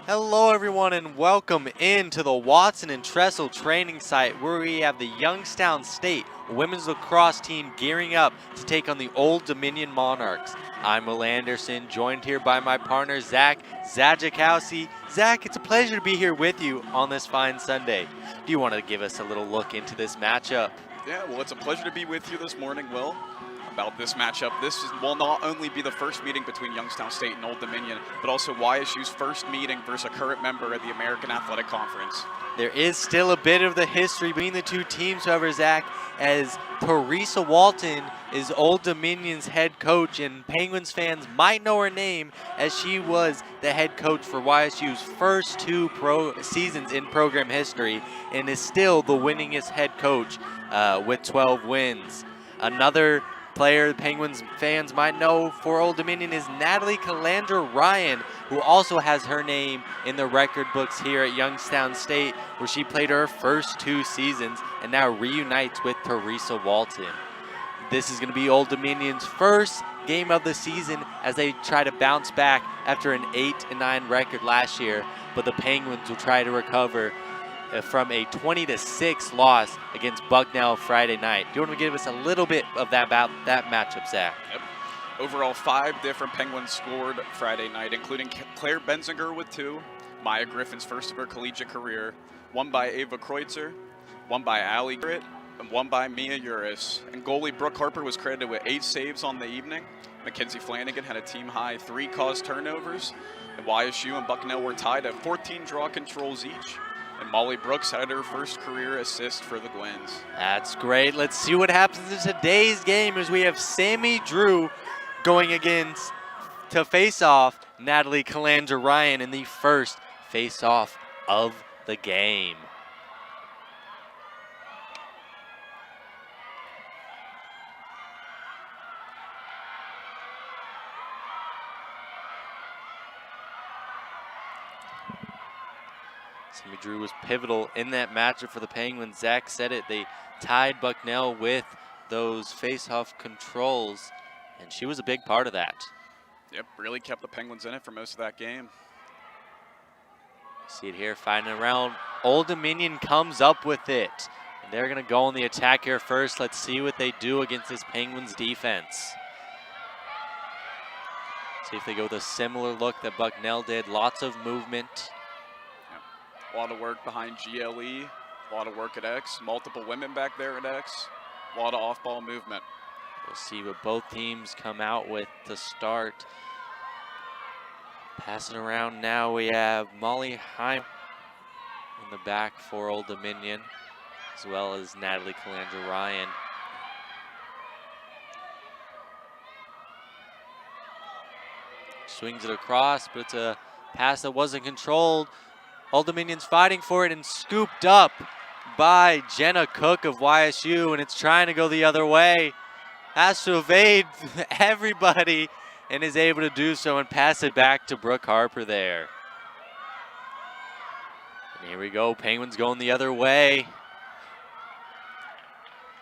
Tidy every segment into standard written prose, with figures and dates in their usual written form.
Hello everyone and welcome into the Watson and Tressel training site where we have the Youngstown State women's lacrosse team gearing up to take on the Old Dominion Monarchs. I'm Will Anderson, joined here by my partner Zach Zajakowski. Zach, it's a pleasure to be here with you on this fine Sunday. Do you want to give us a little look into this matchup? Yeah, well, it's a pleasure to be with you this morning, Will. About this matchup, will not only be the first meeting between Youngstown State and Old Dominion, but also YSU's first meeting versus a current member of the American Athletic Conference. There is still a bit of the history between the two teams, however, Zach, as Teresa Walton is Old Dominion's head coach, and Penguins fans might know her name as she was the head coach for YSU's first two seasons in program history and is still the winningest head coach with 12 wins. Another player the Penguins fans might know for Old Dominion is Natalie Calandra Ryan, who also has her name in the record books here at Youngstown State, where she played her first two seasons and now reunites with Teresa Walton. This is going to be Old Dominion's first game of the season as they try to bounce back after an 8-9 record last year, but the Penguins will try to recover from a 20-6 loss against Bucknell Friday night. Do you want to give us a little bit of that about that matchup, Zach? Yep. Overall, 5 different Penguins scored Friday night, including Claire Benzinger with 2, Maya Griffin's first of her collegiate career, 1 by Ava Kreutzer, 1 by Allie Grit, and 1 by Mia Uris. And goalie Brooke Harper was credited with 8 saves on the evening. Mackenzie Flanagan had a team-high 3 caused turnovers, and YSU and Bucknell were tied at 14 draw controls each. And Molly Brooks had her first career assist for the Gwens. That's great. Let's see what happens in today's game as we have Sammy Drew going against to face off Natalie Calandra Ryan in the first face-off of the game. Sammy Drew was pivotal in that matchup for the Penguins. Zach said it, they tied Bucknell with those face-off controls, and she was a big part of that. Yep, really kept the Penguins in it for most of that game. See it here, finding around. Old Dominion comes up with it, and they're going to go on the attack here first. Let's see what they do against this Penguins defense. See if they go with a similar look that Bucknell did. Lots of movement. A lot of work behind GLE, a lot of work at X, multiple women back there at X, a lot of off-ball movement. We'll see what both teams come out with to start. Passing around now, we have Molly Heim in the back for Old Dominion, as well as Natalie Calandra Ryan. Swings it across, but it's a pass that wasn't controlled. Old Dominion's fighting for it and scooped up by Jenna Cook of YSU, and it's trying to go the other way. Has to evade everybody and is able to do so and pass it back to Brooke Harper there. And here we go, Penguins going the other way.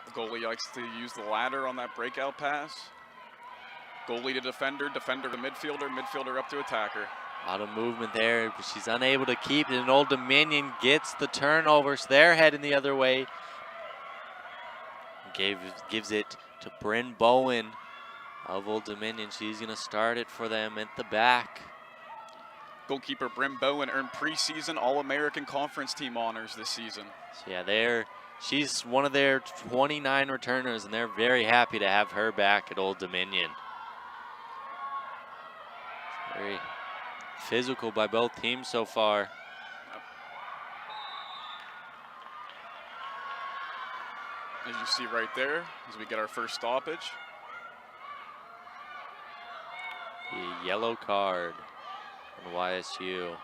The goalie likes to use the ladder on that breakout pass. Goalie to defender, defender to midfielder, midfielder up to attacker. A lot of movement there, but she's unable to keep it, and Old Dominion gets the turnover, so they're heading the other way. Gives it to Bryn Bowen of Old Dominion. She's going to start it for them at the back. Goalkeeper Bryn Bowen earned preseason All-American Conference team honors this season. So yeah, she's one of their 29 returners, and they're very happy to have her back at Old Dominion. Very physical by both teams so far. As you see right there, as we get our first stoppage. The yellow card on YSU.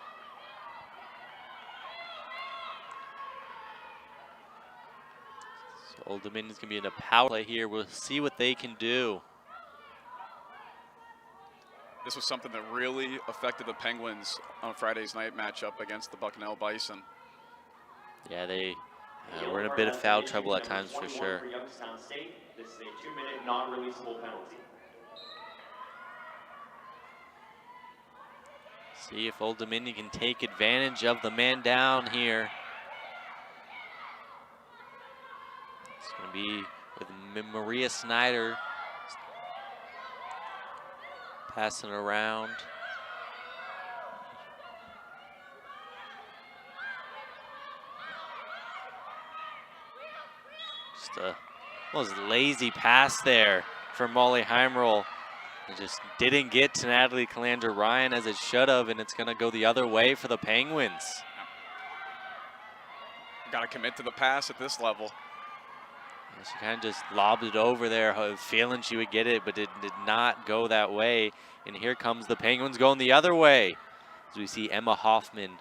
So Old Dominion's gonna be in a power play here. We'll see what they can do. This was something that really affected the Penguins on Friday's night matchup against the Bucknell Bison. Yeah, they were in a bit of foul trouble at times for sure. For Youngstown State, this is a 2-minute non-releasable penalty. See if Old Dominion can take advantage of the man down here. It's going to be with Maria Snyder passing around. Just a almost lazy pass there from Molly Heimerl. It just didn't get to Natalie Calandra-Ryan as it should have, and it's going to go the other way for the Penguins. Got to commit to the pass at this level. Yeah, she kind of just lobbed it over there, feeling she would get it, but it did not go that way. And here comes the Penguins going the other way. As we see Emma Hoffman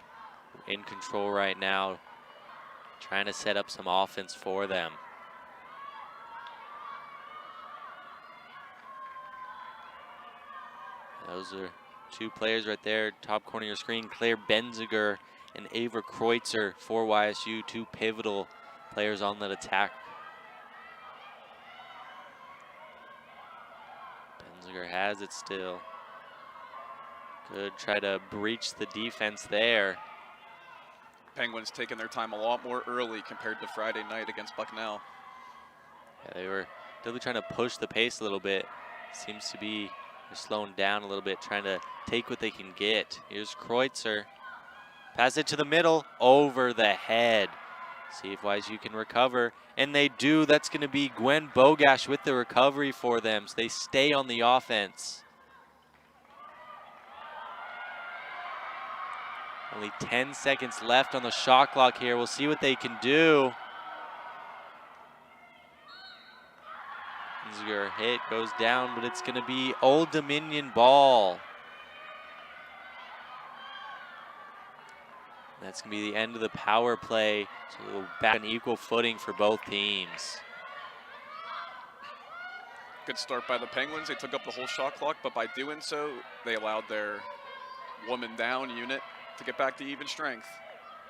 in control right now, trying to set up some offense for them. Those are two players right there, top corner of your screen, Claire Benziger and Ava Kreutzer for YSU, two pivotal players on that attack. Benziger has it still. Good, try to breach the defense there. Penguins taking their time a lot more early compared to Friday night against Bucknell. Yeah, they were definitely trying to push the pace a little bit. Seems to be they're slowing down a little bit, trying to take what they can get. Here's Kreutzer. Pass it to the middle, over the head. See if YSU can recover. And they do. That's going to be Gwen Bogash with the recovery for them. So they stay on the offense. Only 10 seconds left on the shot clock here. We'll see what they can do. Benziger hit, goes down, but it's going to be Old Dominion ball. That's going to be the end of the power play. So back on equal footing for both teams. Good start by the Penguins. They took up the whole shot clock, but by doing so, they allowed their woman down unit to get back to even strength.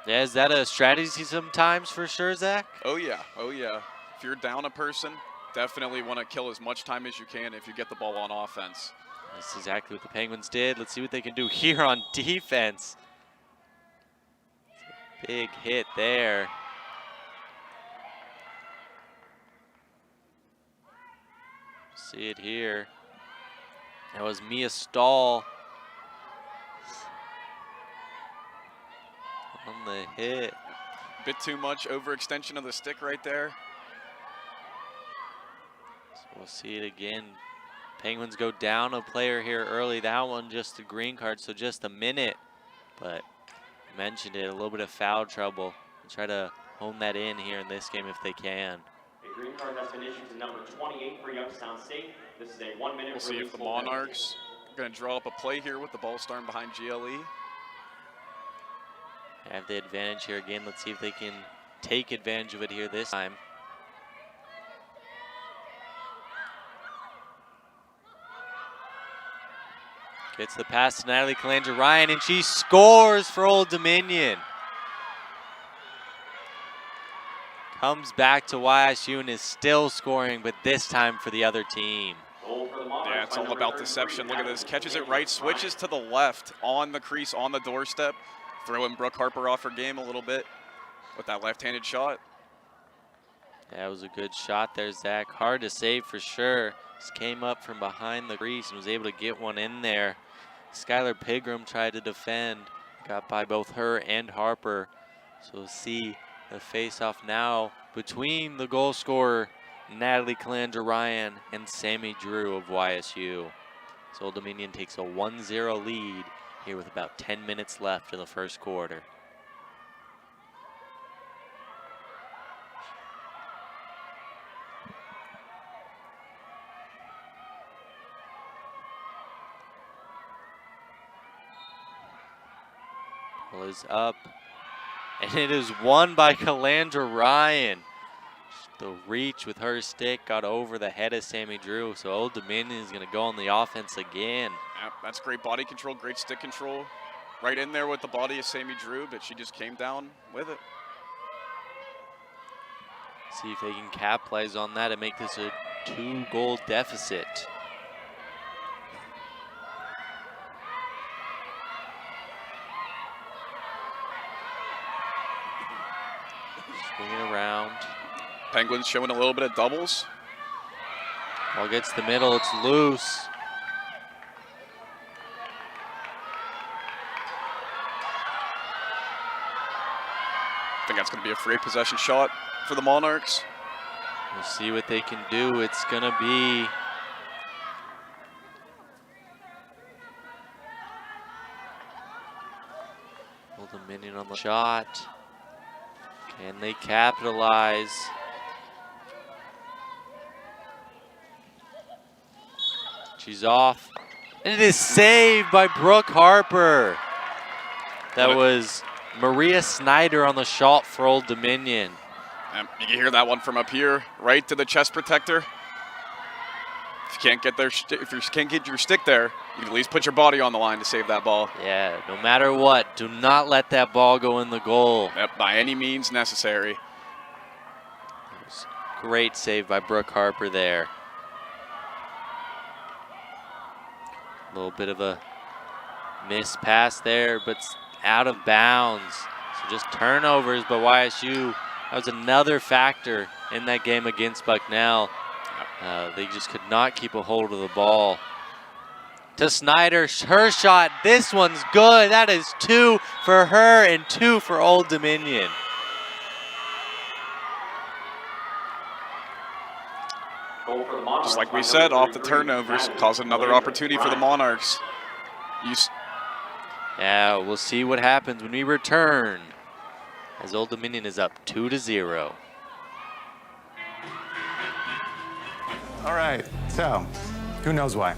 Yeah, is that a strategy sometimes for sure, Zach? Oh yeah, oh yeah. If you're down a person, definitely want to kill as much time as you can if you get the ball on offense. That's exactly what the Penguins did. Let's see what they can do here on defense. Big hit there. See it here. That was Mia Stahl on the hit. Bit too much overextension of the stick right there. So we'll see it again. Penguins go down a player here early. That one just a green card, so just a minute. But mentioned it, a little bit of foul trouble. We'll try to hone that in here in this game if they can. A green card has been issued to number 28 for Youngstown State. This is a 1 minute We'll see if the Monarchs are going to draw up a play here with the ball starting behind GLE. Have the advantage here again. Let's see if they can take advantage of it here this time. Gets the pass to Natalie Calandra-Ryan, and she scores for Old Dominion. Comes back to YSU and is still scoring, but this time for the other team. Yeah, it's all about deception. Look at this. Catches it right, switches to the left on the crease, on the doorstep. Throwing Brooke Harper off her game a little bit with that left-handed shot. That was a good shot there, Zach. Hard to save for sure. Just came up from behind the crease and was able to get one in there. Skylar Pigram tried to defend. Got by both her and Harper. So we'll see the face-off now between the goal scorer, Natalie Calandra-Ryan, and Sammy Drew of YSU. So Old Dominion takes a 1-0 lead here with about 10 minutes left in the first quarter. Ball is up, and it is won by Calandra-Ryan. The reach with her stick got over the head of Sammy Drew, so Old Dominion is going to go on the offense again. Yep, that's great body control, great stick control. Right in there with the body of Sammy Drew, but she just came down with it. See if they can capitalize on that and make this a 2-goal deficit. Swing it around. Penguins showing a little bit of doubles. Ball gets the middle, it's loose. I think that's going to be a free possession shot for the Monarchs. We'll see what they can do. It's going to be Old Dominion on the shot. Can they capitalize? She's off. And it is saved by Brooke Harper. That was Maria Snyder on the shot for Old Dominion. You can hear that one from up here, right to the chest protector. If you can't get your stick there, you can at least put your body on the line to save that ball. Yeah, no matter what, do not let that ball go in the goal. Yep, by any means necessary. Great save by Brooke Harper there. A little bit of a missed pass there, but out of bounds. So just turnovers by YSU. That was another factor in that game against Bucknell. They just could not keep a hold of the ball. To Snyder, her shot. This one's good. That is 2 for her and 2 for Old Dominion. Just like we said, off the turnovers, caused another opportunity for the Monarchs. Yeah, we'll see what happens when we return, as Old Dominion is up 2-0. All right, so who knows why?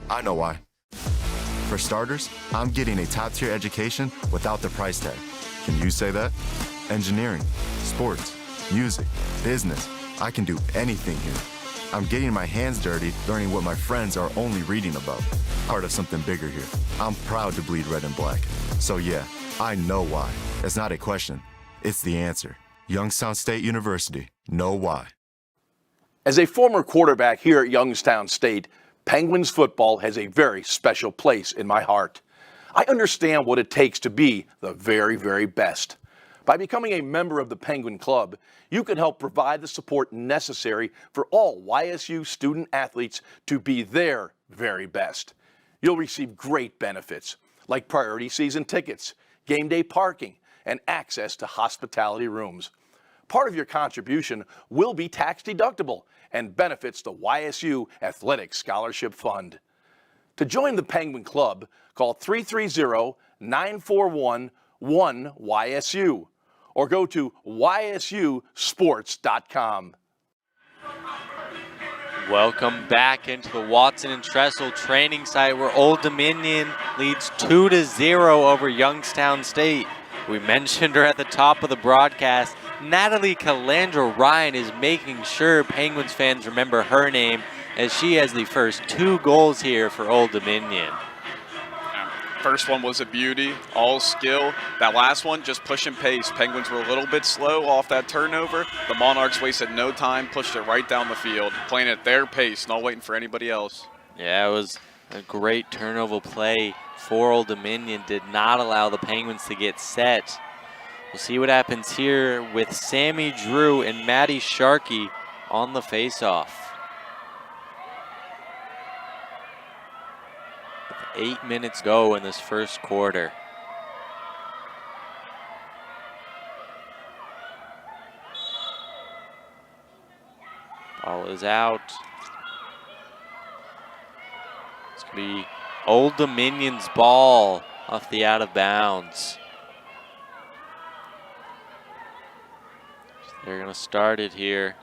I know why. For starters, I'm getting a top-tier education without the price tag. Can you say that? Engineering, sports, music, business. I can do anything here. I'm getting my hands dirty, learning what my friends are only reading about. Part of something bigger here. I'm proud to bleed red and black. So yeah, I know why. It's not a question, it's the answer. Youngstown State University, know why. As a former quarterback here at Youngstown State, Penguins football has a very special place in my heart. I understand what it takes to be the very, very best. By becoming a member of the Penguin Club, you can help provide the support necessary for all YSU student athletes to be their very best. You'll receive great benefits like priority season tickets, game day parking, and access to hospitality rooms. Part of your contribution will be tax deductible and benefits the YSU Athletic Scholarship Fund. To join the Penguin Club, call 330-941-1YSU or go to ysusports.com. Welcome back into the Watson and Tressel training site where Old Dominion leads 2-0 over Youngstown State. We mentioned her at the top of the broadcast. Natalie Calandra Ryan is making sure Penguins fans remember her name as she has the first 2 goals here for Old Dominion. First one was a beauty, all skill. That last one, just push and pace. Penguins were a little bit slow off that turnover. The Monarchs wasted no time, pushed it right down the field, playing at their pace, not waiting for anybody else. Yeah, it was a great turnover play for Old Dominion. Did not allow the Penguins to get set. We'll see what happens here with Sammy Drew and Maddie Sharkey on the faceoff. 8 minutes go in this first quarter. Ball is out. It's going to be Old Dominion's ball off the out of bounds. They're going to start it here.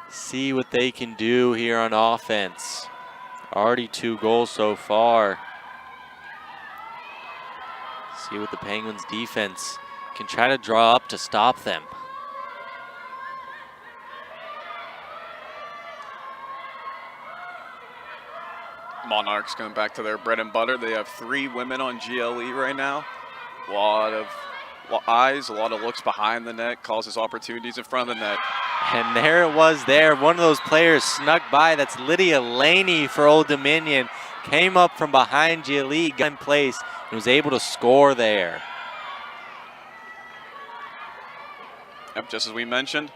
See what they can do here on offense. Already 2 goals so far. See what the Penguins defense can try to draw up to stop them. Monarchs going back to their bread and butter. They have 3 women on GLE right now. A lot of eyes, a lot of looks behind the net, causes opportunities in front of the net. And there it was there. One of those players snuck by. That's Lydia Laney for Old Dominion. Came up from behind GLE, got in place, and was able to score there. Yep, just as we mentioned.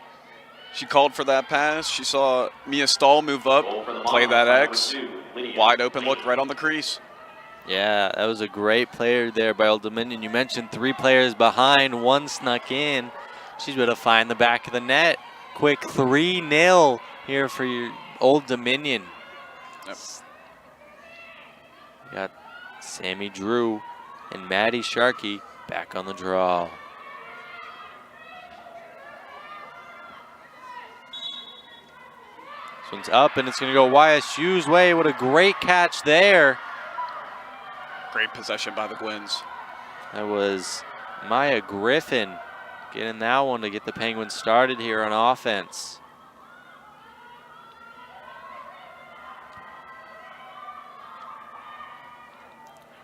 She called for that pass. She saw Mia Stahl move up, play that X. Wide open look right on the crease. Yeah, that was a great player there by Old Dominion. You mentioned 3 players behind, 1 snuck in. She's able to find the back of the net. Quick 3-0 here for your Old Dominion. Yep. We got Sammy Drew and Maddie Sharkey back on the draw. This one's up and it's going to go YSU's way. What a great catch there. Great possession by the Gwins. That was Maya Griffin getting that one to get the Penguins started here on offense.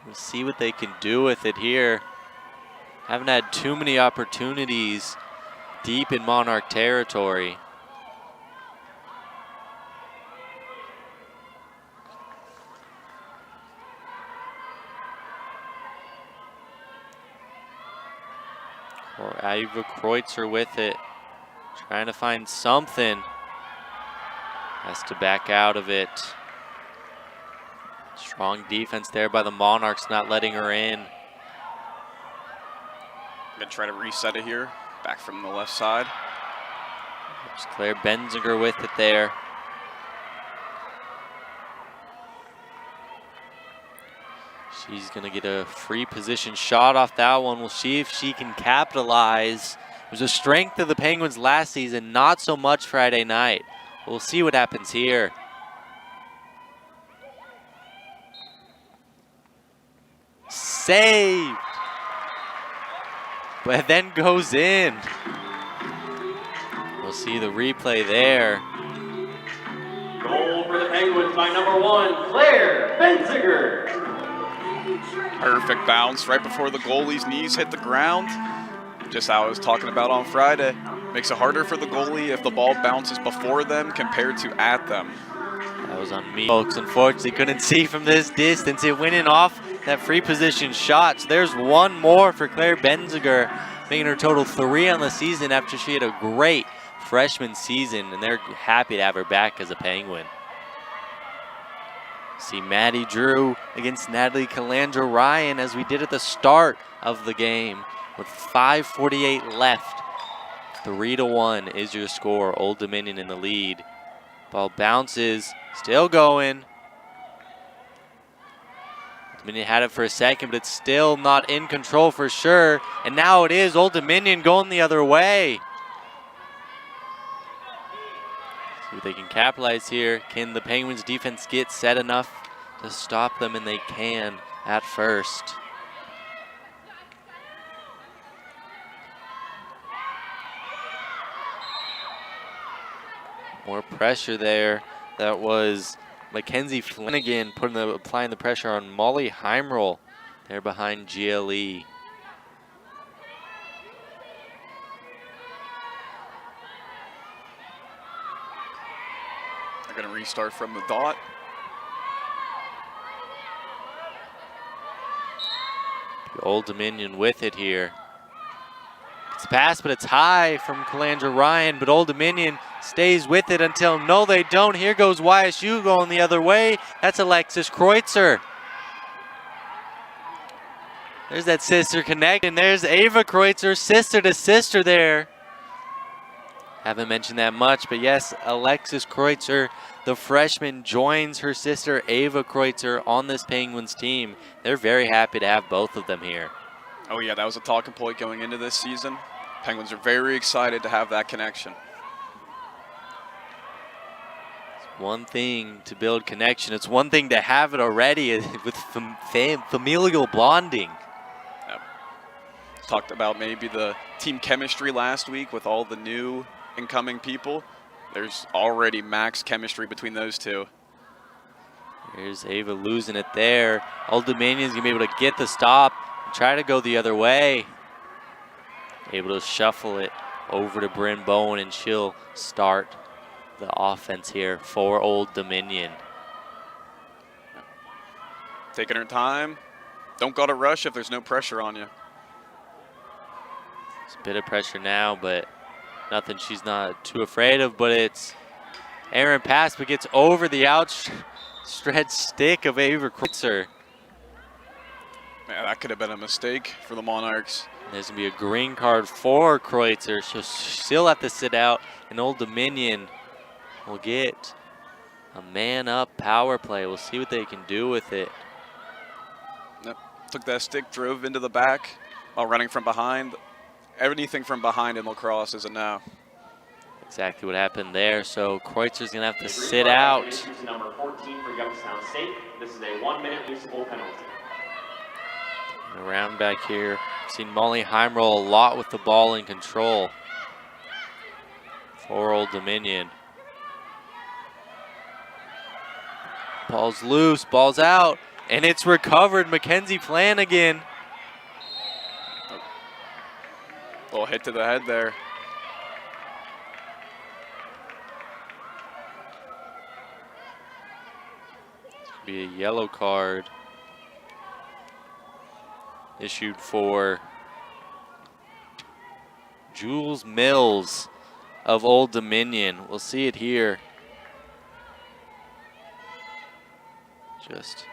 We'll see what they can do with it here. Haven't had too many opportunities deep in Monarch territory. Or Ava Kreutzer with it, trying to find something. Has to back out of it. Strong defense there by the Monarchs, not letting her in. Gonna try to reset it here, back from the left side. There's Claire Benzinger with it there. She's gonna get a free position shot off that one. We'll see if she can capitalize. It was a strength of the Penguins last season, not so much Friday night. We'll see what happens here. Saved! But then goes in. We'll see the replay there. Goal for the Penguins by number 1, Claire Benziger. Perfect bounce right before the goalie's knees hit the ground. Just how I was talking about on Friday. Makes it harder for the goalie if the ball bounces before them compared to at them. That was on me. Folks, unfortunately, couldn't see from this distance. It went in off that free position shot. So there's one more for Claire Benziger, making her total 3 on the season after she had a great freshman season, and they're happy to have her back as a Penguin. See Maddie Drew against Natalie Calandra Ryan as we did at the start of the game with 5:48 left. 3-1 is your score. Old Dominion in the lead. Ball bounces, still going. Dominion had it for a second, but it's still not in control for sure. And now it is Old Dominion going the other way. See what they can capitalize here. Can the Penguins defense get set enough to stop them? And they can at first. More pressure there. That was Mackenzie Flanagan applying the pressure on Molly Heimrell there behind GLE. They're going to restart from the dot. The Old Dominion with it here. It's a pass, but it's high from Calandra Ryan, but Old Dominion stays with it until no, they don't. Here goes YSU going the other way. That's Alexis Kreutzer. There's that sister connect, and there's Ava Kreutzer, sister to sister there. Haven't mentioned that much, but yes, Alexis Kreutzer, the freshman, joins her sister Ava Kreutzer on this Penguins team. They're very happy to have both of them here. Oh yeah, that was a talking point going into this season. Penguins are very excited to have that connection. It's one thing to build connection. It's one thing to have it already with familial bonding. Yep. Talked about maybe the team chemistry last week with all the new incoming people. There's already max chemistry between those two. Here's Ava losing it there. Old Dominion's gonna be able to get the stop and try to go the other way. Able to shuffle it over to Bryn Bowen, and she'll start the offense here for Old Dominion. Taking her time. Don't gotta rush if there's no pressure on you. It's a bit of pressure now, but Nothing she's not too afraid of, but it's errant pass, but gets over the outstretched stick of Ava Kreutzer. Man, that could have been a mistake for the Monarchs. There's going to be a green card for Kreutzer. She'll still have to sit out, and Old Dominion will get a man-up power play. We'll see what they can do with it. Yep. Took that stick, drove into the back while running from behind. Anything from behind in lacrosse is a no. Exactly what happened there. So Kreutzer's going to have to sit out. Number 14 for Youngstown State. This is a 1-minute usable penalty. Around back here, seen Molly Heimroll a lot with the ball in control for Old Dominion. Ball's loose, ball's out, and it's recovered. Mackenzie Flanagan. Little hit to the head there. Be a yellow card issued for Jules Mills of Old Dominion. We'll see it here. Just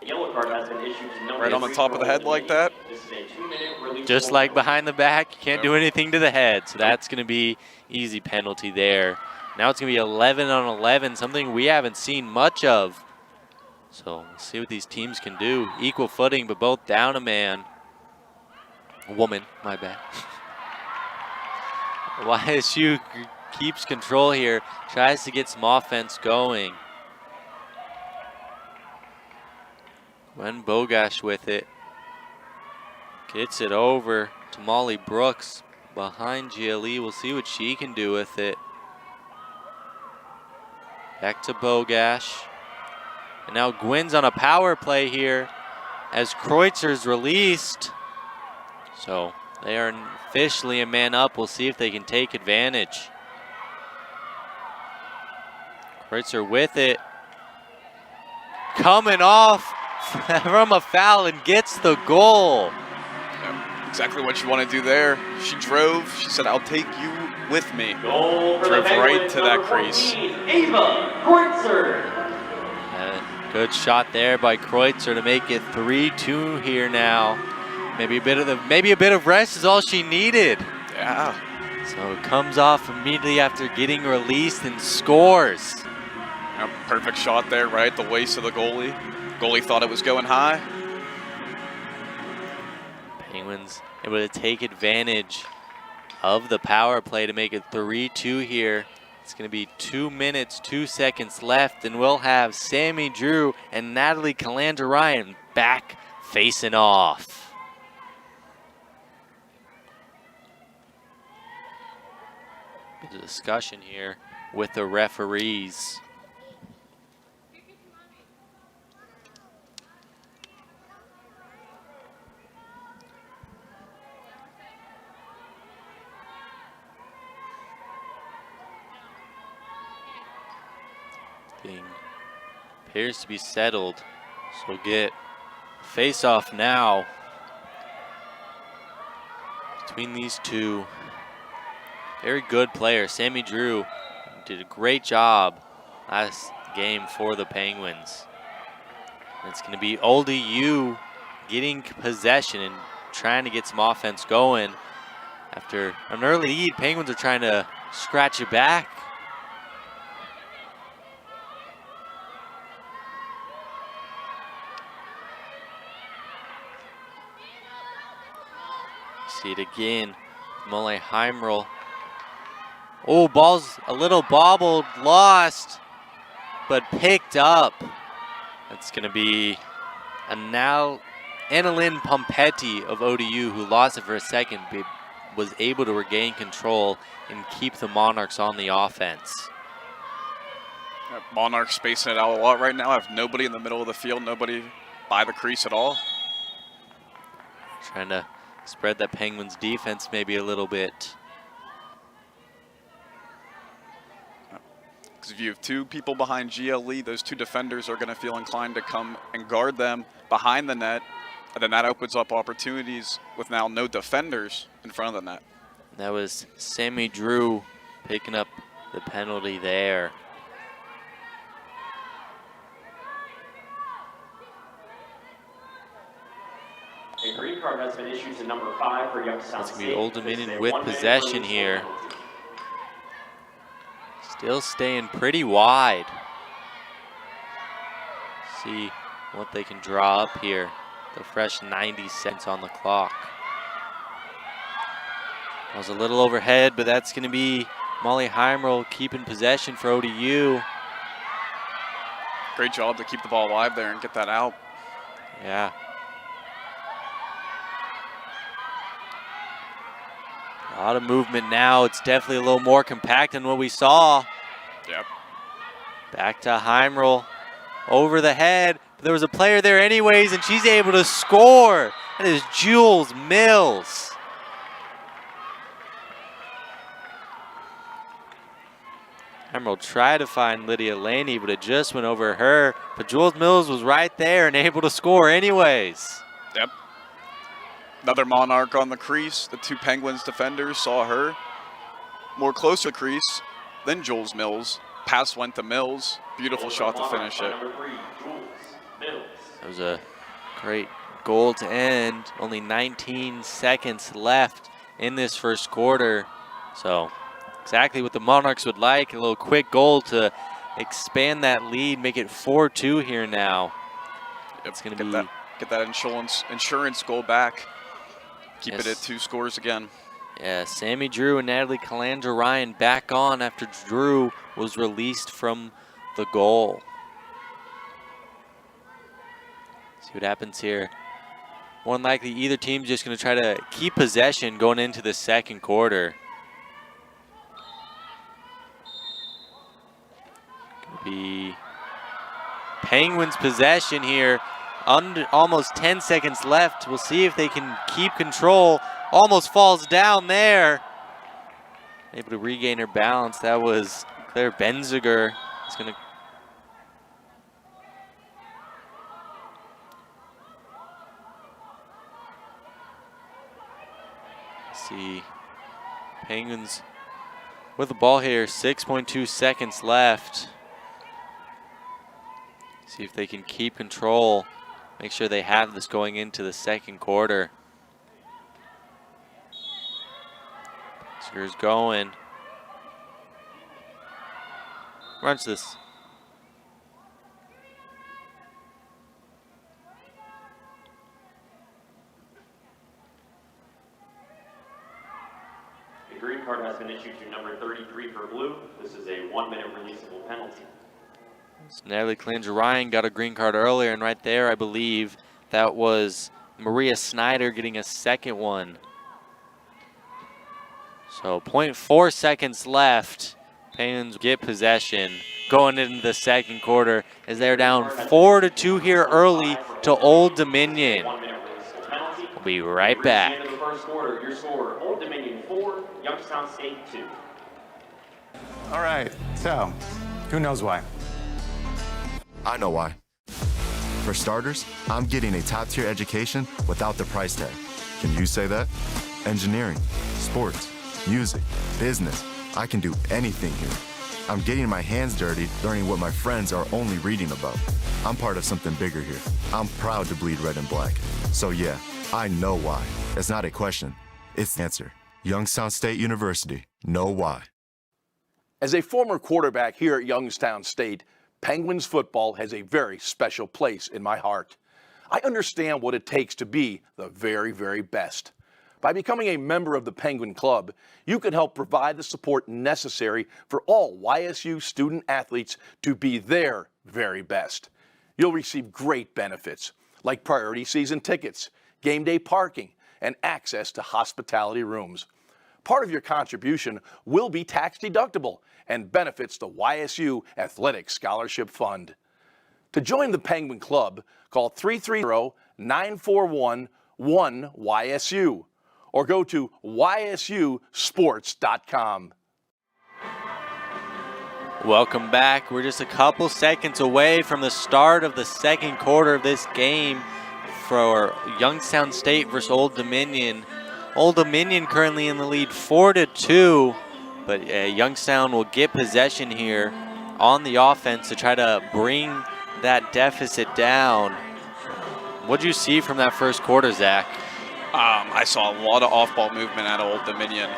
Yellow card has been issued to number Right on the top of the head like that. This is a 2-minute release. just like behind the back, you can't do anything to the head. So that's going to be easy penalty there. Now it's going to be 11 on 11, something we haven't seen much of. So we'll see what these teams can do. Equal footing, but both down a man. A woman, my bad. YSU keeps control here, tries to get some offense going. Gwen Bogash with it. Gets it over to Molly Brooks behind GLE. We'll see what she can do with it. Back to Bogash. And now Gwen's on a power play here as Kreutzer's released. So they are officially a man up. We'll see if they can take advantage. Kreutzer with it. Coming off from a foul and gets the goal. Yep. Exactly what you want to do there. She drove. She said, "I'll take you with me." Goal for Drove the right Penguins, to that number crease. 14, Ava Kreutzer. Good shot there by Kreutzer to make it 3-2 here now. Maybe a bit of rest is all she needed. Yeah. So it comes off immediately after getting released and scores. Yep. Perfect shot there, right at the waist of the goalie. Goalie thought it was going high. Penguins able to take advantage of the power play to make it 3-2 here. It's going to be 2 minutes, 2 seconds left, and we'll have Sammy Drew and Natalie Calandra-Ryan back facing off. Bit of discussion here with the referees. Thing appears to be settled, so get face off now between these two. Very good players. Sammy Drew did a great job last game for the Penguins. And it's going to be Old EU getting possession and trying to get some offense going. After an early lead, Penguins are trying to scratch it back. See it again. Molly Heimroll. Oh, ball's a little bobbled, lost, but picked up. That's going to be Annalyn Pompetti of ODU, who lost it for a second, but was able to regain control and keep the Monarchs on the offense. Monarchs spacing it out a lot right now. I have nobody in the middle of the field, nobody by the crease at all. Trying to spread that Penguins defense maybe a little bit. Because if you have two people behind GLE, those two defenders are going to feel inclined to come and guard them behind the net. And then that opens up opportunities with now no defenders in front of the net. That was Sammy Drew picking up the penalty there. A green card has been issued to number 5 for Youngstown That's going to State. be Old This is Dominion a with 1-minute possession release here. penalty. Still staying pretty wide. See what they can draw up here. The fresh 90 seconds on the clock. That was a little overhead, but that's going to be Molly Heimerl keeping possession for ODU. Great job to keep the ball alive there and get that out. Yeah. A lot of movement now. It's definitely a little more compact than what we saw. Yep. Back to Heimerl. Over the head. There was a player there anyways, and she's able to score. That is Jules Mills. Heimerl tried to find Lydia Laney, but it just went over her. But Jules Mills was right there and able to score anyways. Yep. Another Monarch on the crease. The two Penguins defenders saw her more close to the crease than Jules Mills. Pass went to Mills. Beautiful shot to finish it. Number 3, Jules Mills. That was a great goal to end. Only 19 seconds left in this first quarter. So exactly what the Monarchs would like. A little quick goal to expand that lead, make it 4-2 here now. It's going to be get that insurance goal back. Keep Yes. it at 2 scores again. Yeah, Sammy Drew and Natalie Calandra Ryan back on after Drew was released from the goal. See what happens here. More than likely, either team's just going to try to keep possession going into the second quarter. Gonna be Penguins possession here. Almost 10 seconds left. We'll see if they can keep control. Almost falls down there. Able to regain her balance. That was Claire Benziger. Is going to see Penguins with the ball here. 6.2 seconds left. See if they can keep control. Make sure they have this going into the second quarter. Here's going. Watch this. A green card has been issued to number 33 for blue. This is a 1-minute releasable penalty. So Natalie Calandra Ryan got a green card earlier, and right there, I believe that was Maria Snyder getting a second one. So 0.4 seconds left. Penguins get possession going into the second quarter as they're down 4-2 here early to Old Dominion. 1-minute releasable penalty. We'll be right back. At the end of the first quarter, your score: Old Dominion 4, Youngstown State 2. All right, so who knows why? I know why. For starters, I'm getting a top-tier education without the price tag. Can you say that? Engineering, sports, music, business. I can do anything here. I'm getting my hands dirty, learning what my friends are only reading about. I'm part of something bigger here. I'm proud to bleed red and black. So yeah, I know why. It's not a question. It's the answer. Youngstown State University. Know why. As a former quarterback here at Youngstown State, Penguins football has a very special place in my heart. I understand what it takes to be the very, very best. By becoming a member of the Penguin Club, you can help provide the support necessary for all YSU student athletes to be their very best. You'll receive great benefits like priority season tickets, game day parking, and access to hospitality rooms. Part of your contribution will be tax deductible and benefits the YSU Athletic Scholarship Fund. To join the Penguin Club, call 330-941-1YSU or go to ysusports.com. Welcome back. We're just a couple seconds away from the start of the second quarter of this game for Youngstown State versus Old Dominion. Old Dominion currently in the lead 4-2, but Youngstown will get possession here on the offense to try to bring that deficit down. What did you see from that first quarter, Zach? I saw a lot of off-ball movement out of Old Dominion,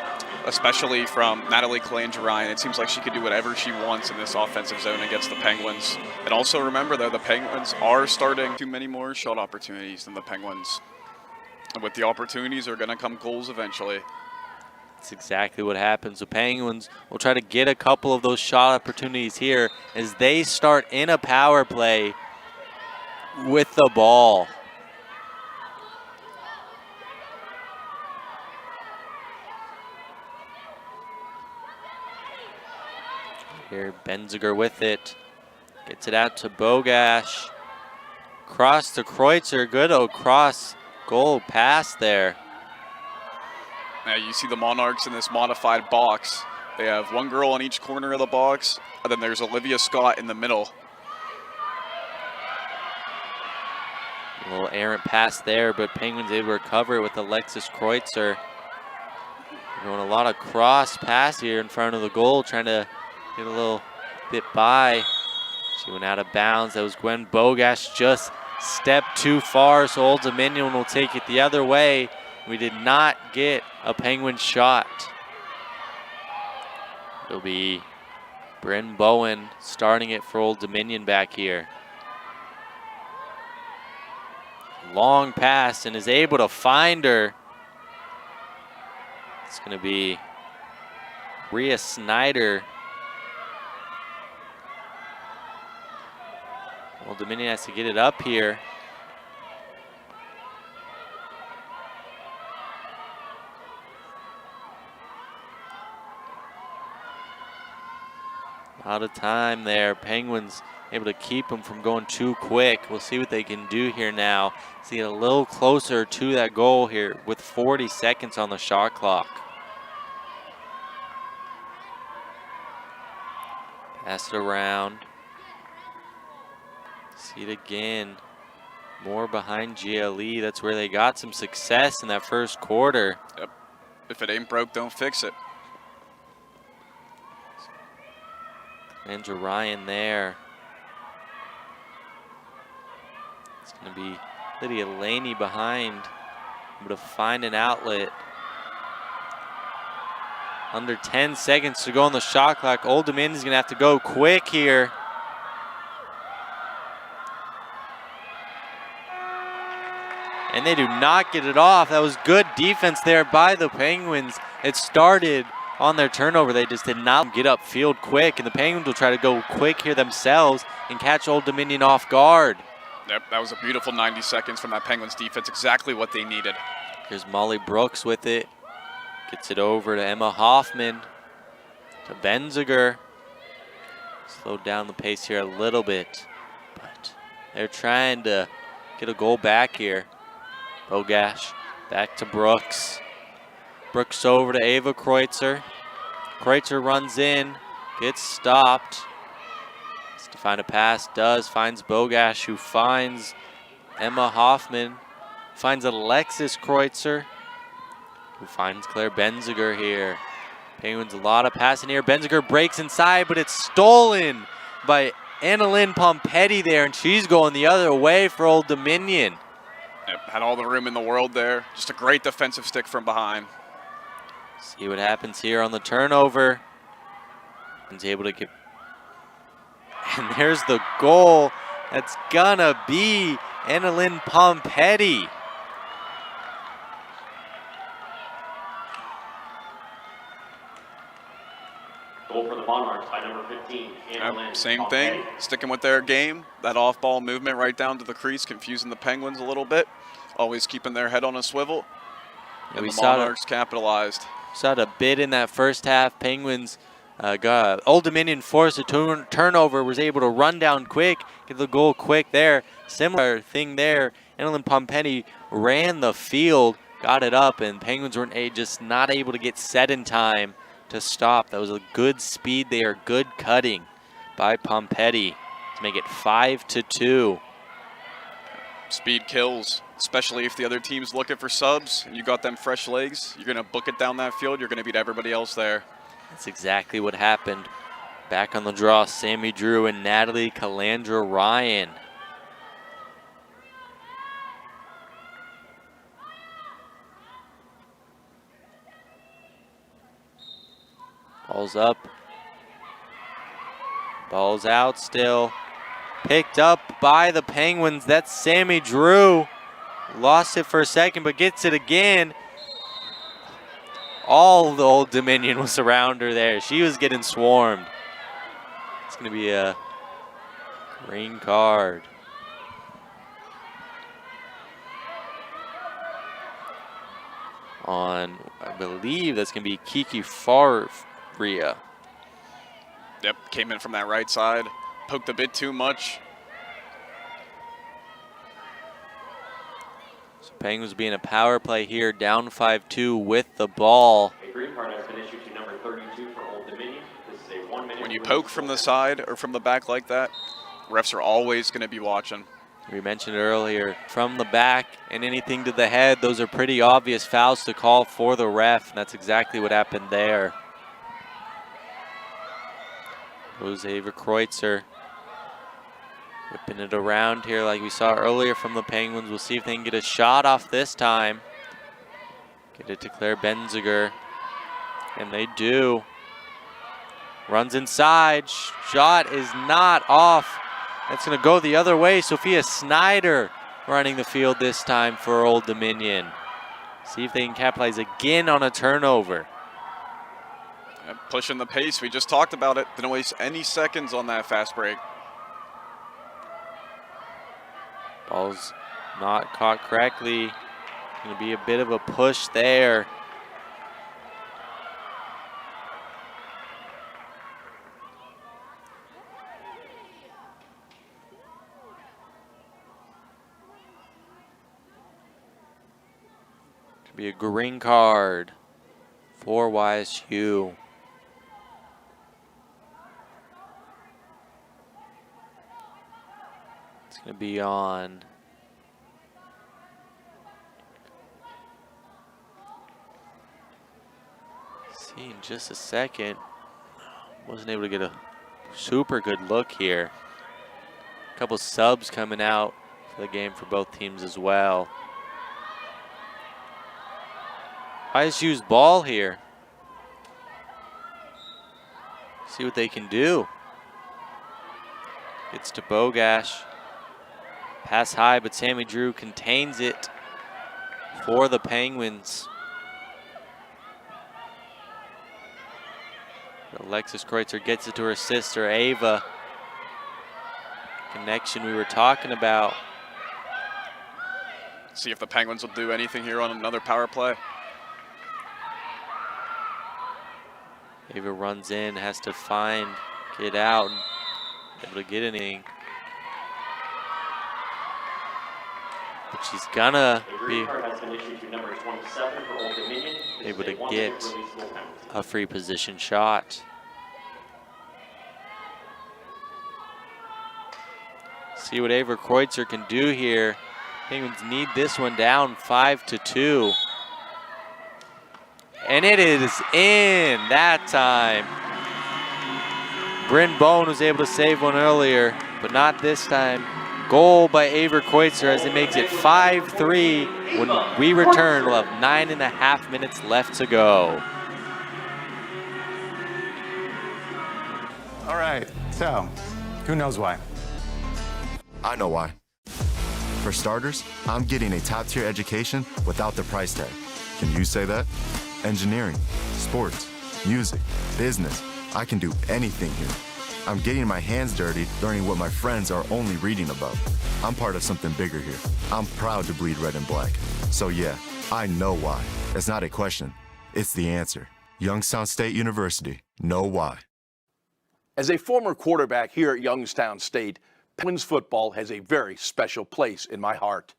especially from Natalie Calandra-Ryan. It seems like she could do whatever she wants in this offensive zone against the Penguins. And also remember, though, the Penguins are starting too many more shot opportunities than the Penguins. And with the opportunities are going to come goals eventually. That's exactly what happens. The Penguins will try to get a couple of those shot opportunities here as they start in a power play with the ball. Here, Benziger with it. Gets it out to Bogash. Cross to Kreutzer. Good cross goal pass there. Now you see the Monarchs in this modified box. They have one girl on each corner of the box, and then there's Olivia Scott in the middle. A little errant pass there, but Penguins able to recover it with Alexis Kreutzer. Going a lot of cross pass here in front of the goal, trying to get a little bit by. She went out of bounds. That was Gwen Bogash, just stepped too far, so Old Dominion will take it the other way. We did not get a Penguin shot. It'll be Bryn Bowen starting it for Old Dominion back here. Long pass and is able to find her. It's going to be Rhea Snyder. Old Dominion has to get it up here. Out of time there. Penguins able to keep them from going too quick. We'll see what they can do here now. See a little closer to that goal here with 40 seconds on the shot clock. Pass it around. See it again. More behind GLE. That's where they got some success in that first quarter. Yep. If it ain't broke, don't fix it. Andrew Ryan there. It's going to be Lydia Laney behind. Able to find an outlet. Under 10 seconds to go on the shot clock. Old Dominion is going to have to go quick here. And they do not get it off. That was good defense there by the Penguins. It started on their turnover. They just did not get upfield quick, and the Penguins will try to go quick here themselves and catch Old Dominion off guard. Yep, that was a beautiful 90 seconds from that Penguins defense, exactly what they needed. Here's Molly Brooks with it. Gets it over to Emma Hoffman, to Benziger. Slowed down the pace here a little bit, but they're trying to get a goal back here. Bogash back to Brooks. Brooks over to Ava Kreutzer. Kreutzer runs in, gets stopped. Has to find a pass, finds Bogash, who finds Emma Hoffman. Finds Alexis Kreutzer, who finds Claire Benziger here. Penguins a lot of passing here. Benziger breaks inside, but it's stolen by Annalyn Pompetti there, and she's going the other way for Old Dominion. Yep, had all the room in the world there. Just a great defensive stick from behind. See what happens here on the turnover. He's able to get, and there's the goal. That's gonna be Annalyn Pompetti. Goal for the Monarchs by number 15, Annalyn Yep, same Pompetti. thing, sticking with their game. That off-ball movement right down to the crease, confusing the Penguins a little bit. Always keeping their head on a swivel. Yeah, And we the saw Monarchs capitalized. Saw it a bit in that first half. Penguins Old Dominion forced a turnover, was able to run down quick, get the goal quick there. Similar thing there. Annalyn Pompetti ran the field, got it up, and Penguins were just not able to get set in time to stop. That was a good speed there, good cutting by Pompetti to make it 5-2. Speed kills, especially if the other team's looking for subs and you got them fresh legs. You're going to book it down that field. You're going to beat everybody else there. That's exactly what happened. Back on the draw, Sammy Drew and Natalie Calandra Ryan. Ball's up. Ball's out still. Picked up by the Penguins. That's Sammy Drew. Lost it for a second, but gets it again. All the Old Dominion was around her there. She was getting swarmed. It's going to be a green card. On, I believe that's going to be Kiki Faria. Yep, came in from that right side. Poked a bit too much. So Penguins being a power play here, down 5-2 with the ball. A green card has been issued to number 32 for Old Dominion. This is a 1 minute. When you poke from the side or from the back like that, refs are always going to be watching. We mentioned earlier, from the back and anything to the head, those are pretty obvious fouls to call for the ref, and that's exactly what happened there. Goes Ava Kreutzer. Whipping it around here like we saw earlier from the Penguins. We'll see if they can get a shot off this time. Get it to Claire Benziger. And they do. Runs inside. Shot is not off. That's going to go the other way. Sophia Snyder running the field this time for Old Dominion. See if they can capitalize again on a turnover. Yep, pushing the pace. We just talked about it. Didn't waste any seconds on that fast break. Ball's not caught correctly. Going to be a bit of a push there. Could be a green card for YSU. It's going to be on see in just a second. Wasn't able to get a super good look here. A couple subs coming out for the game for both teams as well. YSU's ball here. See what they can do. It's to Bogash. Pass high, but Sammy Drew contains it for the Penguins. Alexis Kreutzer gets it to her sister, Ava. Connection we were talking about. See if the Penguins will do anything here on another power play. Ava runs in, has to get out, and able to get anything. But she's gonna be able to get a free position shot. See what Ava Kreutzer can do here. Penguins need this one down 5-2. And it is in that time. Bryn Bone was able to save one earlier, but not this time. Goal by Ava Kreutzer as it makes it 5-3. When we return, we'll have 9.5 minutes left to go. All right, so who knows why? I know why. For starters, I'm getting a top-tier education without the price tag. Can you say that? Engineering, sports, music, business. I can do anything here. I'm getting my hands dirty, learning what my friends are only reading about. I'm part of something bigger here. I'm proud to bleed red and black. So yeah, I know why. It's not a question, it's the answer. Youngstown State University, know why. As a former quarterback here at Youngstown State, Penguins football has a very special place in my heart.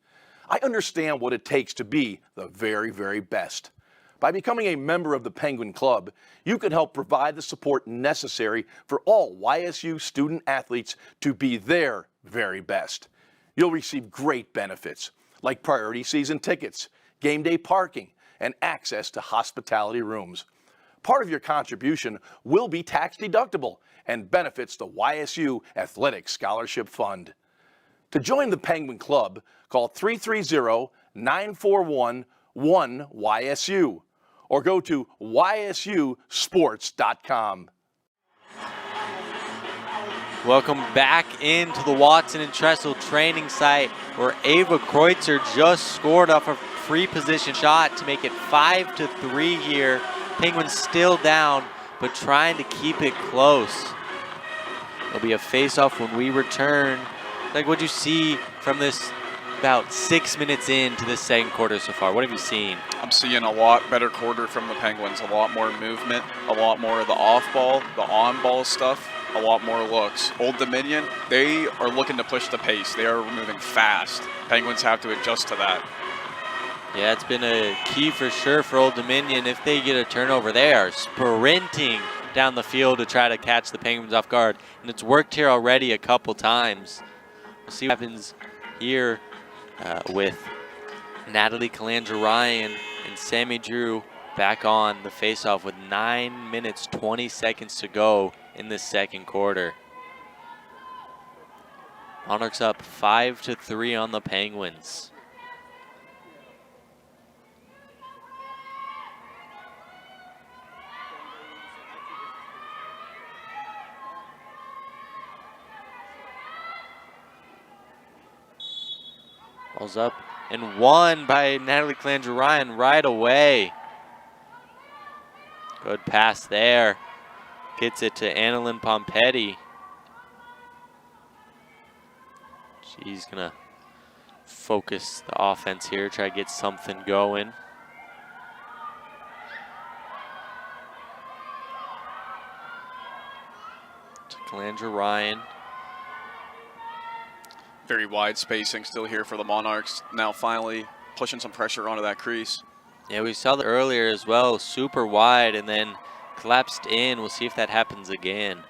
I understand what it takes to be the very, very best. By becoming a member of the Penguin Club, you can help provide the support necessary for all YSU student athletes to be their very best. You'll receive great benefits like priority season tickets, game day parking, and access to hospitality rooms. Part of your contribution will be tax deductible and benefits the YSU Athletic Scholarship Fund. To join the Penguin Club, call 330-941-1YSU or go to ysusports.com. Welcome back into the Watson and Tressel training site where Ava Kreutzer just scored off a free position shot to make it 5-3 here. Penguins still down, but trying to keep it close. It'll be a face-off when we return. Like, what'd you see from this about 6 minutes into the second quarter so far? What have you seen? I'm seeing a lot better quarter from the Penguins, a lot more movement, a lot more of the off-ball, the on-ball stuff, a lot more looks. Old Dominion, they are looking to push the pace. They are moving fast. Penguins have to adjust to that. Yeah, it's been a key for sure for Old Dominion. If they get a turnover, they are sprinting down the field to try to catch the Penguins off guard. And it's worked here already a couple times. We'll see what happens here with Natalie Calandra-Ryan and Sammy Drew back on the faceoff with 9 minutes, 20 seconds to go in the second quarter. Monarchs up 5-3 on the Penguins. Ball's up and won by Natalie Calandra-Ryan right away. Good pass there. Gets it to Annalyn Pompetti. She's gonna focus the offense here, try to get something going. To Calandra-Ryan. Very wide spacing still here for the Monarchs. Now finally pushing some pressure onto that crease. Yeah, we saw that earlier as well, super wide and then collapsed in. We'll see if that happens again.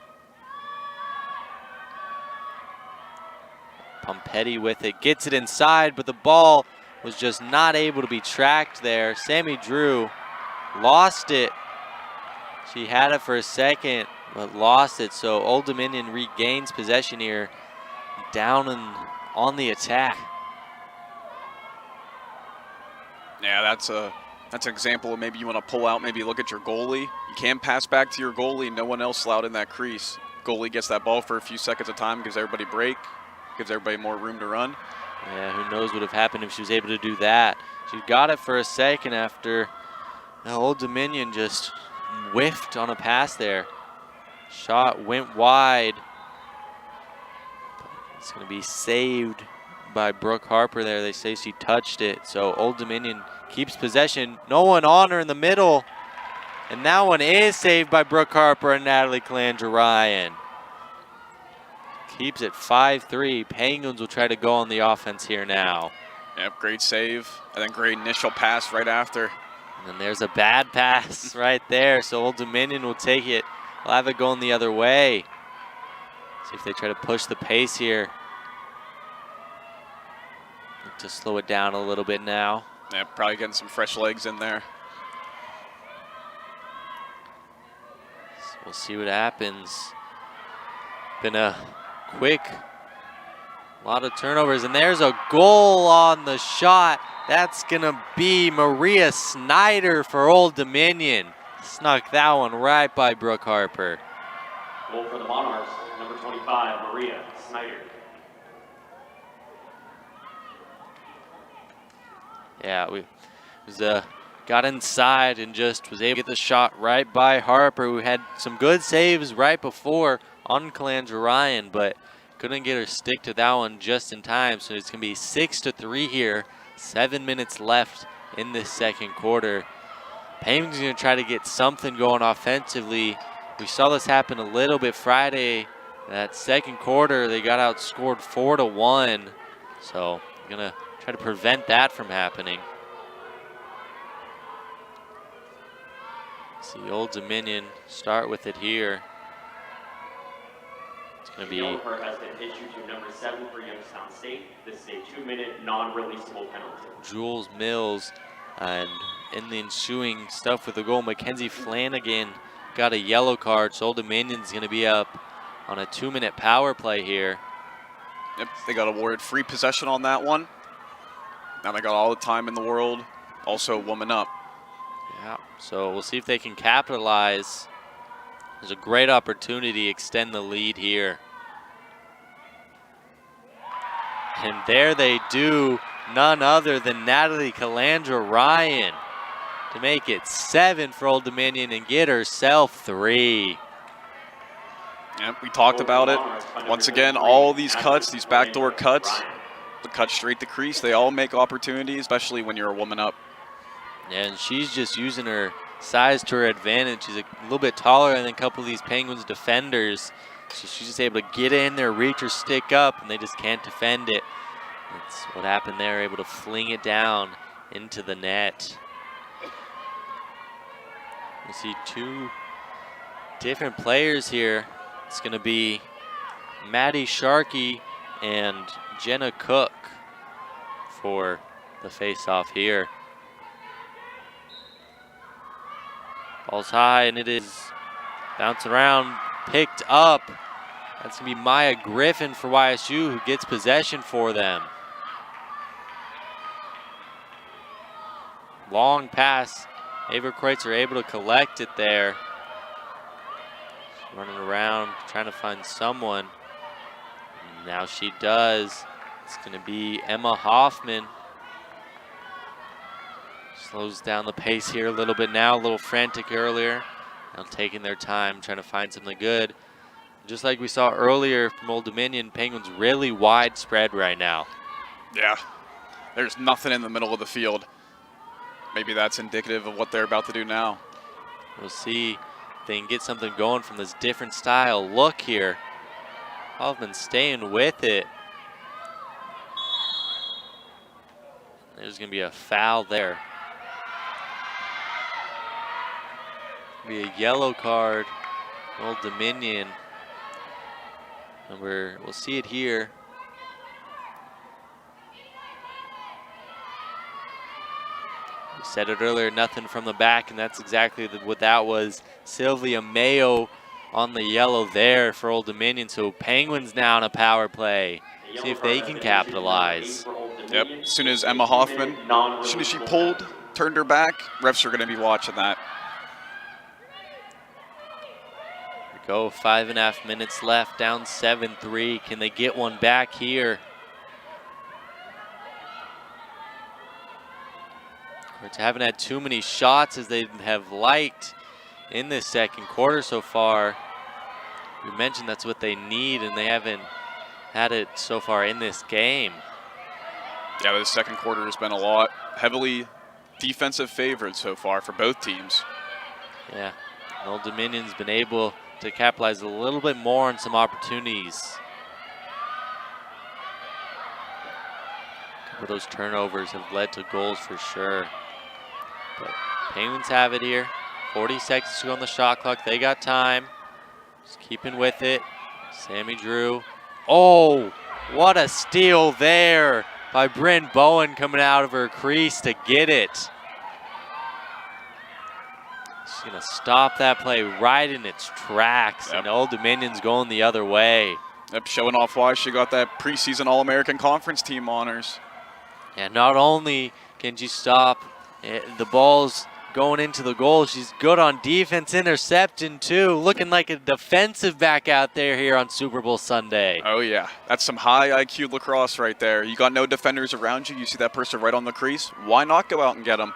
Pompetti with it, gets it inside, but the ball was just not able to be tracked there. Sammy Drew lost it. She had it for a second, but lost it. So Old Dominion regains possession here, down and on the attack. Yeah, that's an example of maybe you want to pull out, maybe look at your goalie. You can pass back to your goalie, no one else allowed in that crease. Goalie gets that ball for a few seconds of time, gives everybody a break, gives everybody more room to run. Yeah, who knows what would have happened if she was able to do that. She got it for a second after Old Dominion just whiffed on a pass there. Shot went wide. It's going to be saved by Brooke Harper there. They say she touched it. So Old Dominion keeps possession. No one on her in the middle. And that one is saved by Brooke Harper and Natalie Calandra-Ryan. Keeps it 5-3. Penguins will try to go on the offense here now. Yep, great save. And then great initial pass right after. And then there's a bad pass right there. So Old Dominion will take it. We'll have it going the other way. See if they try to push the pace here. Need to slow it down a little bit now. Yeah, probably getting some fresh legs in there. So we'll see what happens. Been a quick, lot of turnovers, and there's a goal on the shot. That's gonna be Maria Snyder for Old Dominion. Snuck that one right by Brooke Harper. Goal for the Monarchs, number 25, Maria Snyder. Yeah, got inside and just was able to get the shot right by Harper, who had some good saves right before on Calandra-Ryan, but couldn't get her stick to that one just in time. So it's going to be 6-3 here. 7 minutes left in this second quarter. Penguins going to try to get something going offensively. We saw this happen a little bit Friday. That second quarter, they got outscored 4-1. So going to try to prevent that from happening. See Old Dominion start with it here. going to The yellow be card has been issued to number 7 for Youngstown State. This is a 2-minute non-releasable penalty. Jules Mills. And in the ensuing stuff with the goal, Mackenzie Flanagan got a yellow card. So Old Dominion's going to be up on a 2-minute power play here. Yep, they got awarded free possession on that one. Now they got all the time in the world. Also woman up. Yeah, so we'll see if they can capitalize. There's a great opportunity to extend the lead here. And there they do, none other than Natalie Calandra Ryan to make it 7 for Old Dominion and get herself 3. Yep, we talked about it. Once again, all these cuts, these backdoor cuts, the cut straight to crease, they all make opportunities, especially when you're a woman up. And she's just using her size to her advantage. She's a little bit taller than a couple of these Penguins defenders. So she's just able to get in there, reach her stick up, and they just can't defend it. That's what happened there, able to fling it down into the net. We see 2 different players here. It's going to be Maddie Sharkey and Jenna Cook for the face-off here. Ball's high, and it is bouncing around, picked up. That's going to be Maya Griffin for YSU, who gets possession for them. Long pass. Ava Kreutzer able to collect it there. Running around, trying to find someone. Now she does. It's going to be Emma Hoffman. Slows down the pace here a little bit now, a little frantic earlier. Now taking their time, trying to find something good. Just like we saw earlier from Old Dominion, Penguins really widespread right now. Yeah, there's nothing in the middle of the field. Maybe that's indicative of what they're about to do now. We'll see if they can get something going from this different style look here. Hoffman staying with it. There's going to be a foul there. Be a yellow card, Old Dominion. And we'll see it here. We said it earlier, nothing from the back, and that's exactly what that was. Sylvia Mayo on the yellow there for Old Dominion. So Penguins now on a power play. See if they can capitalize. Yep, as soon as Emma Hoffman, as soon as she pulled, turned her back, refs are going to be watching that. Go, 5.5 minutes left, down 7-3. Can they get one back here? They haven't had too many shots as they have liked in this second quarter so far. We mentioned that's what they need, and they haven't had it so far in this game. Yeah, the second quarter has been a lot heavily defensive favored so far for both teams. Yeah, Old Dominion's been able to capitalize a little bit more on some opportunities. A couple of those turnovers have led to goals for sure. But Penguins have it here. 40 seconds to go on the shot clock. They got time. Just keeping with it. Sammy Drew. Oh, what a steal there by Bryn Bowen coming out of her crease to get it. She's going to stop that play right in its tracks. Yep. And Old Dominion's going the other way. Yep, showing off why she got that preseason All-American Conference team honors. And not only can she stop the ball's going into the goal, she's good on defense, intercepting too. Looking like a defensive back out there here on Super Bowl Sunday. Oh yeah, that's some high IQ lacrosse right there. You got no defenders around you. You see that person right on the crease. Why not go out and get them?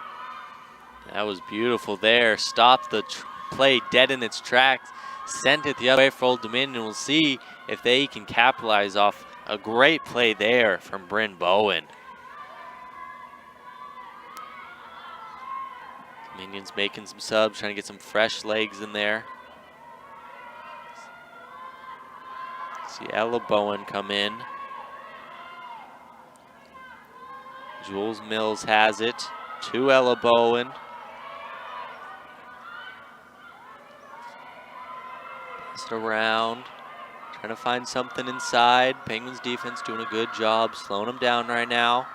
That was beautiful there. Stopped the play dead in its tracks. Sent it the other way for Old Dominion. We'll see if they can capitalize off a great play there from Bryn Bowen. Dominion's making some subs, trying to get some fresh legs in there. See Ella Bowen come in. Jules Mills has it to Ella Bowen. Passed around, Trying to find something inside. Penguins defense doing a good job slowing them down right now.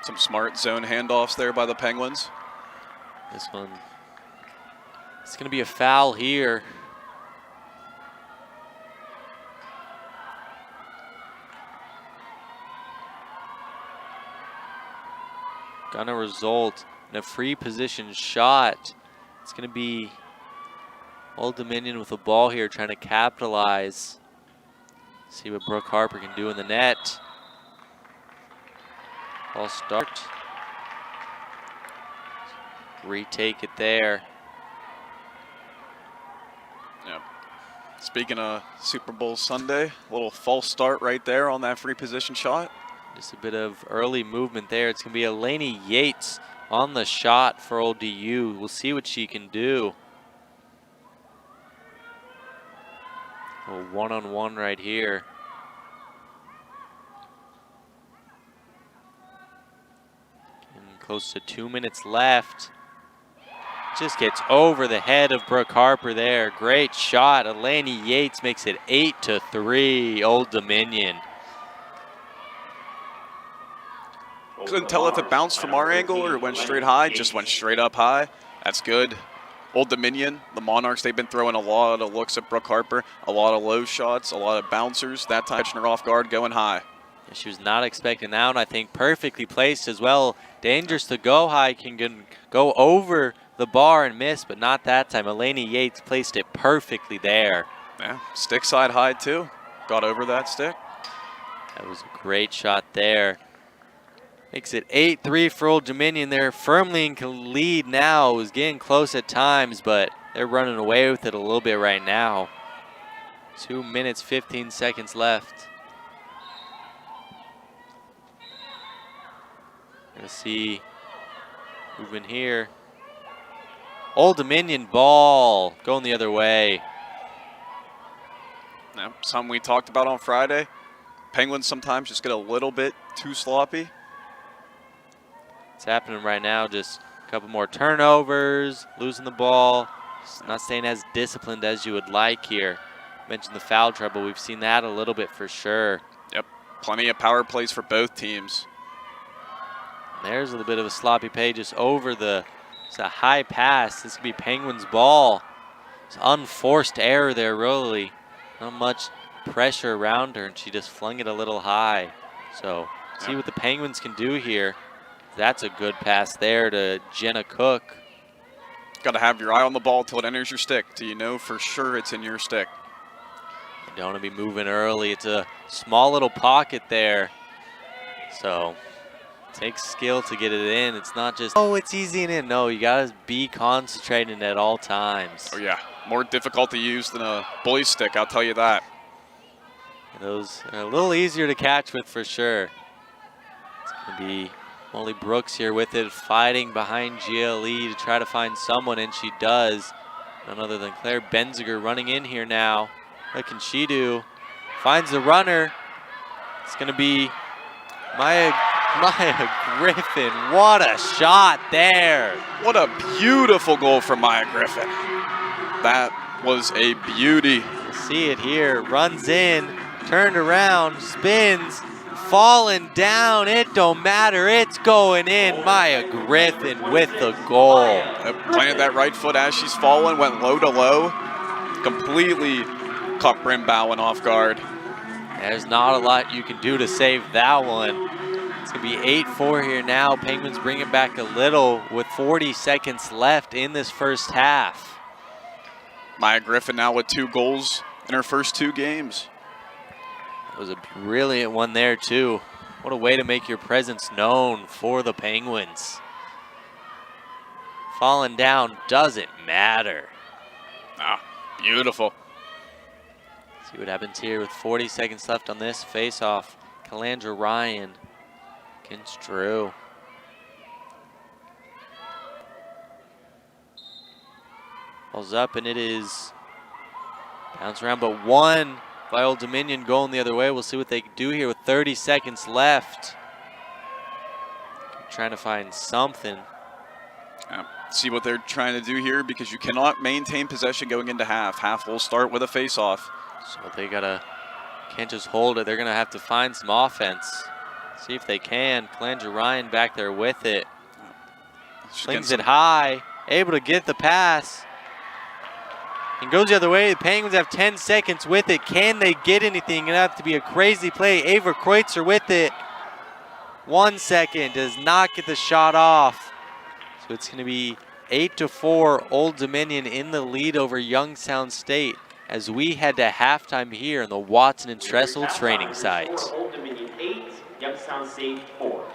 Some smart zone handoffs there by the Penguins. This one, it's going to be a foul here. Gonna result in a free position shot. It's going to be Old Dominion with the ball here, trying to capitalize. See what Brooke Harper can do in the net. Ball start. Retake it there. Yep. Speaking of Super Bowl Sunday, a little false start right there on that free position shot. Just a bit of early movement there. It's going to be Elaney Yates on the shot for Old DU. We'll see what she can do. A one-on-one right here. And close to 2 minutes left. Just gets over the head of Brooke Harper there. Great shot. Elaney Yates makes it 8-3, Old Dominion. Couldn't tell if it bounced from our angle or it went straight high. Just went straight up high. That's good. Old Dominion, the Monarchs, they've been throwing a lot of looks at Brooke Harper, a lot of low shots, a lot of bouncers. That time catching her off guard, going high. Yeah, she was not expecting that one. I think perfectly placed as well. Dangerous to go high, can go over the bar and miss, but not that time. Elaney Yates placed it perfectly there. Yeah, stick side high too. Got over that stick. That was a great shot there. Makes it 8-3 for Old Dominion. They're firmly in lead now. It was getting close at times, but they're running away with it a little bit right now. 2 minutes, 15 seconds left. Gonna see movement here. Old Dominion ball going the other way. Yeah, something we talked about on Friday. Penguins sometimes just get a little bit too sloppy. It's happening right now. Just a couple more turnovers, losing the ball. Just not staying as disciplined as you would like here. Mentioned the foul trouble. We've seen that a little bit for sure. Yep, plenty of power plays for both teams. There's a little bit of a sloppy play just over the, it's a high pass. This could be Penguins ball. It's unforced error there, really. Not much pressure around her, and she just flung it a little high. So see what the Penguins can do here. That's a good pass there to Jenna Cook. Got to have your eye on the ball till it enters your stick, till you know for sure it's in your stick. You don't want to be moving early. It's a small little pocket there. So it takes skill to get it in. It's not just, oh, it's easy and in. No, you got to be concentrating at all times. Oh yeah, more difficult to use than a bully stick, I'll tell you that. Those are a little easier to catch with for sure. It's going to be Molly Brooks here with it, fighting behind GLE to try to find someone, and she does. None other than Claire Benziger running in here now. What can she do? Finds the runner. It's going to be Maya Griffin. What a shot there. What a beautiful goal from Maya Griffin. That was a beauty. You see it here. Runs in, turned around, spins, falling down. It don't matter. It's going in. Maya Griffin with the goal. Planted that right foot as she's falling, went low to low. Completely caught Bryn Bowen off guard. There's not a lot you can do to save that one. It's going to be 8-4 here now. Penguins bring it back a little with 40 seconds left in this first half. Maya Griffin now with 2 goals in her first 2 games. It was a brilliant one there too. What a way to make your presence known for the Penguins. Falling down doesn't matter. Ah, beautiful. See what happens here with 40 seconds left on this face-off. Calandra Ryan against Drew. Ball's up and it is bounce around, but one by Old Dominion going the other way. We'll see what they can do here with 30 seconds left. Trying to find something. See what they're trying to do here, because you cannot maintain possession going into half. Half will start with a face-off. So they can't just hold it. They're gonna have to find some offense. See if they can. Calandra Ryan back there with it. Slings it high, able to get the pass. And goes the other way. The Penguins have 10 seconds with it. Can they get anything? It'll have to be a crazy play. Ava Kreutzer with it. 1 second, does not get the shot off. So it's gonna be 8-4, Old Dominion in the lead over Youngstown State as we head to halftime here in the Watson and Tressel training site. Old Dominion 8, Youngstown State 4.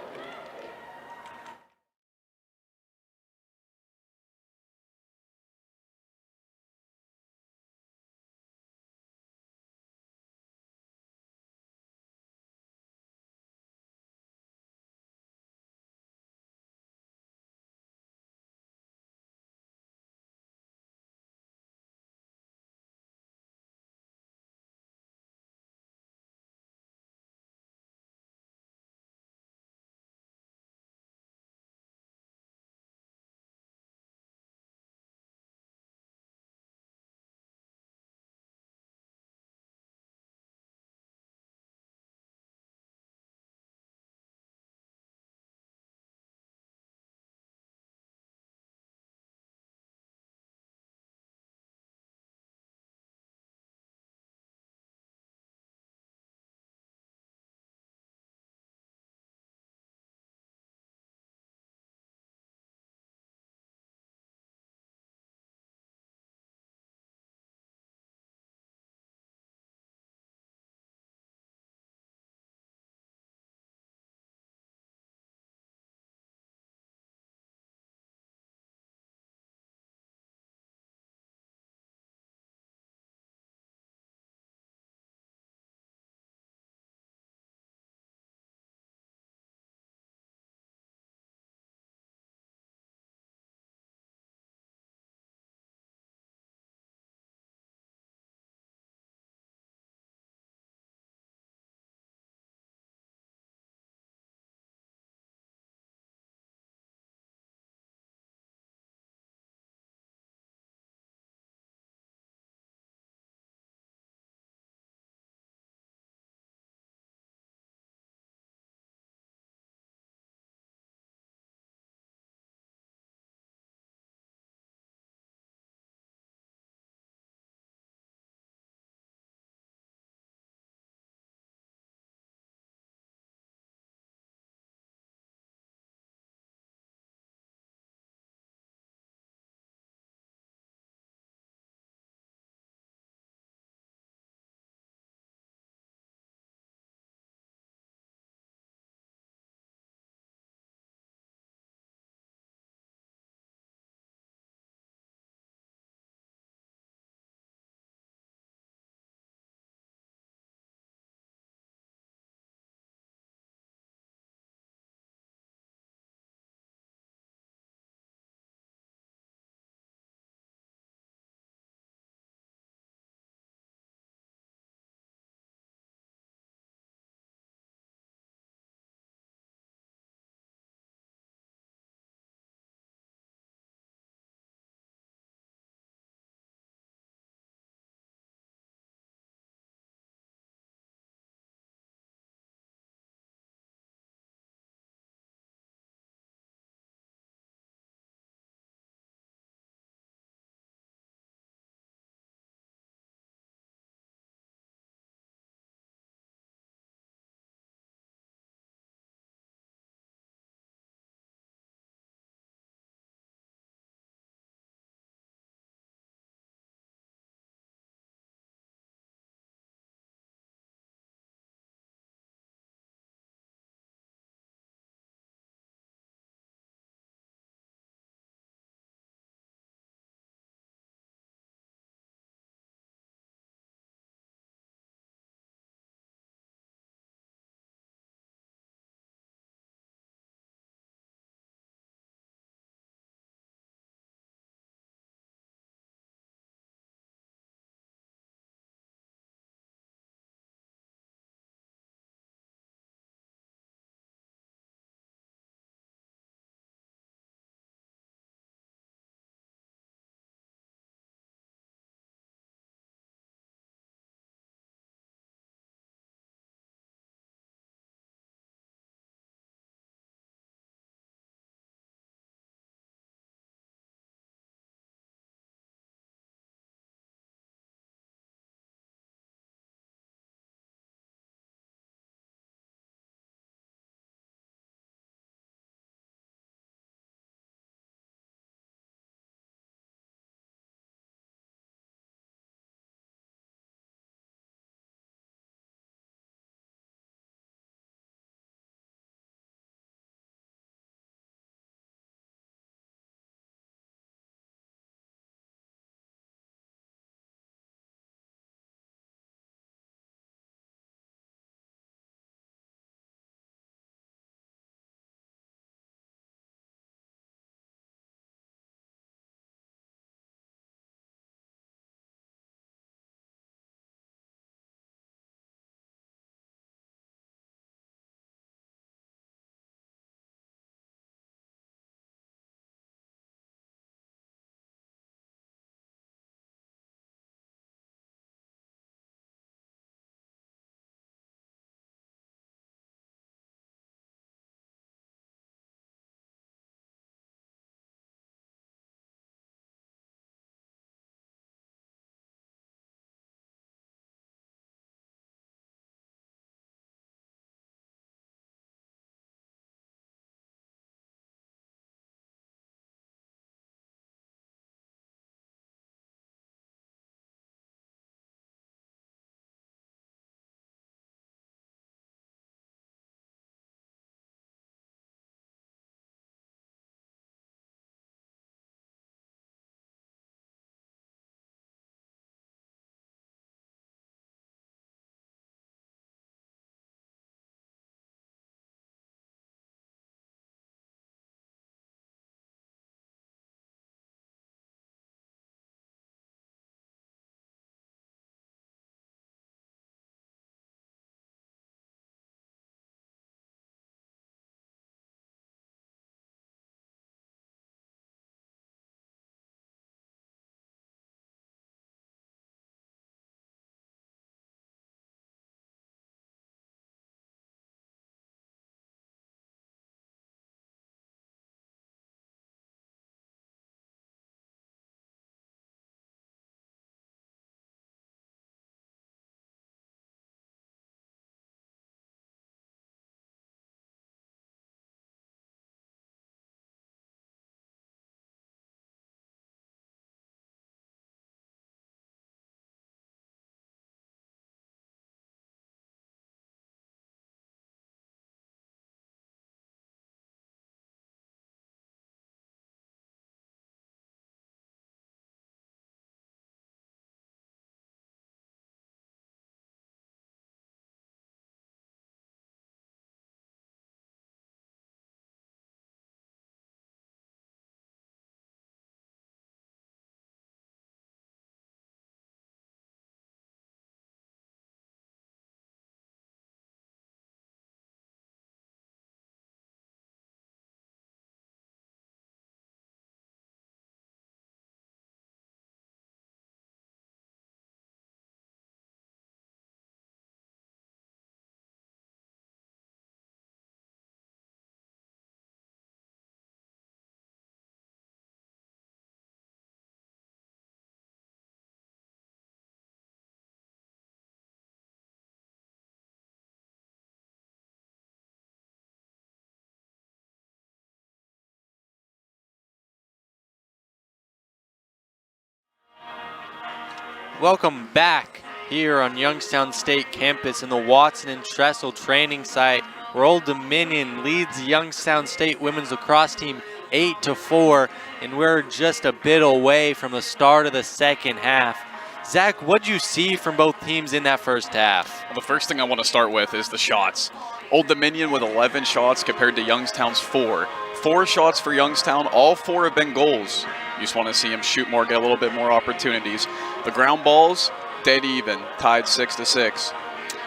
Welcome back here on Youngstown State campus in the Watson and Tressel training site, where Old Dominion leads the Youngstown State women's lacrosse team 8-4, and we're just a bit away from the start of the second half. Zach, what'd you see from both teams in that first half? Well, the first thing I want to start with is the shots. Old Dominion with 11 shots compared to Youngstown's 4. 4 shots for Youngstown, all 4 have been goals. You just want to see them shoot more, get a little bit more opportunities. The ground balls, dead even, tied 6-6.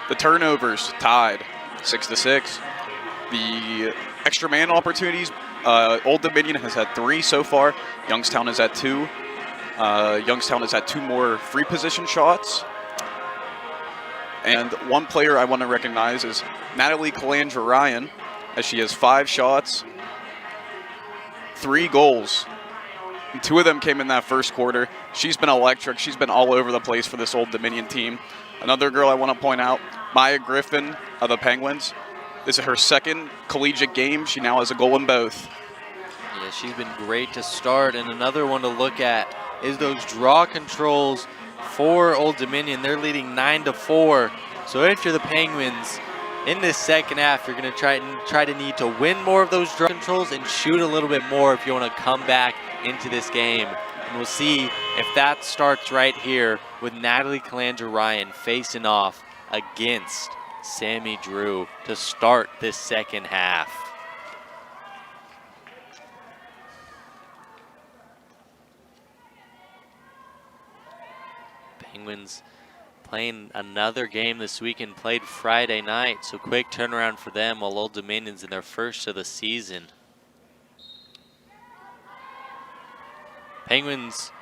The turnovers, tied 6-6. The extra man opportunities, Old Dominion has had 3 so far. Youngstown has had 2. Youngstown has had 2 more free position shots. And one player I want to recognize is Natalie Calandra Ryan, as she has 5 shots, 3 goals. And 2 of them came in that first quarter. She's been electric. She's been all over the place for this Old Dominion team. Another girl I want to point out, Maya Griffin of the Penguins. This is her second collegiate game. She now has a goal in both. Yeah, she's been great to start. And another one to look at is those draw controls for Old Dominion. They're leading 9-4. So if you're the Penguins, in this second half, you're going to try to need to win more of those draw controls and shoot a little bit more if you want to come back into this game. And we'll see if that starts right here with Natalie Calandra Ryan facing off against Sammy Drew to start this second half. Penguins playing another game this weekend, played Friday night, so quick turnaround for them, while Old Dominion's in their first of the season. Penguins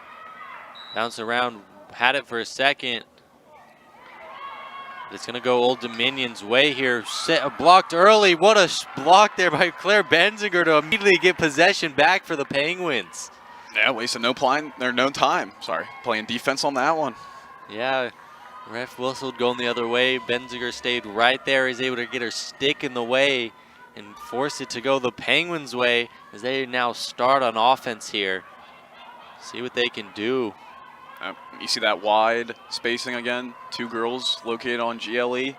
bounce around, had it for a second. But it's going to go Old Dominion's way here. Blocked early. What a block there by Claire Benzinger to immediately get possession back for the Penguins. Yeah, wasted no time. Playing defense on that one. Yeah, ref whistled going the other way. Benziger stayed right there. He's able to get her stick in the way and force it to go the Penguins' way as they now start on offense here. See what they can do. You see that wide spacing again. 2 girls located on GLE.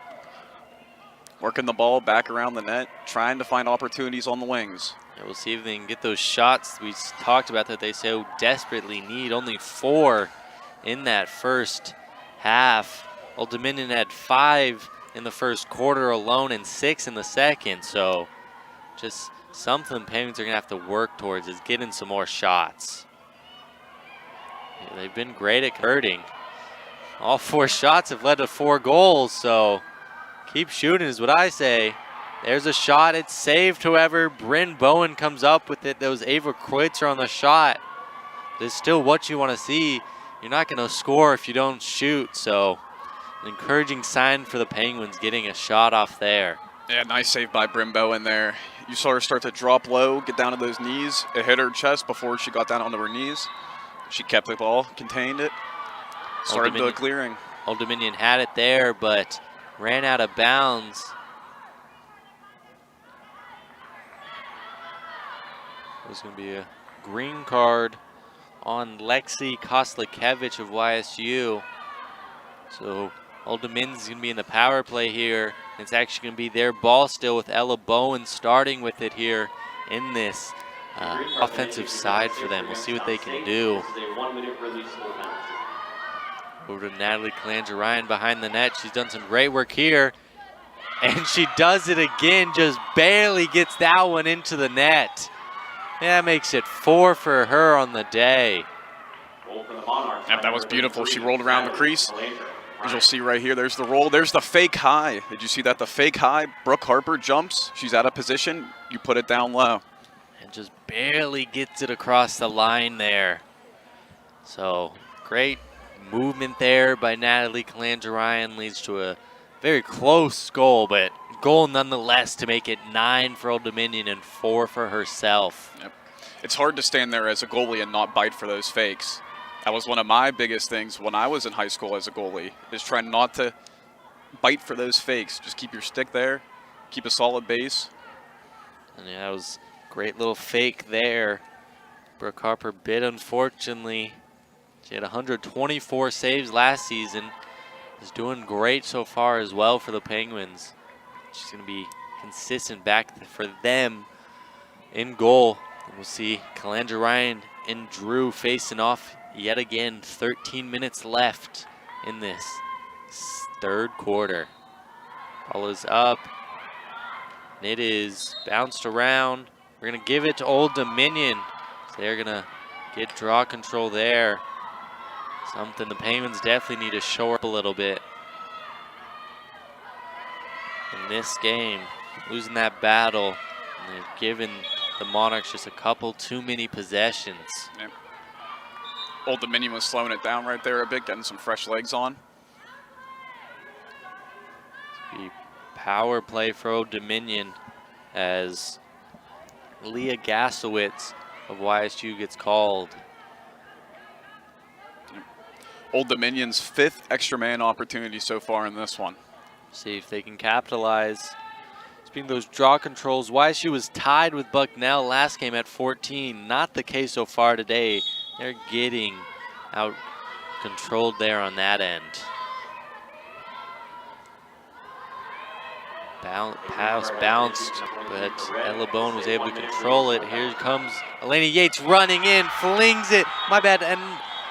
Working the ball back around the net, trying to find opportunities on the wings. Yeah, we'll see if they can get those shots we talked about that they so desperately need. Only 4 in that first half. Old Dominion had 5 in the first quarter alone and 6 in the second. So just something Penguins are going to have to work towards is getting some more shots. Yeah, they've been great at converting. All 4 shots have led to 4 goals, so keep shooting is what I say. There's a shot. It's saved, however. Bryn Bowen comes up with it. That was Ava Kreutzer on the shot. It's still what you want to see. You're not going to score if you don't shoot, so an encouraging sign for the Penguins getting a shot off there. Yeah, nice save by Bryn Bowen there. You saw her start to drop low, get down to those knees. It hit her chest before she got down onto her knees. She kept the ball, contained it, started the clearing. Old Dominion had it there, but ran out of bounds. It was going to be a green card on Lexi Koslakevich of YSU. So Old Dominion's going to be in the power play here. It's actually going to be their ball still with Ella Bowen starting with it here in this offensive side for them. We'll see what they can do. Over to Natalie Calandra Ryan behind the net. She's done some great work here. And she does it again, just barely gets that one into the net. That makes it 4 for her on the day. Yep, that was beautiful. She rolled around the crease. As you'll see right here, there's the roll. There's the fake high. Did you see that? The fake high. Brooke Harper jumps. She's out of position. You put it down low. And just barely gets it across the line there. So great movement there by Natalie Calandra Ryan leads to a very close goal, but goal nonetheless to make it 9 for Old Dominion and 4 for herself. Yep. It's hard to stand there as a goalie and not bite for those fakes. That was one of my biggest things when I was in high school as a goalie, is trying not to bite for those fakes. Just keep your stick there, keep a solid base. And yeah, that was a great little fake there. Brooke Harper bit, unfortunately. She had 124 saves last season. Is doing great so far as well for the Penguins. She's going to be consistent back for them in goal. And we'll see Calandra Ryan and Drew facing off yet again. 13 minutes left in this third quarter. Ball is up. And it is bounced around. We're going to give it to Old Dominion. So they're going to get draw control there. Something the Penguins definitely need to shore up a little bit in this game. Losing that battle, and they've given the Monarchs just a couple too many possessions. Yep. Old Dominion was slowing it down right there a bit, getting some fresh legs on. The power play for Old Dominion as Leah Gasowitz of YSU gets called. Old Dominion's 5th extra man opportunity so far in this one. See if they can capitalize. Speaking of those draw controls, YSU was tied with Bucknell last game at 14. Not the case so far today. They're getting out controlled there on that end. Pass bounced, but Ella Bone was able to control it. Here comes Elena Yates running in, flings it. My bad, and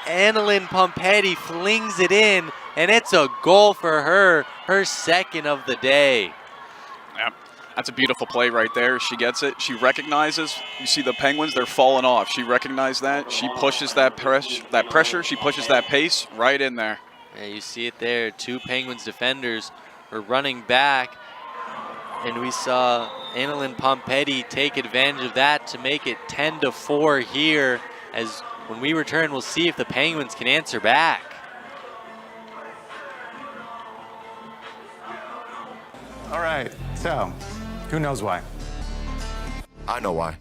Annalyn Pompetti flings it in, and it's a goal for her, her second of the day. Yep. That's a beautiful play right there. She gets it. She recognizes. You see the Penguins, they're falling off. She recognized that. She pushes that pressure. She pushes that pace right in there. Yeah, you see it there. Two Penguins defenders were running back, and we saw Annalyn Pompetti take advantage of that to make it 10-4 here. As when we return, we'll see if the Penguins can answer back. All right, so who knows why? I know why.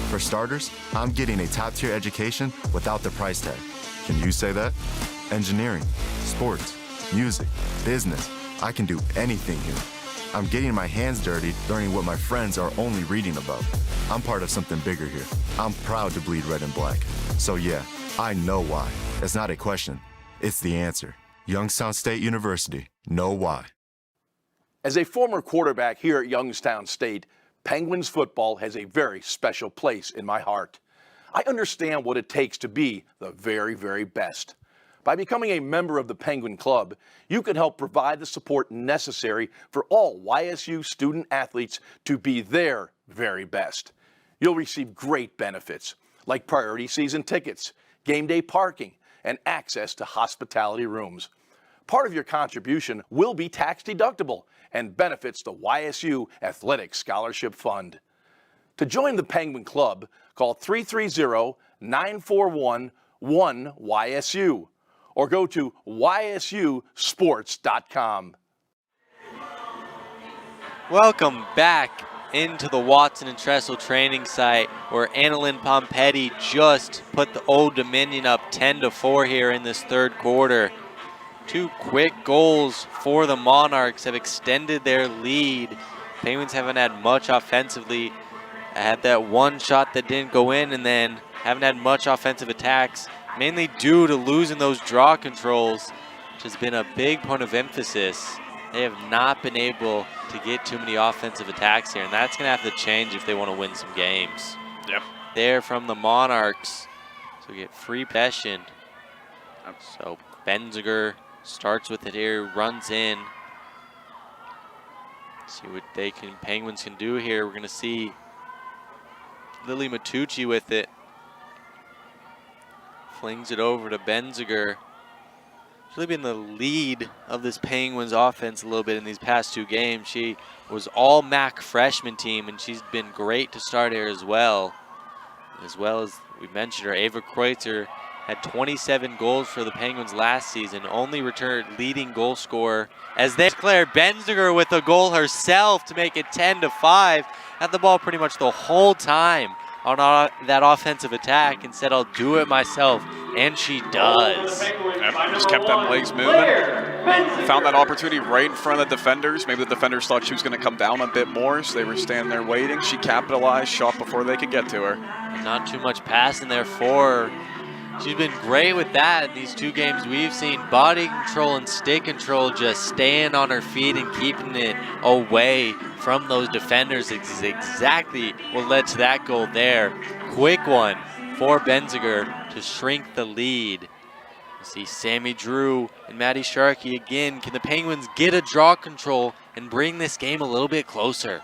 For starters, I'm getting a top-tier education without the price tag. Can you say that? Engineering, sports, music, business. I can do anything here. I'm getting my hands dirty, learning what my friends are only reading about. I'm part of something bigger here. I'm proud to bleed red and black. So yeah, I know why. It's not a question, it's the answer. Youngstown State University, know why. As a former quarterback here at Youngstown State, Penguins football has a very special place in my heart. I understand what it takes to be the very, very best. By becoming a member of the Penguin Club, you can help provide the support necessary for all YSU student athletes to be their very best. You'll receive great benefits like priority season tickets, game day parking, and access to hospitality rooms. Part of your contribution will be tax deductible and benefits the YSU Athletic Scholarship Fund. To join the Penguin Club, call 330-941-1YSU or go to ysusports.com. Welcome back into the Watson and Tressel training site, where Annalyn Pompetti just put the Old Dominion up 10-4 here in this third quarter. Two quick goals for the Monarchs have extended their lead. Penguins haven't had much offensively. Had that one shot that didn't go in, and then haven't had much offensive attacks, mainly due to losing those draw controls, which has been a big point of emphasis. They have not been able to get too many offensive attacks here, and that's going to have to change if they want to win some games. Yep. There from the Monarchs. So we get free possession. So Benziger starts with it here, runs in. See what Penguins can do here. We're going to see Lily Matucci with it. Flings it over to Benziger. She's really been the lead of this Penguins offense a little bit in these past two games. She was all MAC freshman team, and she's been great to start here as well. As we mentioned her, Ava Kreutzer had 27 goals for the Penguins last season, only returned leading goal scorer, as they declare Benziger with a goal herself to make it 10-5. Had the ball pretty much the whole time on that offensive attack and said, I'll do it myself, and she does. Yep, just kept them legs moving. Found that opportunity right in front of the defenders. Maybe the defenders thought she was going to come down a bit more, so they were standing there waiting. She capitalized, shot before they could get to her. And not too much passing there for her. She's been great with that in these 2 games. We've seen body control and stick control, just staying on her feet and keeping it away from those defenders is exactly what led to that goal there. Quick one for Benziger to shrink the lead. You see Sammy Drew and Maddie Sharkey again. Can the Penguins get a draw control and bring this game a little bit closer?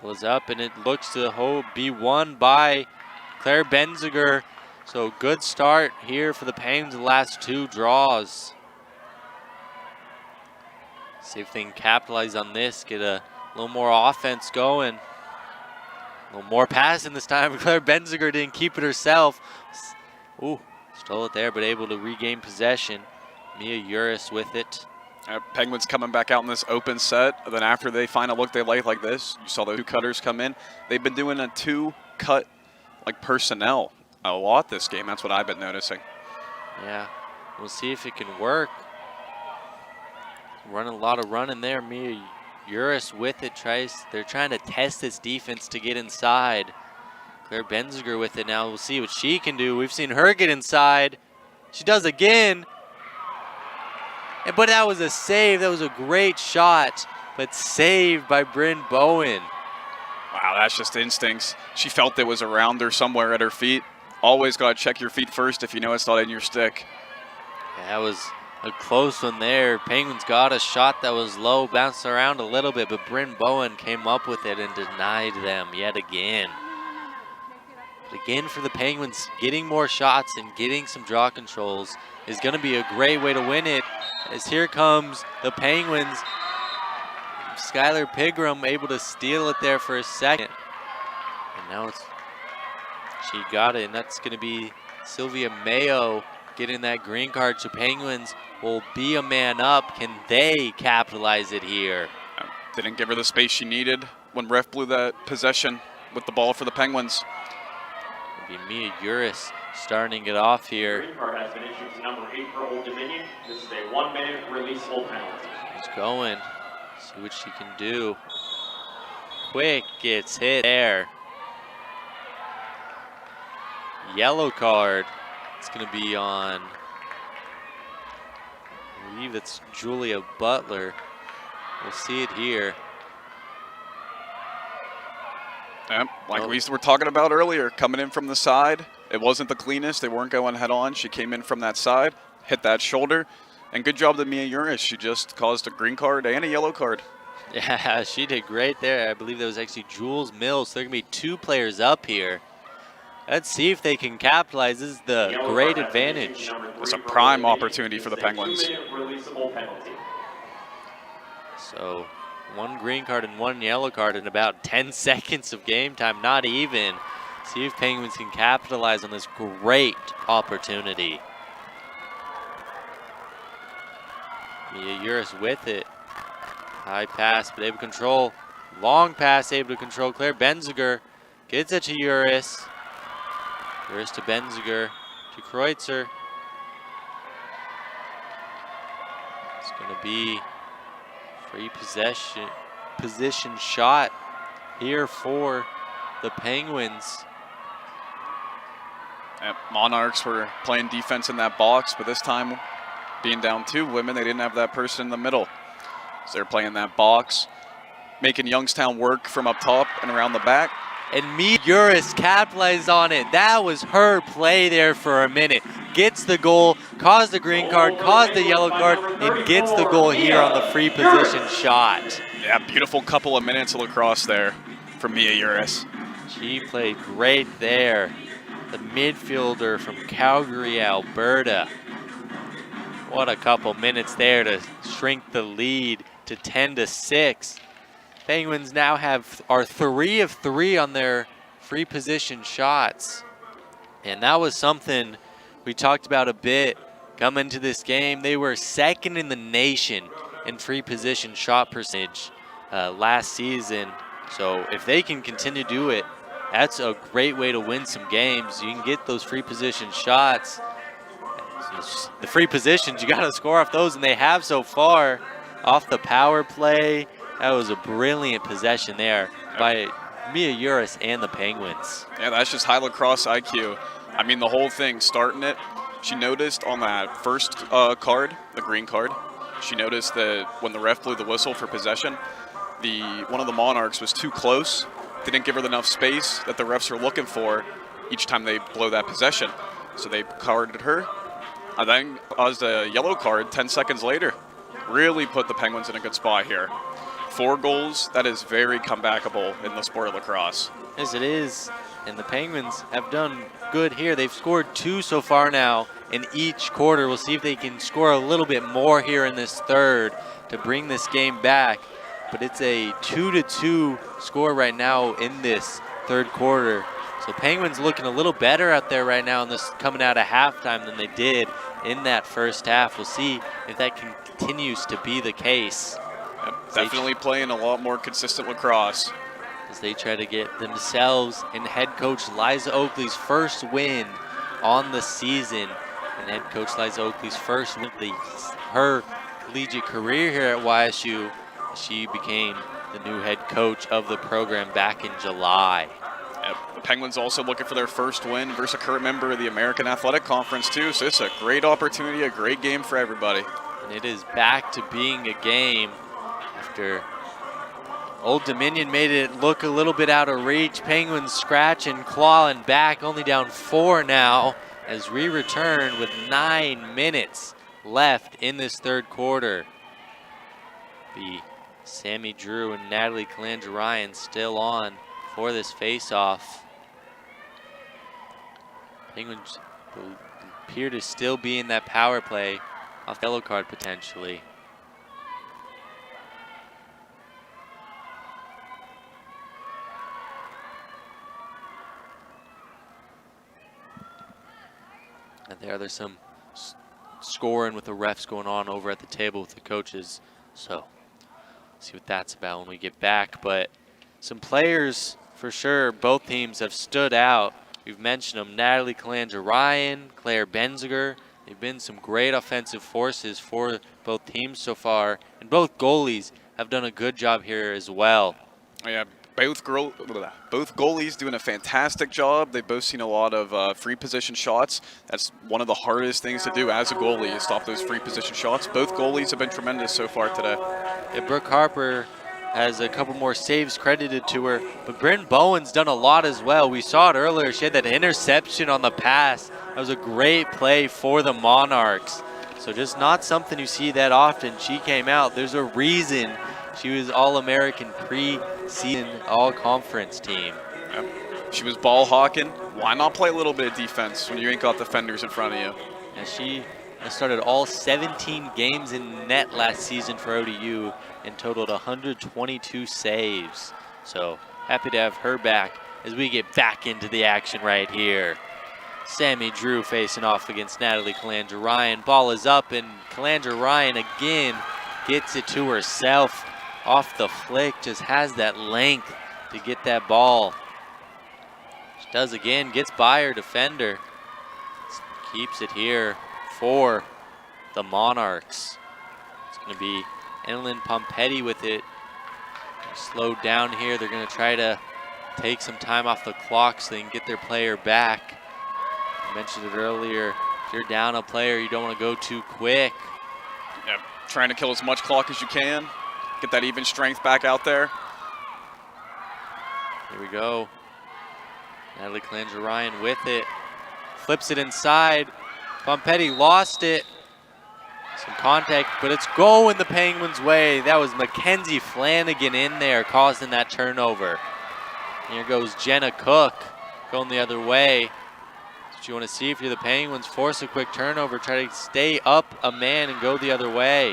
Was up, and it looks to be won by Claire Benziger. So good start here for the Penguins the last 2 draws. See if they can capitalize on this, get a little more offense going. A little more passing this time. Claire Benziger didn't keep it herself. Ooh, stole it there, but able to regain possession. Mia Uris with it. Penguins coming back out in this open set. Then after they find a look they like this, you saw the 2 cutters come in. They've been doing a 2-cut personnel a lot this game. That's what I've been noticing. Yeah, we'll see if it can work. Running a lot of running there. Mia Uris with it. They're trying to test this defense to get inside. Claire Benziger with it now. We'll see what she can do. We've seen her get inside. She does again. But that was a save. That was a great shot, but saved by Bryn Bowen. Wow, that's just instincts. She felt it was around her somewhere at her feet. Always got to check your feet first if you know it's not in your stick. Yeah, that was a close one there. Penguins got a shot that was low, bounced around a little bit, but Bryn Bowen came up with it and denied them yet again. But again, for the Penguins, getting more shots and getting some draw controls is going to be a great way to win it. As here comes the Penguins. Skylar Pigram able to steal it there for a second. And now she got it, and that's going to be Sylvia Mayo getting that green card. So Penguins will be a man up. Can they capitalize it here? Didn't give her the space she needed when ref blew that possession with the ball for the Penguins. It'll be Mia Uris starting it off here. Green card has been issued to number 8 for Old Dominion. This is a 1-minute releasable penalty. She's going. See what she can do. Quick gets hit there. Yellow card. It's going to be on, I believe it's Julia Butler. We'll see it here. Yep, like we were talking about earlier, coming in from the side. It wasn't the cleanest. They weren't going head on. She came in from that side, hit that shoulder, and good job to Mia Uris. She just caused a green card and a yellow card. Yeah, she did great there. I believe that was actually Jules Mills. So there are going to be 2 players up here. Let's see if they can capitalize. This is the great advantage. It's a prime opportunity for the Penguins. So 1 green card and 1 yellow card in about 10 seconds of game time, not even. See if Penguins can capitalize on this great opportunity. Mia Uris with it. High pass, but able to control. Long pass, able to control. Claire Benziger gets it to Uris. Uris to Benziger, to Kreutzer. It's going to be free position shot here for the Penguins. Monarchs were playing defense in that box, but this time being down 2 women, they didn't have that person in the middle. So they're playing that box, making Youngstown work from up top and around the back. And Mia Uris capitalized on it. That was her play there for a minute. Gets the goal, caused the green card, caused the yellow card, and gets the goal here on the free position shot. Yeah, beautiful couple of minutes of lacrosse there from Mia Uris. She played great there. The midfielder from Calgary, Alberta. What a couple minutes there to shrink the lead to 10-6. Penguins now are 3 of 3 on their free position shots. And that was something we talked about a bit coming into this game. They were 2nd in the nation in free position shot percentage last season. So if they can continue to do it that's a great way to win some games. You can get those free position shots. The free positions, you got to score off those, and they have so far. Off the power play, that was a brilliant possession there by Mia Uris and the Penguins. Yeah, that's just high lacrosse IQ. I mean, the whole thing, starting it, she noticed on that first card, the green card, she noticed that when the ref blew the whistle for possession, one of the Monarchs was too close. They didn't give her enough space that the refs are looking for each time they blow that possession. So they carded her. And then as a yellow card 10 seconds later. Really put the Penguins in a good spot here. 4 goals, that is very comebackable in the sport of lacrosse. Yes, it is. And the Penguins have done good here. They've scored 2 so far now in each quarter. We'll see if they can score a little bit more here in this third to bring this game back. But it's a 2-2 score right now in this third quarter. So Penguins looking a little better out there right now in this coming out of halftime than they did in that first half. We'll see if that continues to be the case. Yep, definitely playing a lot more consistent lacrosse. As they try to get themselves and head coach Liza Oakley's first win on the season. And head coach Liza Oakley's first win of her collegiate career here at YSU. She became the new head coach of the program back in July. Yep. The Penguins also looking for their first win versus a current member of the American Athletic Conference too, so it's a great opportunity, a great game for everybody. And it is back to being a game after Old Dominion made it look a little bit out of reach. Penguins scratch and claw and back, only down 4 now as we return with 9 minutes left in this third quarter. The Sammy Drew and Natalie Calandra-Ryan still on for this face-off. Penguins appear to still be in that power play off the yellow card potentially. And there's some scoring with the refs going on over at the table with the coaches. So see what that's about when we get back. But some players for sure, both teams have stood out. We've mentioned them, Natalie Calandra-Ryan, Claire Benziger. They've been some great offensive forces for both teams so far. And both goalies have done a good job here as well. Yeah, both goalies doing a fantastic job. They've both seen a lot of free position shots. That's one of the hardest things to do as a goalie is stop those free position shots. Both goalies have been tremendous so far today. Yeah, Brooke Harper has a couple more saves credited to her, but Bryn Bowen's done a lot as well. We saw it earlier. She had that interception on the pass. That was a great play for the Monarchs. So just not something you see that often. She came out. There's a reason she was All-American pre-season All-Conference team. Yep. She was ball hawking. Why not play a little bit of defense when you ain't got defenders in front of you? And she started all 17 games in net last season for ODU and totaled 122 saves. So happy to have her back as we get back into the action right here. Sammy Drew facing off against Natalie Calandra-Ryan. Ball is up and Calandra-Ryan again gets it to herself off the flick, just has that length to get that ball. She does again, gets by her defender. Keeps it here for the Monarchs. It's going to be Ellen Pompetti with it. Slowed down here. They're going to try to take some time off the clock so they can get their player back. I mentioned it earlier. If you're down a player, you don't want to go too quick. Yep. Trying to kill as much clock as you can. Get that even strength back out there. Here we go. Natalie Calandra-Ryan with it. Flips it inside. Pompetti lost it. Some contact, but it's going the Penguins' way. That was Mackenzie Flanagan in there causing that turnover. Here goes Jenna Cook going the other way. That's what you want to see if you're the Penguins. Force a quick turnover, try to stay up a man and go the other way.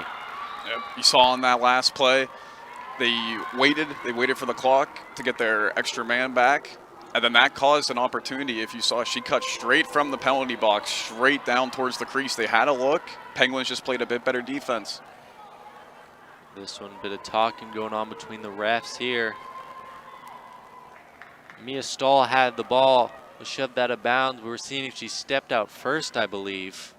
Yep. You saw on that last play, they waited for the clock to get their extra man back. And then that caused an opportunity. If you saw, she cut straight from the penalty box, straight down towards the crease. They had a look. Penguins just played a bit better defense. This one, a bit of talking going on between the refs here. Mia Stahl had the ball, was shoved out of bounds. We were seeing if she stepped out first, I believe,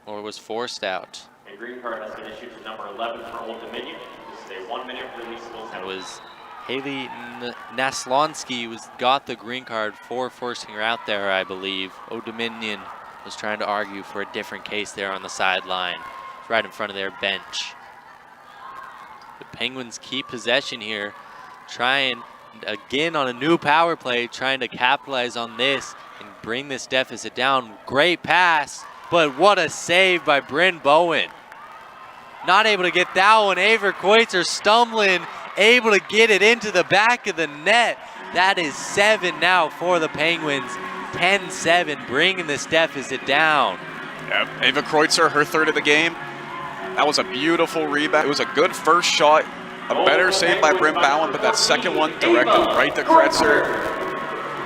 or was forced out. A green card has been issued to number 11 for Old Dominion. This is a 1-minute releasable That penalty. was Haley Naslonsky got the green card for forcing her out there, I believe. Old Dominion was trying to argue for a different case there on the sideline, right in front of their bench. The Penguins keep possession here, trying again on a new power play, trying to capitalize on this and bring this deficit down. Great pass, but what a save by Bryn Bowen. Not able to get that one. Ava Kreutzer stumbling, able to get it into the back of the net. That is 7 now for the Penguins. 10-7, bringing this deficit down. Yep, Ava Kreutzer, her third of the game. That was a beautiful rebound. It was a good first shot. A better save by Bryn Bowen, but that second one directed right to Kreutzer.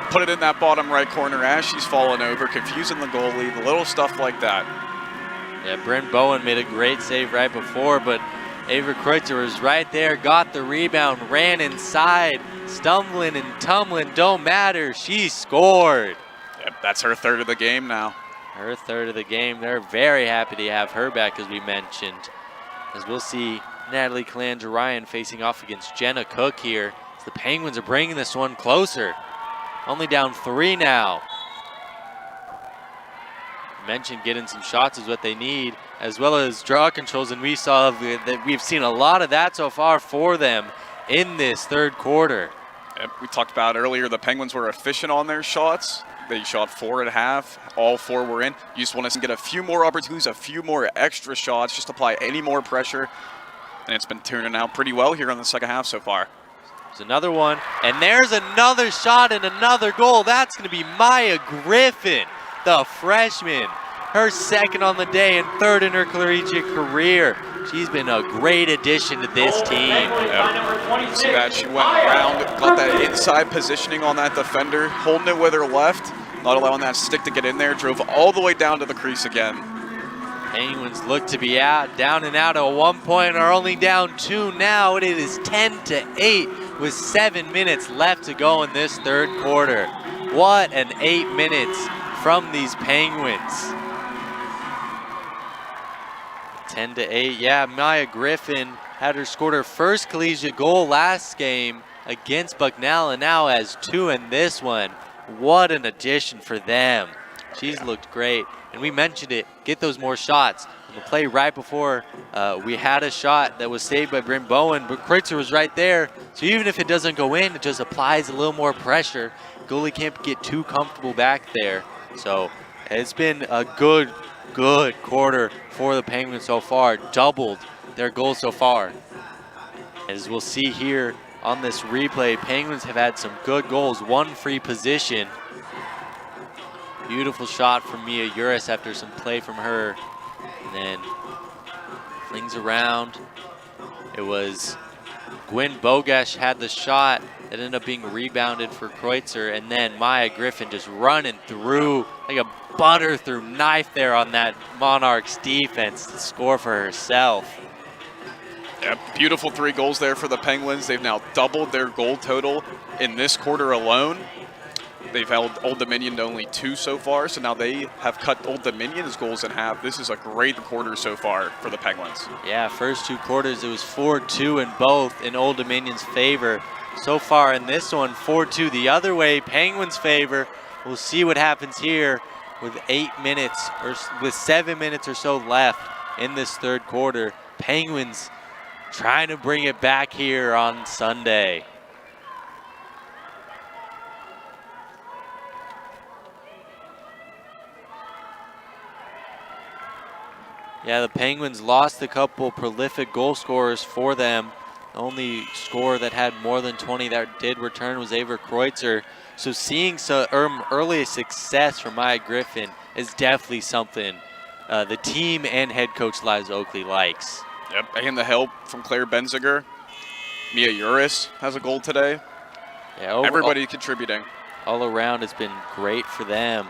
Put it in that bottom right corner as she's falling over, confusing the goalie, the little stuff like that. Yeah, Bryn Bowen made a great save right before, but Ava Kreutzer was right there, got the rebound, ran inside, stumbling and tumbling, don't matter, she scored. Yep, that's her third of the game now. Her third of the game. They're very happy to have her back, as we mentioned. As we'll see Natalie Calandra-Ryan facing off against Jenna Cook here. As the Penguins are bringing this one closer. Only down 3 now. Mentioned getting some shots is what they need, as well as draw controls, and we saw that we've seen a lot of that so far for them in this third quarter. Yep, we talked about earlier, the Penguins were efficient on their shots. They shot 4 at half. All 4 were in. You just want to get a few more opportunities, a few more extra shots, just apply any more pressure. And it's been turning out pretty well here in the second half so far. There's another one, and there's another shot and another goal. That's going to be Maya Griffin, the freshman. Her second on the day and third in her collegiate career. She's been a great addition to this team. Yep. See that she went around, got that inside positioning on that defender, holding it with her left, not allowing that stick to get in there, drove all the way down to the crease again. Penguins look to be out, down and out at one point, are only down 2 now. It is 10-8 with 7 minutes left to go in this third quarter. What an 8 minutes from these Penguins. 10-8, yeah, Maya Griffin had scored her first collegiate goal last game against Bucknell and now has 2 in this one. What an addition for them. She's looked great, and we mentioned it, get those more shots. On the play right before, we had a shot that was saved by Bryn Bowen, but Kreutzer was right there, so even if it doesn't go in, it just applies a little more pressure. Goalie can't get too comfortable back there, so it's been a good quarter for the Penguins so far, doubled their goals so far. As we'll see here on this replay, Penguins have had some good goals, 1 free position. Beautiful shot from Mia Uris after some play from her, and then flings around. It was Gwen Bogash had the shot that ended up being rebounded for Kreutzer, and then Maya Griffin just running through like a butter through knife there on that Monarchs defense to score for herself. Yep, beautiful 3 goals there for the Penguins. They've now doubled their goal total in this quarter alone. They've held Old Dominion to only 2 so far, so now they have cut Old Dominion's goals in half. This is a great quarter so far for the Penguins. Yeah, first 2 quarters, it was 4-2 in both in Old Dominion's favor. So far in this one, 4-2 the other way, Penguins' favor. We'll see what happens here with 8 minutes, or with 7 minutes or so left in this third quarter. Penguins trying to bring it back here on Sunday. Yeah, the Penguins lost a couple prolific goal scorers for them. The only scorer that had more than 20 that did return was Ava Kreutzer. So seeing some early success from Maya Griffin is definitely something the team and head coach Liza Oakley likes. Yep, and the help from Claire Benziger. Mia Uris has a goal today. Yeah, everybody contributing. All around, it's been great for them.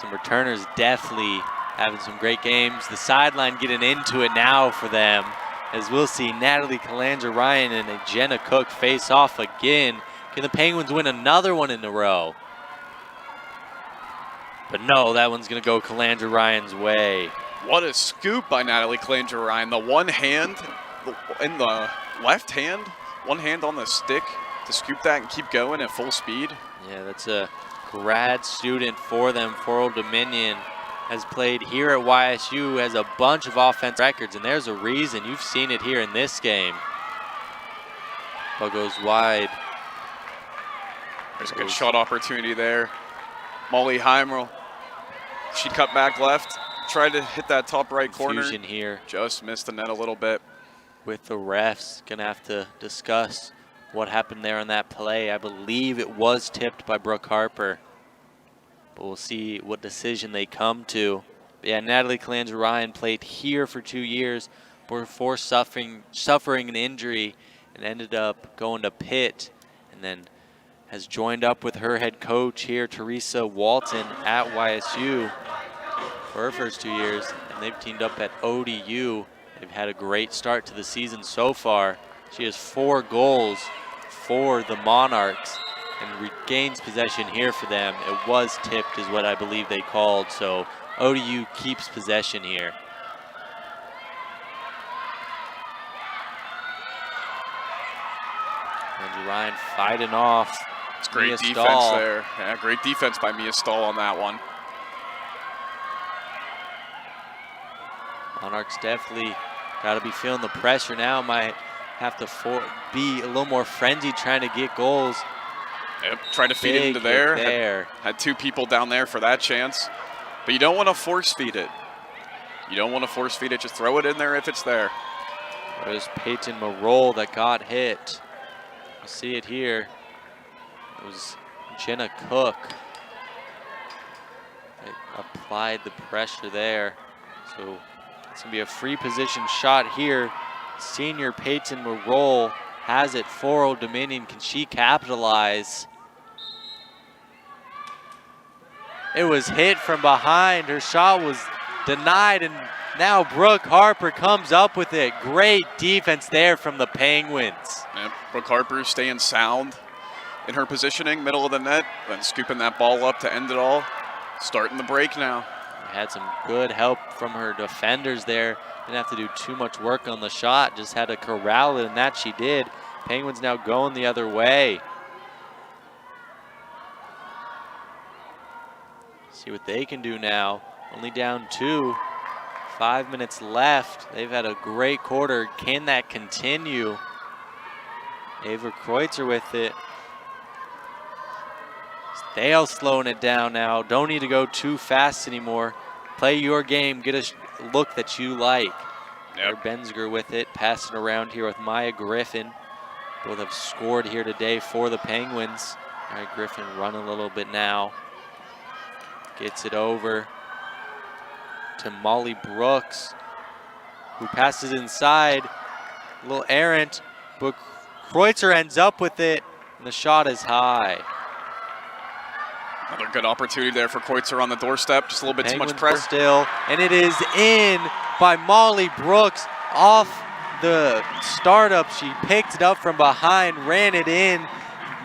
Some returners definitely having some great games. The sideline getting into it now for them, as we'll see Natalie Calandra-Ryan and Jenna Cook face off again. Can the Penguins win another one in a row? But no, that one's going to go Calandra Ryan's way. What a scoop by Natalie Calandra Ryan. The one hand in the left hand, one hand on the stick to scoop that and keep going at full speed. Yeah, that's a grad student for them, for Old Dominion. Has played here at YSU, has a bunch of offense records, and there's a reason. You've seen it here in this game. Ball goes wide. There's a good shot opportunity there. Molly Heimerl, she cut back left, tried to hit that top right corner. Confusion here Just missed the net a little bit. with the refs. Gonna have to discuss what happened there on that play. I believe it was tipped by Brooke Harper, but we'll see what decision they come to. But yeah, Natalie Calandra Ryan played here for 2 years before suffering an injury and ended up going to Pitt, and then has joined up with her head coach here, Teresa Walton, at YSU for her first 2 years, and they've teamed up at ODU. They've had a great start to the season so far. She has 4 goals for the Monarchs and regains possession here for them. It was tipped is what I believe they called, so ODU keeps possession here. And Ryan fighting off. It's great Mia defense Stahl there. Yeah, great defense by Mia Stahl on that one. Monarchs definitely got to be feeling the pressure now. Might have to be a little more frenzied trying to get goals. Yep, trying to feed it into there. Had 2 people down there for that chance. But you don't want to force feed it. You don't want to force feed it. Just throw it in there if it's there. There's Peyton Marole that got hit. You see it here. It was Jenna Cook that applied the pressure there. So it's going to be a free position shot here. Senior Peyton Marole has it for Old Dominion. Can she capitalize? It was hit from behind. Her shot was denied, and now Brooke Harper comes up with it. Great defense there from the Penguins. Yep, Brooke Harper staying sound in her positioning, middle of the net, then scooping that ball up to end it all. Starting the break now. Had some good help from her defenders there. Didn't have to do too much work on the shot. Just had to corral it, and that she did. Penguins now going the other way. See what they can do now. Only down 2. 5 minutes left. They've had a great quarter. Can that continue? Ava Kreutzer with it. Stale slowing it down now. Don't need to go too fast anymore. Play your game. Get a look that you like. Yep. Benziger with it. Passing around here with Maya Griffin. Both have scored here today for the Penguins. Maya Griffin running a little bit now. Gets it over to Molly Brooks, who passes inside. A little errant, but Kreutzer ends up with it, and the shot is high. Another good opportunity there for Kreutzer on the doorstep. Just a little bit too much pressure. Still, and it is in by Molly Brooks off the startup. She picked it up from behind, ran it in.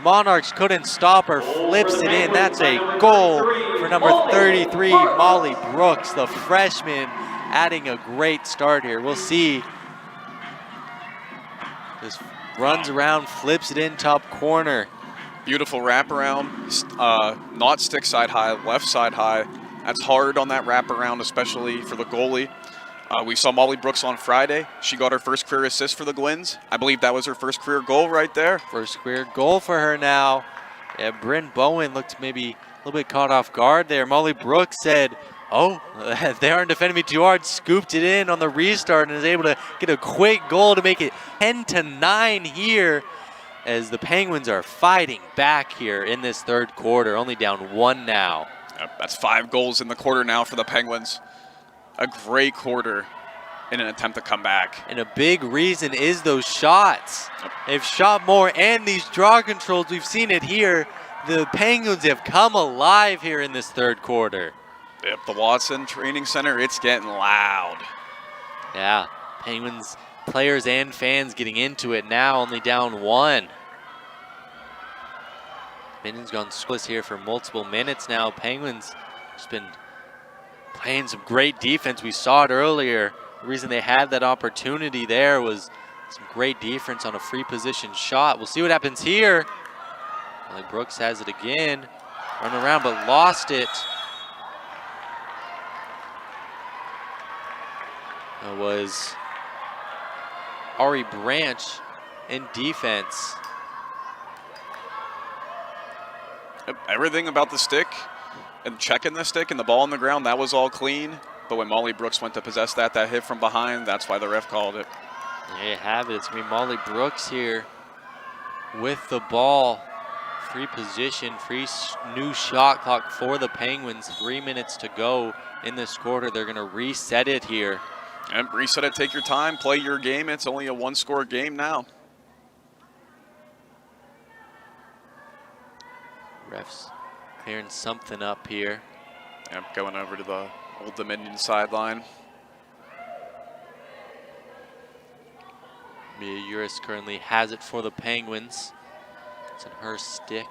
Monarchs couldn't stop her, flips it in. That's a goal for number 33, Molly Brooks, the freshman, adding a great start here. We'll see. Just runs around, flips it in top corner. Beautiful wraparound, not stick side high, left side high. That's hard on that wraparound, especially for the goalie. We saw Molly Brooks on Friday. She got her first career assist for the Gwins. I believe that was her first career goal right there. First career goal for her now. Yeah, Bryn Bowen looked maybe a little bit caught off guard there. Molly Brooks said, oh, they aren't defending me too hard. Scooped it in on the restart and is able to get a quick goal to make it 10-9 here, as the Penguins are fighting back here in this third quarter, only down 1 now. Yep, that's 5 goals in the quarter now for the Penguins. A great quarter in an attempt to come back. And a big reason is those shots. They've shot more, and these draw controls, we've seen it here. The Penguins have come alive here in this third quarter. Yep, the Watson Training Center, it's getting loud. Yeah, Penguins players and fans getting into it now, only down 1. Dominion's gone scoreless here for multiple minutes now. Penguins just been playing some great defense. We saw it earlier. The reason they had that opportunity there was some great defense on a free position shot. We'll see what happens here. Molly Brooks has it again. Run around but lost it. It was Ari Branch in defense. Everything about the stick and checking the stick and the ball on the ground, that was all clean. But when Molly Brooks went to possess that hit from behind, that's why the ref called it. There you have it. It's going to be Molly Brooks here with the ball. Free position, new shot clock for the Penguins. 3 minutes to go in this quarter. They're going to reset it here. And reset it, take your time, play your game. It's only a one-score game now. Refs clearing something up here. Yep, going over to the Old Dominion sideline. Mia Uris currently has it for the Penguins. It's in her stick.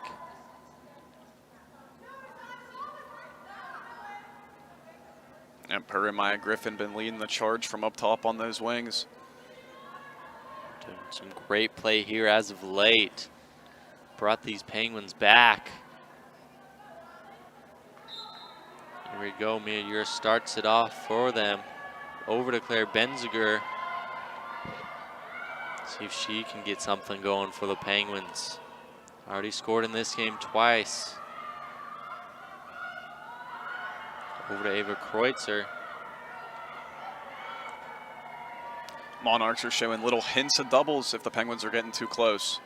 And her and Maya Griffin been leading the charge from up top on those wings. Doing some great play here as of late. Brought these Penguins back. Here we go, Mia Uris starts it off for them. Over to Claire Benziger. See if she can get something going for the Penguins. Already scored in this game twice. Over to Ava Kreutzer. Monarchs are showing little hints of doubles if the Penguins are getting too close.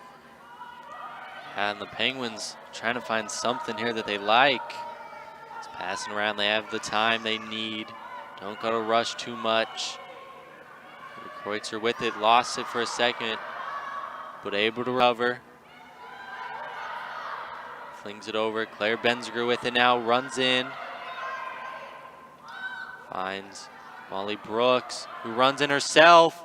And the Penguins trying to find something here that they like. It's passing around, they have the time they need. Don't gotta rush too much. Kreutzer with it, lost it for a second, but able to recover. Flings it over, Claire Benziger with it now, runs in. Finds Molly Brooks, who runs in herself.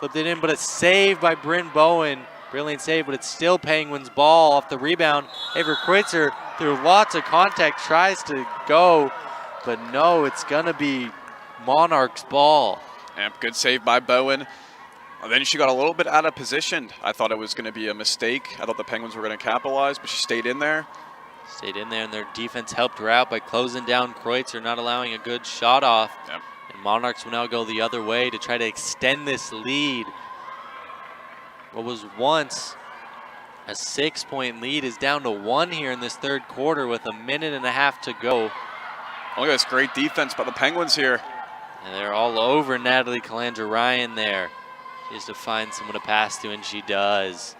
Flipped it in, but it's saved by Bryn Bowen. Brilliant save, but it's still Penguins ball off the rebound. Ava Kreutzer, through lots of contact, tries to go, but no, it's gonna be Monarchs ball. Yep, good save by Bowen. And then she got a little bit out of position. I thought it was going to be a mistake. I thought the Penguins were going to capitalize, but she stayed in there. Stayed in there, and their defense helped her out by closing down Kreutzer, not allowing a good shot off. Yep. And Monarchs will now go the other way to try to extend this lead. What was once a 6-point lead is down to 1 here in this third quarter with 1.5 minutes to go. Look at this great defense by the Penguins here. And they're all over Natalie Calandra-Ryan there. She has to find someone to pass to, and she does.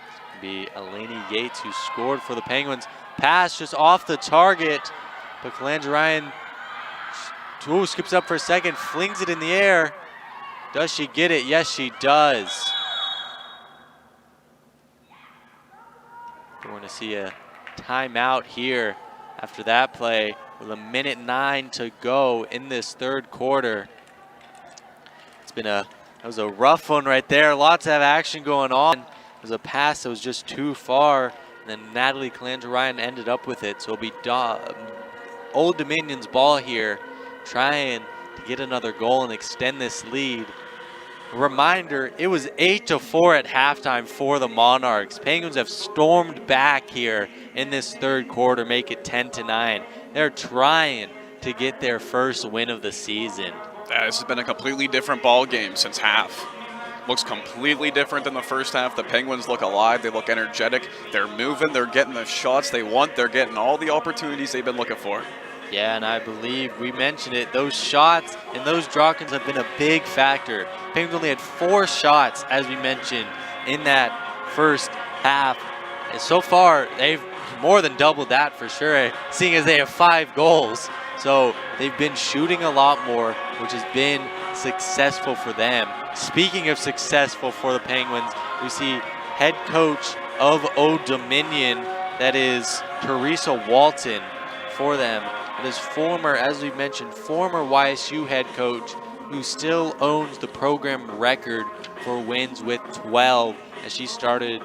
It's going to be Eleni Yates who scored for the Penguins. Pass just off the target, but Calandra-Ryan skips up for a second, flings it in the air. Does she get it? Yes, she does. We're going to see a timeout here after that play with 1.9 minutes to go in this third quarter. That was a rough one right there. Lots of action going on. It was a pass that was just too far, and then Natalie Calandra-Ryan ended up with it. So it'll be Old Dominion's ball here, trying to get another goal and extend this lead. Reminder, it was 8-4 at halftime for the Monarchs. Penguins have stormed back here in this third quarter, make it 10-9. They're trying to get their first win of the season. Yeah, this has been a completely different ball game since half. Looks completely different than the first half. The Penguins look alive, they look energetic, they're moving, they're getting the shots they want, they're getting all the opportunities they've been looking for. Yeah, and I believe we mentioned it, those shots and those draw-ins have been a big factor. Penguins only had 4 shots, as we mentioned, in that first half. And so far, they've more than doubled that for sure, seeing as they have 5 goals. So they've been shooting a lot more, which has been successful for them. Speaking of successful for the Penguins, we see head coach of Old Dominion, that is Teresa Walton for them. It is former, as we mentioned, former YSU head coach who still owns the program record for wins with 12 as she started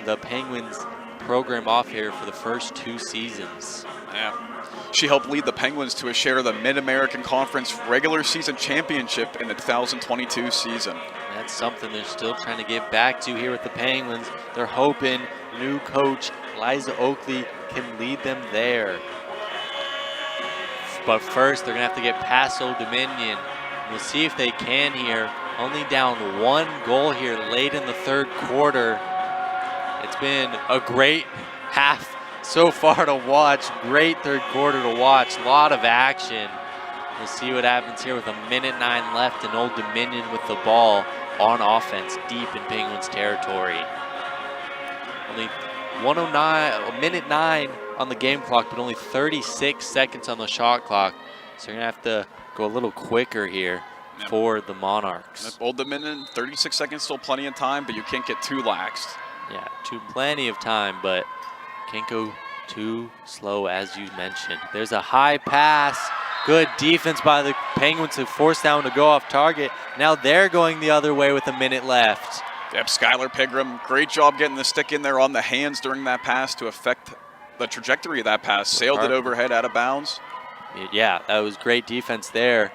the Penguins program off here for the first 2 seasons. Yeah. She helped lead the Penguins to a share of the Mid-American Conference regular season championship in the 2022 season. That's something they're still trying to get back to here with the Penguins. They're hoping new coach Liza Oakley can lead them there. But first, they're going to have to get past Old Dominion. We'll see if they can here. Only down 1 goal here late in the 3rd quarter. It's been a great half so far to watch. Great 3rd quarter to watch. A lot of action. We'll see what happens here with 1:09 left and Old Dominion with the ball on offense deep in Penguins territory. Only 1:09 on the game clock, but only 36 seconds on the shot clock. So you're going to have to go a little quicker here for the Monarchs. Old Dominion, 36 seconds, still plenty of time, but you can't get too laxed. Yeah, plenty of time, but can't go too slow as you mentioned. There's a high pass. Good defense by the Penguins to force down to go off target. Now they're going the other way with 1 minute left. Yep, Skylar Pigram, great job getting the stick in there on the hands during that pass to affect the trajectory of that pass. Sailed it overhead out of bounds. Yeah, that was great defense there.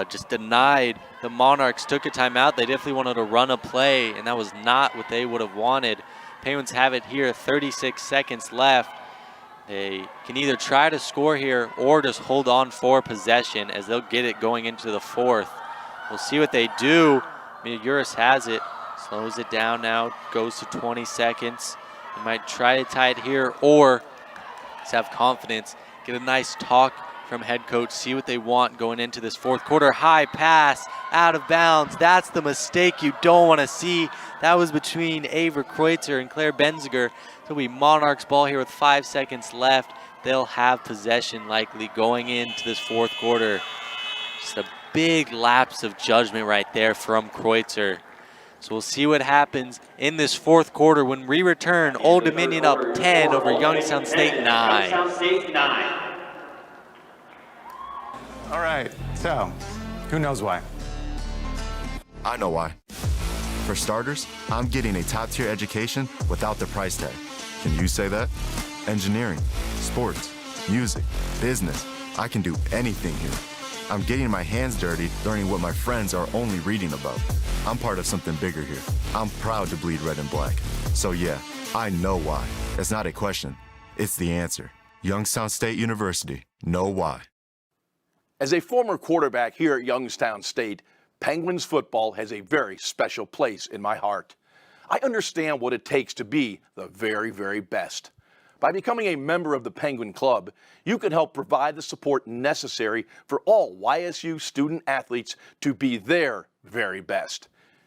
Just denied. The Monarchs took a timeout. They definitely wanted to run a play, and that was not what they would have wanted. Penguins have it here, 36 seconds left. They can either try to score here or just hold on for possession as they'll get it going into the 4th. We'll see what they do. Uris has it, slows it down now, goes to 20 seconds. They might try to tie it here or just have confidence, get a nice talk from head coach, see what they want going into this 4th quarter. High pass, out of bounds. That's the mistake you don't want to see. That was between Ava Kreutzer and Claire Benziger. It'll be Monarchs ball here with 5 seconds left. They'll have possession likely going into this 4th quarter. Just a big lapse of judgment right there from Kreutzer. So we'll see what happens in this 4th quarter when we return. Old Dominion up 10 over Youngstown State 9. All right, so who knows why? I know why. For starters, I'm getting a top-tier education without the price tag. Can you say that? Engineering, sports, music, business. I can do anything here. I'm getting my hands dirty, learning what my friends are only reading about. I'm part of something bigger here. I'm proud to bleed red and black. So yeah, I know why. It's not a question. It's the answer. Youngstown State University. Know why. As a former quarterback here at Youngstown State, Penguins football has a very special place in my heart. I understand what it takes to be the very, very best. By becoming a member of the Penguin Club, you can help provide the support necessary for all YSU student athletes to be their very best.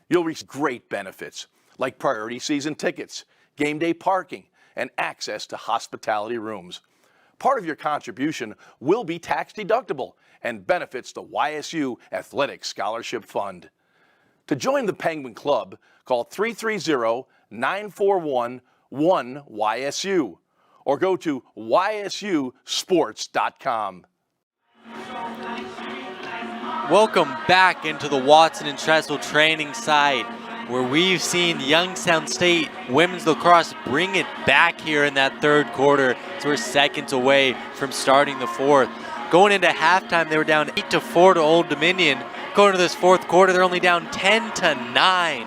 You'll receive great benefits like priority season tickets, game day parking, and access to hospitality rooms. Part of your contribution will be tax deductible and benefits the YSU Athletic Scholarship Fund. To join the Penguin Club, call 330-941-1YSU or go to ysusports.com. Welcome back into the Watson and Tressel training site where we've seen Youngstown State women's lacrosse bring it back here in that 3rd quarter. So we're seconds away from starting the 4th. Going into halftime, they were down 8-4 to Old Dominion. Going to this 4th quarter, they're only down 10-9.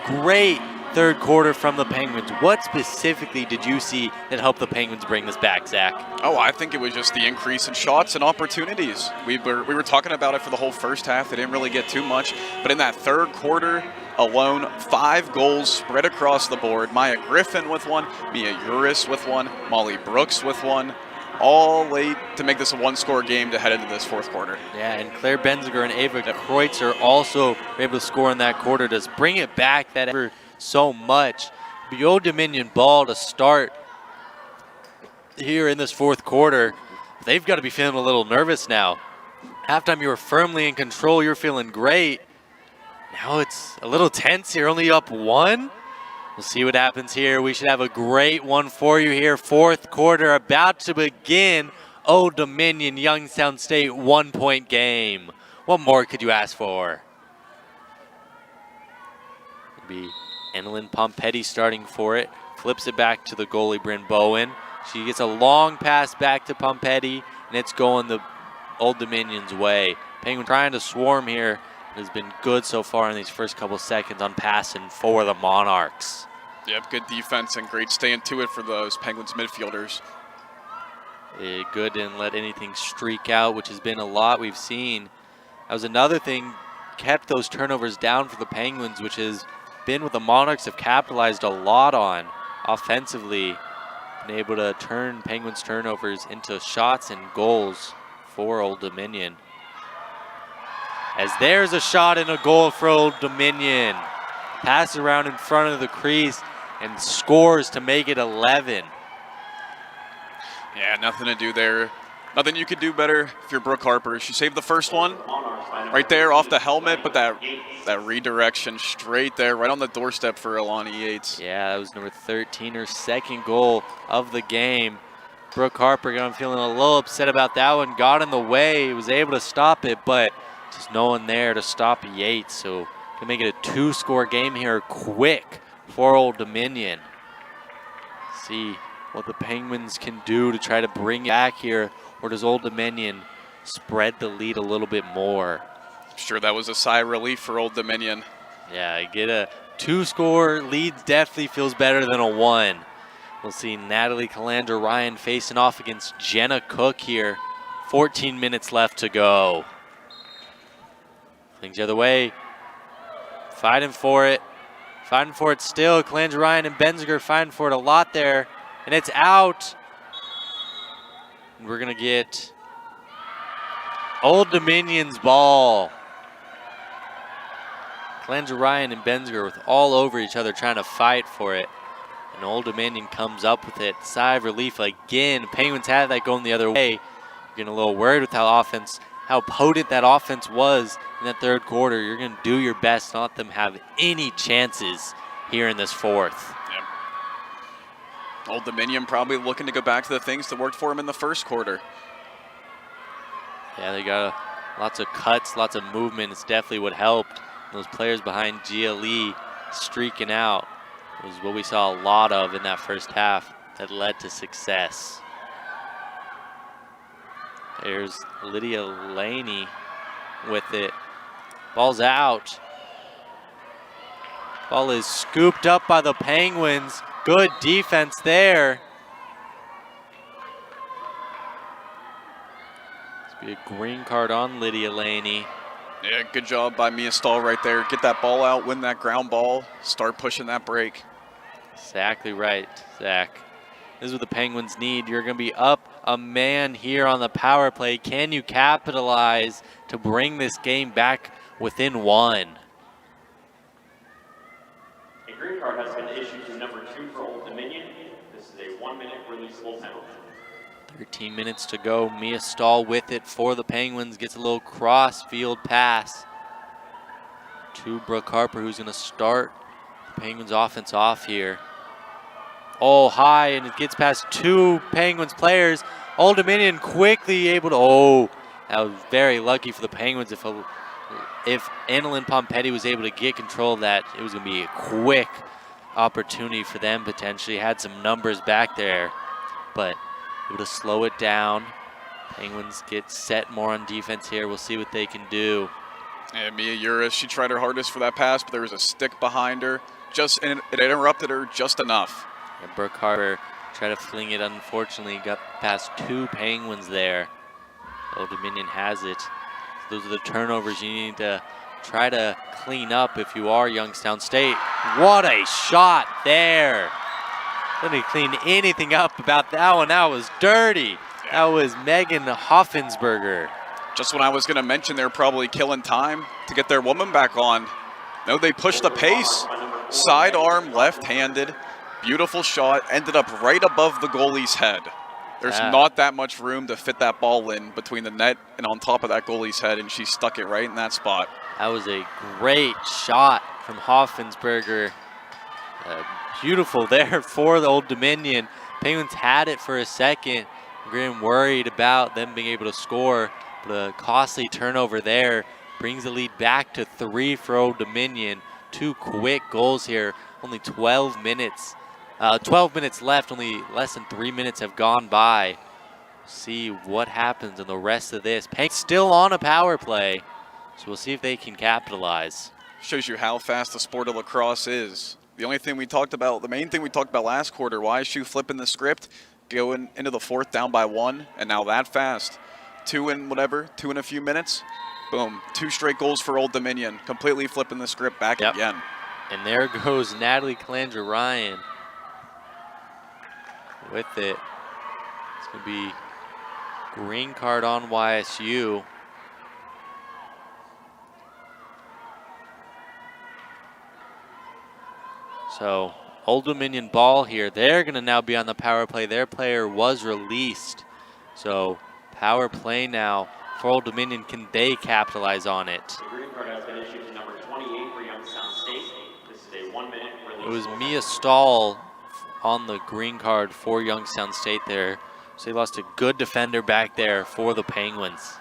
Great 3rd quarter from the Penguins. What specifically did you see that helped the Penguins bring this back, Zach? Oh, I think it was just the increase in shots and opportunities. We were talking about it for the whole first half. They didn't really get too much. But in that 3rd quarter alone, 5 goals spread across the board. Maya Griffin with one, Mia Uris with one, Molly Brooks with one. All late to make this a 1-score game to head into this 4th quarter. Yeah, and Claire Benziger and Ava Kreutzer also were able to score in that quarter to bring it back that ever so much. The Old Dominion ball to start here in this 4th quarter. They've got to be feeling a little nervous now. Halftime, you were firmly in control. You're feeling great. Now it's a little tense here, only up 1. We'll see what happens here. We should have a great one for you here. 4th quarter about to begin. Old Dominion, Youngstown State, 1-point game. What more could you ask for? It'll be Annalyn Pompetti starting for it flips it back to the goalie, Bryn Bowen. She gets a long pass back to Pompetti, and it's going the Old Dominion's way. Penguin trying to swarm here. It has been good so far in these first couple seconds on passing for the Monarchs. Yep, good defense and great staying to it for those Penguins midfielders. Good, didn't let anything streak out, which has been a lot we've seen. That was another thing, kept those turnovers down for the Penguins, which has been what the Monarchs have capitalized a lot on offensively. Been able to turn Penguins turnovers into shots and goals for Old Dominion. As there's a shot and a goal for Old Dominion. Pass around in front of the crease and scores to make it 11. Yeah, nothing to do there. Nothing you could do better if you're Brooke Harper. She saved the first one right there off the helmet, but that redirection straight there, right on the doorstep for Alani Yates. Yeah, that was number 13, her second goal of the game. Brooke Harper, I'm feeling a little upset about that one. Got in the way, was able to stop it, but just no one there to stop Yates. So can make it a 2-score game here quick for Old Dominion. See what the Penguins can do to try to bring it back here, or does Old Dominion spread the lead a little bit more? I'm sure that was a sigh of relief for Old Dominion. Yeah, get a 2-score lead definitely feels better than a 1. We'll see Natalie Calandra Ryan facing off against Jenna Cook here. 14 minutes left to go. Things the other way. Fighting for it. Fighting for it still. Calandra Ryan and Benziger fighting for it a lot there. And it's out. And we're going to get Old Dominion's ball. Calandra Ryan and Benziger with all over each other trying to fight for it. And Old Dominion comes up with it. Sigh of relief again. Penguins had that going the other way. Getting a little worried with how potent that offense was in that third quarter. You're going to do your best not let them have any chances here in this fourth. Yep. Old Dominion probably looking to go back to the things that worked for them in the first quarter. Yeah, they got lots of cuts, lots of movement. It's definitely what helped. Those players behind GLE streaking out was what we saw a lot of in that first half that led to success. There's Lydia Laney with it. Ball's out. Ball is scooped up by the Penguins. Good defense there. This will be a green card on Lydia Laney. Yeah, good job by Mia Stahl right there. Get that ball out, win that ground ball, start pushing that break. Exactly right, Zach. This is what the Penguins need. You're going to be up a man here on the power play. Can you capitalize to bring this game back within 1? A green card has been issued to number 2 for Old Dominion. This is a 1-minute releasable penalty. 13 minutes to go. Mia Stahl with it for the Penguins. Gets a little cross-field pass to Brooke Harper, who's going to start the Penguins offense off here. Oh, high, and it gets past 2 Penguins players. Old Dominion quickly able to, that was very lucky for the Penguins. If Annalyn Pompetti was able to get control of that, it was going to be a quick opportunity for them potentially. Had some numbers back there, but able to slow it down. Penguins get set more on defense here. We'll see what they can do. And Mia Uris, she tried her hardest for that pass, but there was a stick behind her. And it interrupted her just enough. And Brooke Harper tried to fling it. Unfortunately, got past 2 Penguins there. Old Dominion has it. So those are the turnovers you need to try to clean up if you are Youngstown State. What a shot there. Didn't clean anything up about that one. That was dirty. That was Megan Hoffensberger. Just when I was going to mention they're probably killing time to get their woman back on. No, they pushed the pace. Sidearm, left-handed. Beautiful shot. Ended up right above the goalie's head. There's not that much room to fit that ball in between the net and on top of that goalie's head, and she stuck it right in that spot. That was a great shot from Hoffensberger. Beautiful there for the Old Dominion. Penguins had it for a second. Graham worried about them being able to score, but a costly turnover there brings the lead back to 3 for Old Dominion. 2 quick goals here, only 12 minutes 12 minutes left. Only less than 3 minutes have gone by. See what happens in the rest of this. Penguins still on a power play, so we'll see if they can capitalize. Shows you how fast the sport of lacrosse is. The only thing we talked about, the main thing we talked about last quarter, YSU flipping the script, going into the fourth down by 1, and now that fast. 2 in a few minutes. Boom, 2 straight goals for Old Dominion, completely flipping the script back again. And there goes Natalie Calandra-Ryan with it. It's going to be green card on YSU. So Old Dominion ball here. They're going to now be on the power play. Their player was released. So power play now for Old Dominion. Can they capitalize on it? The green card has been issued to number 28 for Youngstown State. This is a 1-minute release. It was Mia Stahl on the green card for Youngstown State there. So they lost a good defender back there for the Penguins.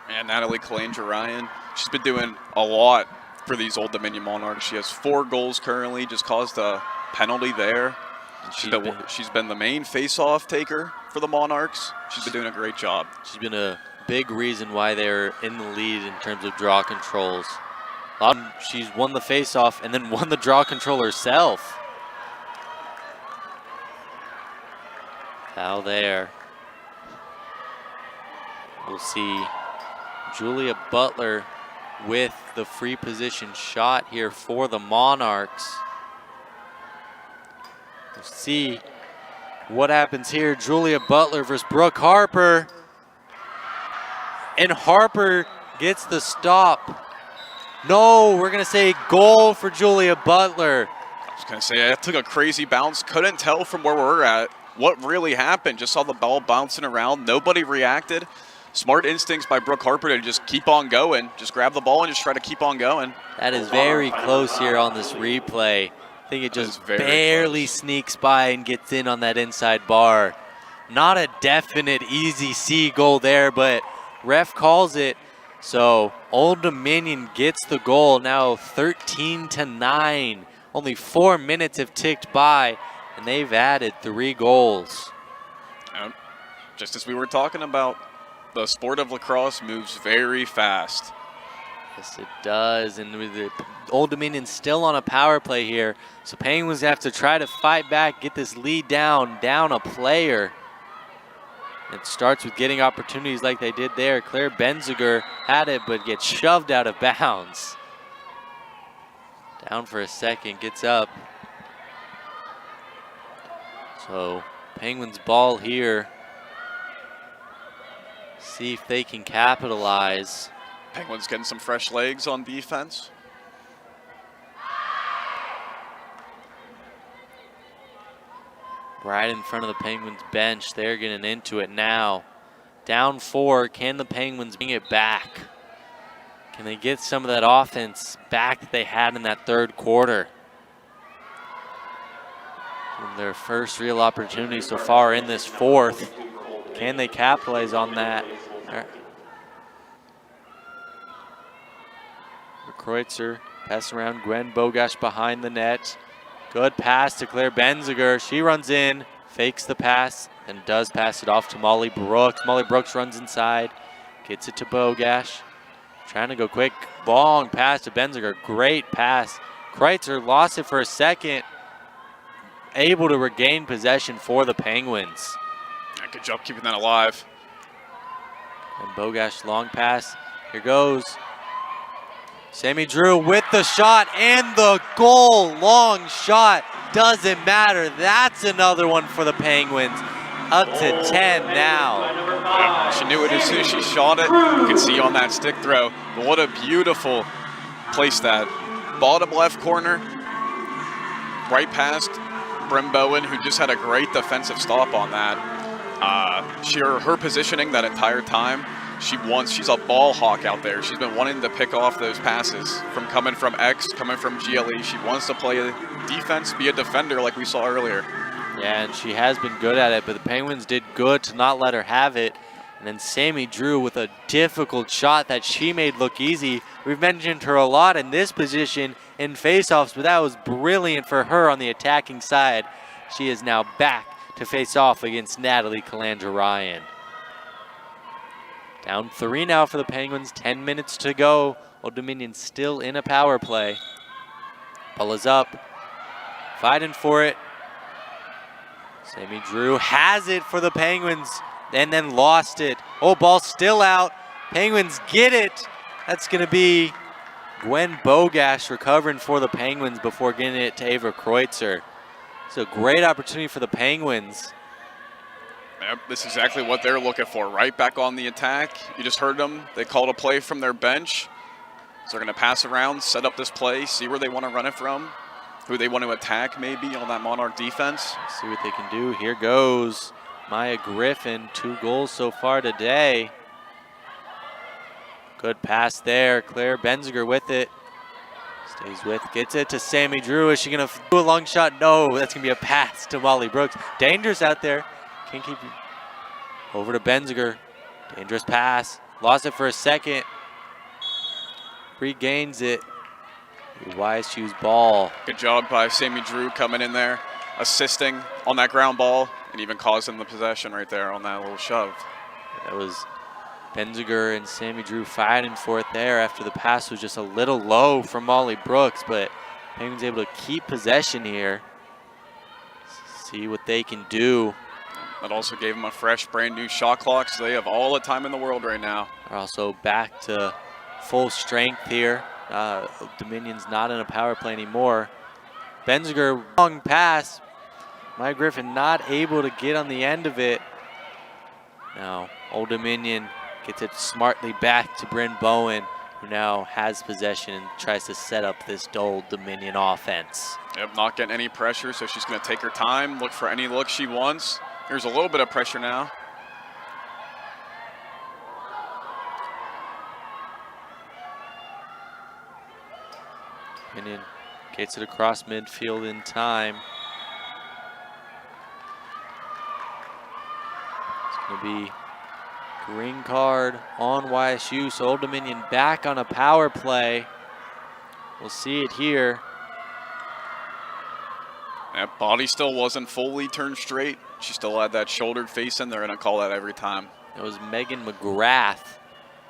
And Natalie Calandra-Ryan, she's been doing a lot for these Old Dominion Monarchs. She has 4 goals currently, just caused a penalty there. She's been the main face-off taker for the Monarchs. She's been doing a great job. She's been a big reason why they're in the lead in terms of draw controls. She's won the face-off and then won the draw control herself. Foul there. We'll see Julia Butler with the free position shot here for the Monarchs. We'll see what happens here. Julia Butler versus Brooke Harper. And Harper gets the stop. No, we're going to say goal for Julia Butler. I was going to say, it took a crazy bounce. Couldn't tell from where we're at what really happened. Just saw the ball bouncing around. Nobody reacted. Smart instincts by Brooke Harper to just keep on going. Just grab the ball and just try to keep on going. That is very close here on this replay. I think it just barely sneaks by and gets in on that inside bar. Not a definite easy C goal there, but ref calls it. So Old Dominion gets the goal, now 13-9. Only 4 minutes have ticked by, and they've added 3 goals. Just as we were talking about, the sport of lacrosse moves very fast. Yes, it does, and with the Old Dominion still on a power play here, so Penguins have to try to fight back, get this lead down a player. It starts with getting opportunities like they did there. Claire Benziger had it, but gets shoved out of bounds. Down for a second, gets up. So Penguins ball here. See if they can capitalize. Penguins getting some fresh legs on defense. Right in front of the Penguins bench. They're getting into it now. Down 4. Can the Penguins bring it back? Can they get some of that offense back that they had in that third quarter? And their first real opportunity so far in this fourth. Can they capitalize on that? Kreutzer pass around. Gwen Bogash behind the net. Good pass to Claire Benziger. She runs in, fakes the pass, and does pass it off to Molly Brooks. Molly Brooks runs inside, gets it to Bogash. Trying to go quick, long pass to Benziger. Great pass. Kreutzer lost it for a second. Able to regain possession for the Penguins. Good job keeping that alive. And Bogash long pass. Here goes. Sammy Drew with the shot and the goal. Long shot. Doesn't matter. That's another one for the Penguins. Up to 10 now. Yeah, she knew it as soon as she shot it. You could see on that stick throw. But what a beautiful place that. Bottom left corner. Right past Brim Bowen, who just had a great defensive stop on that. Her positioning that entire time. She's a ball hawk out there. She's been wanting to pick off those passes from coming from X, coming from GLE. She wants to play a defense, be a defender like we saw earlier. Yeah, and she has been good at it, but the Penguins did good to not let her have it. And then Sammy Drew with a difficult shot that she made look easy. We've mentioned her a lot in this position in faceoffs, but that was brilliant for her on the attacking side. She is now back to face off against Natalie Calandra-Ryan. Down 3 now for the Penguins, 10 minutes to go. Old Dominion still in a power play. Ball is up, fighting for it. Sammy Drew has it for the Penguins and then lost it. Oh, ball still out. Penguins get it. That's gonna be Gwen Bogash recovering for the Penguins before getting it to Ava Kreutzer. It's a great opportunity for the Penguins. Yep, this is exactly what they're looking for, right back on the attack. You just heard them. They called a play from their bench. So they're going to pass around, set up this play, see where they want to run it from, who they want to attack maybe on that Monarch defense. See what they can do. Here goes Maya Griffin, 2 goals so far today. Good pass there. Claire Benziger with it. Stays with, gets it to Sammy Drew. Is she going to do a long shot? No, that's going to be a pass to Molly Brooks. Dangerous out there. Can't keep it. Over to Benziger. Dangerous pass. Lost it for a second. Regains it. YSU's ball. Good job by Sammy Drew coming in there, assisting on that ground ball, and even causing the possession right there on that little shove. That was Benziger and Sammy Drew fighting for it there after the pass was just a little low from Molly Brooks, but Penguins able to keep possession here. See what they can do. That also gave them a fresh, brand new shot clock, so they have all the time in the world right now. They're also back to full strength here. Dominion's not in a power play anymore. Benziger, long pass. Maya Griffin not able to get on the end of it. Now, Old Dominion gets it smartly back to Bryn Bowen, who now has possession and tries to set up this Old Dominion offense. Yep, not getting any pressure, so she's going to take her time, look for any look she wants. There's a little bit of pressure now. Dominion gets it across midfield in time. It's going to be green card on YSU, so Old Dominion back on a power play. We'll see it here. That body still wasn't fully turned straight. She still had that shouldered face in. They're going to call that every time. It was Megan McGrath.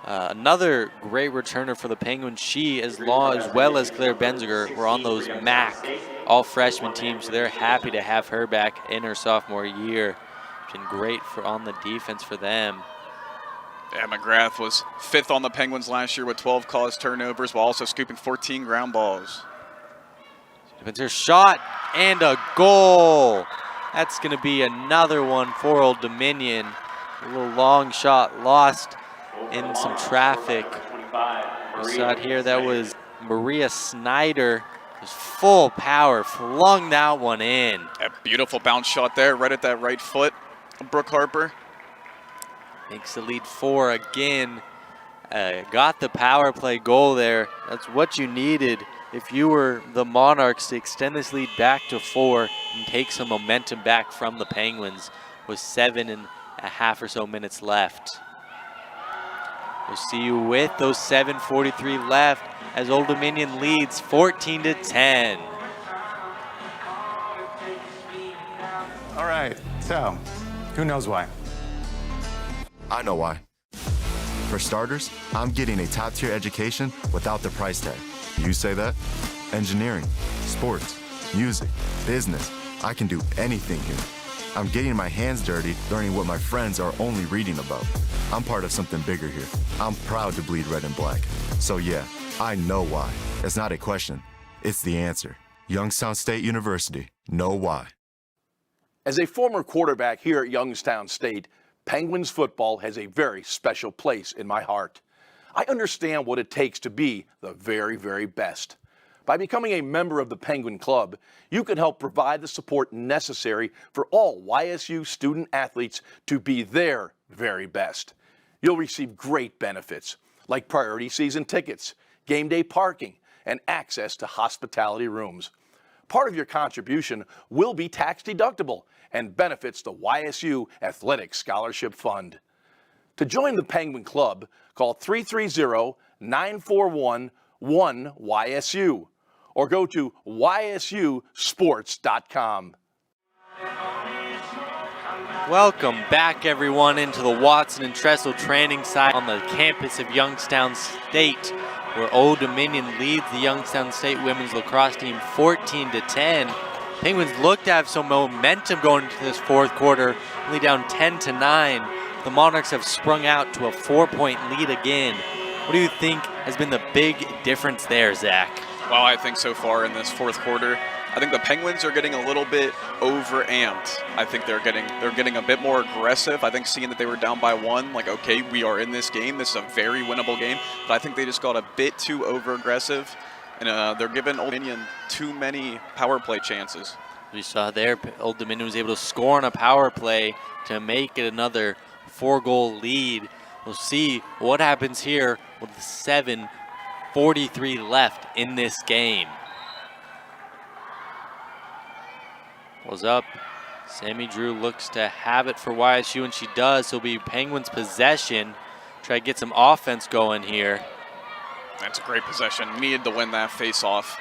Another great returner for the Penguins. She, as well as Claire Benziger, were on those MAC all-freshman teams, so they're happy to have her back in her sophomore year. Been great on the defense for them. Yeah, McGrath was 5th on the Penguins last year with 12 caused turnovers, while also scooping 14 ground balls. It's her shot and a goal. That's going to be another one for Old Dominion. A little long shot lost in some traffic. We saw it here. That was Maria Snyder. Just full power, flung that one in. A beautiful bounce shot there, right at that right foot of Brooke Harper. Makes the lead 4 again. Got the power play goal there. That's what you needed if you were the Monarchs to extend this lead back to 4 and take some momentum back from the Penguins with 7.5 or so minutes left. We'll see you with those 7:43 left as Old Dominion leads 14-10. All right, so who knows why? I know why. For starters, I'm getting a top-tier education without the price tag. You say that? Engineering, sports, music, business. I can do anything here. I'm getting my hands dirty, learning what my friends are only reading about. I'm part of something bigger here. I'm proud to bleed red and black. So yeah, I know why. It's not a question, it's the answer. Youngstown State University, know why. As a former quarterback here at Youngstown State, Penguins football has a very special place in my heart. I understand what it takes to be the very, very best. By becoming a member of the Penguin Club, you can help provide the support necessary for all YSU student athletes to be their very best. You'll receive great benefits like priority season tickets, game day parking, and access to hospitality rooms. Part of your contribution will be tax deductible and benefits the YSU Athletic Scholarship Fund. To join the Penguin Club, call 330-941-1YSU or go to ysusports.com. Welcome back, everyone, into the Watson and Tressel training site on the campus of Youngstown State, where Old Dominion leads the Youngstown State women's lacrosse team 14-10. Penguins look to have some momentum going into this fourth quarter, only down 10-9. The Monarchs have sprung out to a 4-point lead again. What do you think has been the big difference there, Zach? Well, I think so far in this fourth quarter, I think the Penguins are getting a little bit overamped. I think they're getting a bit more aggressive. I think seeing that they were down by one, like, okay, we are in this game. This is a very winnable game. But I think they just got a bit too over-aggressive, and they're giving Old Dominion too many power play chances. We saw there, Old Dominion was able to score on a power play to make it another 4-goal lead. We'll see what happens here with 7:43 left in this game. Was up. Sammy Drew looks to have it for YSU, and she does. So it'll be Penguins possession. Try to get some offense going here. That's a great possession. Needed to win that face-off.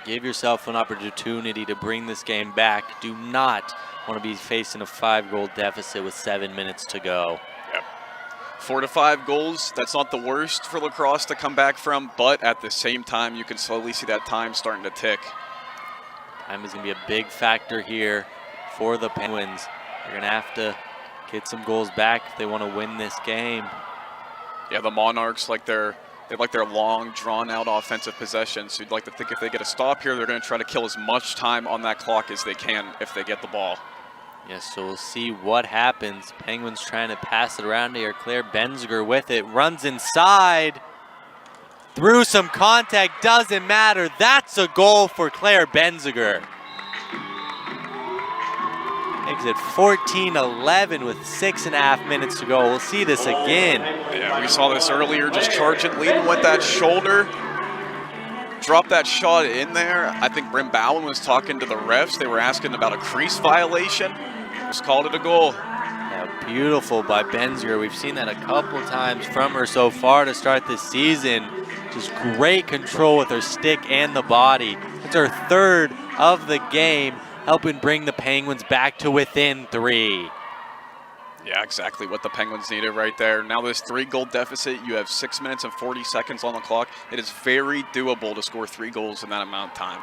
Give yourself an opportunity to bring this game back. Do not want to be facing a 5-goal deficit with 7 minutes to go. Yep. 4 to 5 goals, that's not the worst for lacrosse to come back from, but at the same time, you can slowly see that time starting to tick. Time is going to be a big factor here for the Penguins. They're going to have to get some goals back if they want to win this game. Yeah, the Monarchs they like their long, drawn-out offensive possession. So you'd like to think if they get a stop here, they're going to try to kill as much time on that clock as they can if they get the ball. Yes, so we'll see what happens. Penguins trying to pass it around here. Claire Benziger with it, runs inside. Through some contact, doesn't matter. That's a goal for Claire Benziger. Makes it 14-11 with 6.5 minutes to go. We'll see this again. Yeah, we saw this earlier, just charging, leading with that shoulder. Drop that shot in there. I think Brim Bowen was talking to the refs. They were asking about a crease violation. Just called it a goal. Yeah, beautiful by Benziger. We've seen that a couple times from her so far to start this season. Just great control with her stick and the body. It's her third of the game, helping bring the Penguins back to within 3. Yeah, exactly what the Penguins needed right there. Now this 3-goal deficit, you have 6 minutes and 40 seconds on the clock. It is very doable to score 3 goals in that amount of time.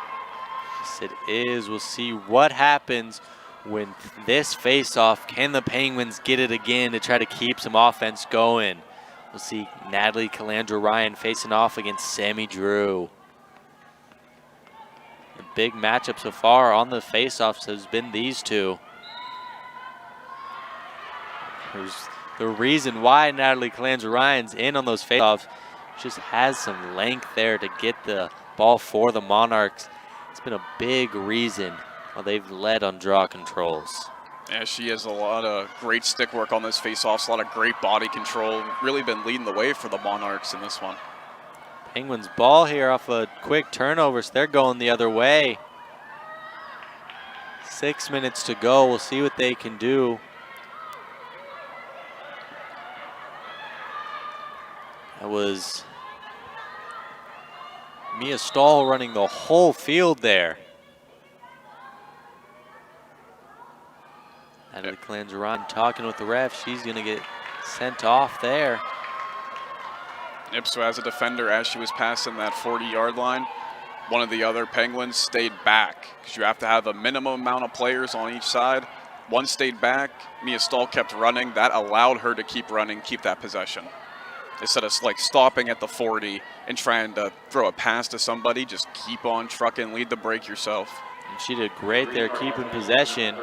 Yes, it is. We'll see what happens when this face-off. Can the Penguins get it again to try to keep some offense going? We'll see Natalie Calandra-Ryan facing off against Sammy Drew. The big matchup so far on the face-offs has been these two. There's the reason why Natalie Calandra-Ryan's in on those face-offs. Just has some length there to get the ball for the Monarchs. It's been a big reason why they've led on draw controls. Yeah, she has a lot of great stick work on those face-offs, a lot of great body control. Really been leading the way for the Monarchs in this one. Penguins ball here off a quick turnover, so they're going the other way. 6 minutes to go. We'll see what they can do. That was Mia Stahl running the whole field there. Natalie Calandra-Ryan talking with the ref. She's going to get sent off there. Yep, so as a defender, as she was passing that 40-yard line, one of the other Penguins stayed back because you have to have a minimum amount of players on each side. One stayed back. Mia Stahl kept running. That allowed her to keep running, keep that possession. Instead of like stopping at the 40 and trying to throw a pass to somebody, just keep on trucking, lead the break yourself. And she did great there keeping possession.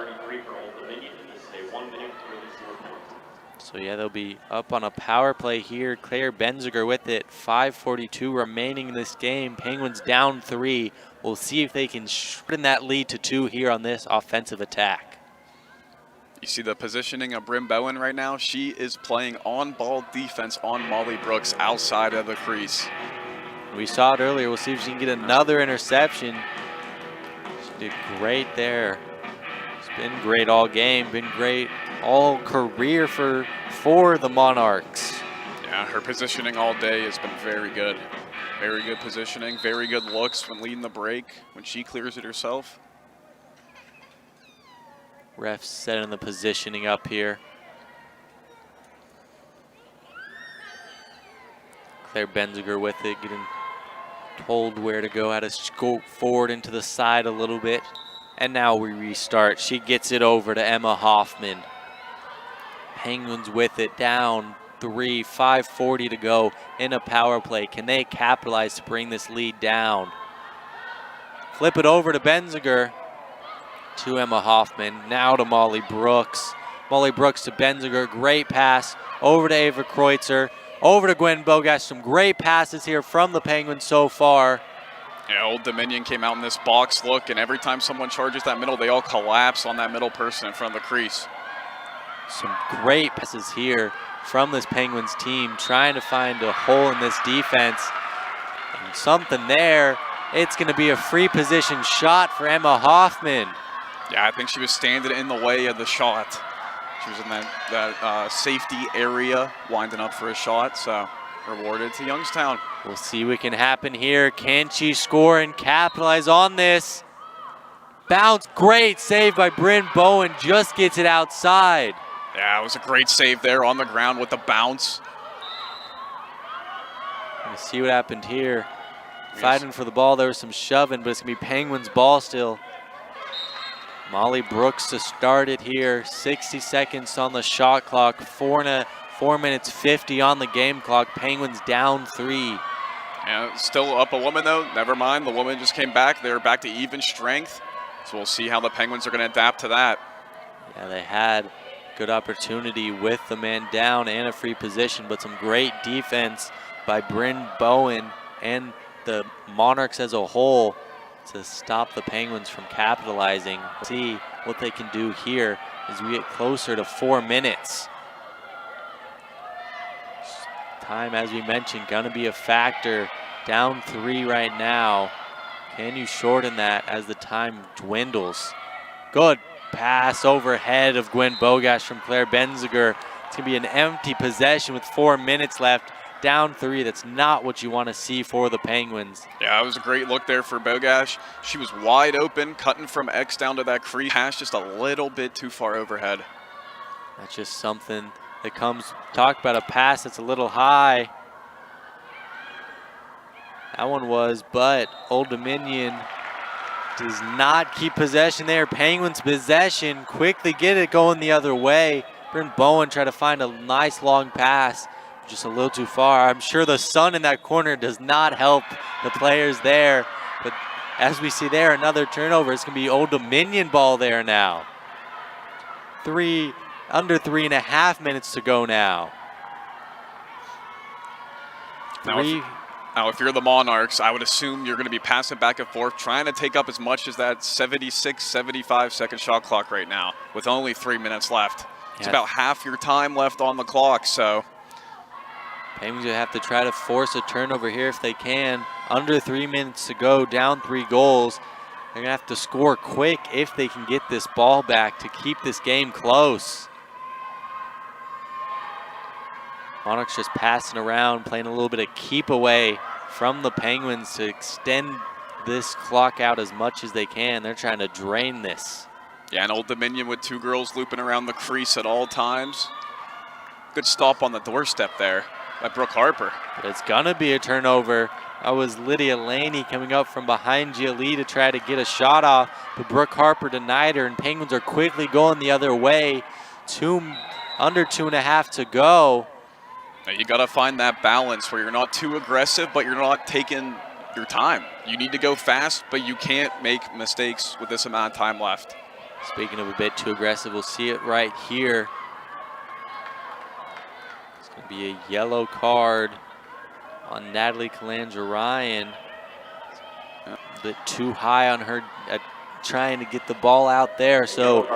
So yeah, they'll be up on a power play here. Claire Benziger with it. 5:42 remaining in this game. Penguins down 3. We'll see if they can shorten that lead to 2 here on this offensive attack. You see the positioning of Brim Bowen right now. She is playing on-ball defense on Molly Brooks outside of the crease. We saw it earlier. We'll see if she can get another interception. She did great there. Just Been great all game, been great all career for the Monarchs. Yeah, her positioning all day has been very good. Very good positioning, very good looks when leading the break, when she clears it herself. Refs setting the positioning up here. Claire Benziger with it, getting told where to go, how to scope forward into the side a little bit. And now we restart. She gets it over to Emma Hoffman. Penguins with it, down 3, 5:40 to go in a power play. Can they capitalize to bring this lead down? Flip it over to Benziger, to Emma Hoffman, now to Molly Brooks. Molly Brooks to Benziger, great pass, over to Ava Kreutzer, over to Gwen Bogash. Some great passes here from the Penguins so far. Yeah, Old Dominion came out in this box look, and every time someone charges that middle, they all collapse on that middle person in front of the crease. Some great passes here from this Penguins team, trying to find a hole in this defense. And something there. It's going to be a free position shot for Emma Hoffman. Yeah, I think she was standing in the way of the shot. She was in that safety area, winding up for a shot, so rewarded to Youngstown. We'll see what can happen here. Can she score and capitalize on this? Bounce, great save by Bryn Bowen, just gets it outside. Yeah, it was a great save there on the ground with the bounce. Let's see what happened here. Fighting for the ball, there was some shoving, but it's gonna be Penguins ball still. Molly Brooks to start it here. 60 seconds on the shot clock. 4 minutes 50 on the game clock. Penguins down 3. Yeah, still up a woman though. Never mind, the woman just came back. They're back to even strength. So we'll see how the Penguins are going to adapt to that. Yeah, they had good opportunity with the man down and a free position, but some great defense by Bryn Bowen and the Monarchs as a whole to stop the Penguins from capitalizing. See what they can do here as we get closer to 4 minutes. Time, as we mentioned, gonna be a factor. Down 3 right now. Can you shorten that as the time dwindles? Good pass overhead of Gwen Bogash from Claire Benziger. It's gonna be an empty possession with 4 minutes left. Down 3, that's not what you want to see for the Penguins. Yeah, it was a great look there for Bogash. She was wide open, cutting from X down to that crease. Pass just a little bit too far overhead. That's just something that comes, talk about a pass that's a little high. That one was, but Old Dominion does not keep possession there. Penguins possession, quickly get it going the other way. Bryn Bowen tried to find a nice long pass, just a little too far. I'm sure the sun in that corner does not help the players there, but as we see there, another turnover. It's gonna be Old Dominion ball there now. Under 3.5 minutes to go now. Now, if you're the Monarchs, I would assume you're going to be passing back and forth, trying to take up as much as that 76, 75-second shot clock right now, with only 3 minutes left. It's about half your time left on the clock, so. Penguins will have to try to force a turnover here if they can. Under 3 minutes to go, down 3 goals. They're going to have to score quick if they can get this ball back to keep this game close. Monarchs just passing around, playing a little bit of keep away from the Penguins to extend this clock out as much as they can. They're trying to drain this. Yeah, and Old Dominion with 2 girls looping around the crease at all times. Good stop on the doorstep there by Brooke Harper. But it's gonna be a turnover. That was Lydia Laney coming up from behind Gia Lee to try to get a shot off, but Brooke Harper denied her, and Penguins are quickly going the other way. Under 2.5 to go. Now you got to find that balance where you're not too aggressive, but you're not taking your time. You need to go fast, but you can't make mistakes with this amount of time left. Speaking of a bit too aggressive, we'll see it right here. It's going to be a yellow card on Natalie Calandra-Ryan. A bit too high on her trying to get the ball out there. So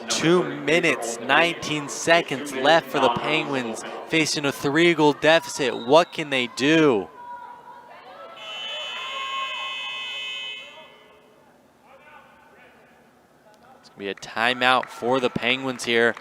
2 minutes, 19 seconds left for the Penguins, facing a 3-goal deficit. What can they do? It's Be a timeout for the Penguins here,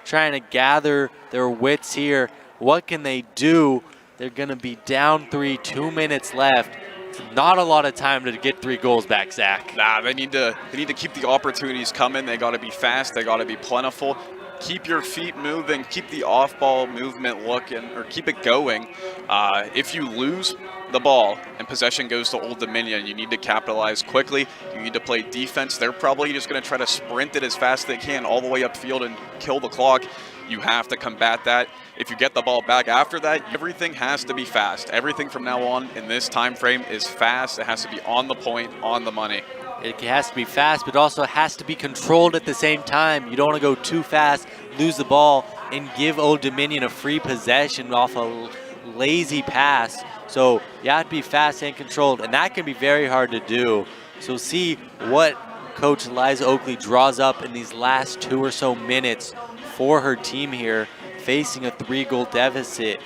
trying to gather their wits here. What can they do? They're going to be down 3, 2 minutes left. It's not a lot of time to get 3 goals back, Zach. Nah, they need to keep the opportunities coming. They got to be fast. They got to be plentiful. Keep your feet moving. Keep the off-ball movement looking, or keep it going. If you lose the ball and possession goes to Old Dominion, you need to capitalize quickly. You need to play defense. They're probably just going to try to sprint it as fast as they can all the way upfield and kill the clock. You have to combat that. If you get the ball back after that, everything has to be fast. Everything from now on in this time frame is fast. It has to be on the point, on the money. It has to be fast, but also has to be controlled at the same time. You don't want to go too fast, lose the ball, and give Old Dominion a free possession off a lazy pass. So you have to be fast and controlled, and that can be very hard to do. So see what Coach Liza Oakley draws up in these last 2 or so minutes for her team here, facing a 3-goal deficit.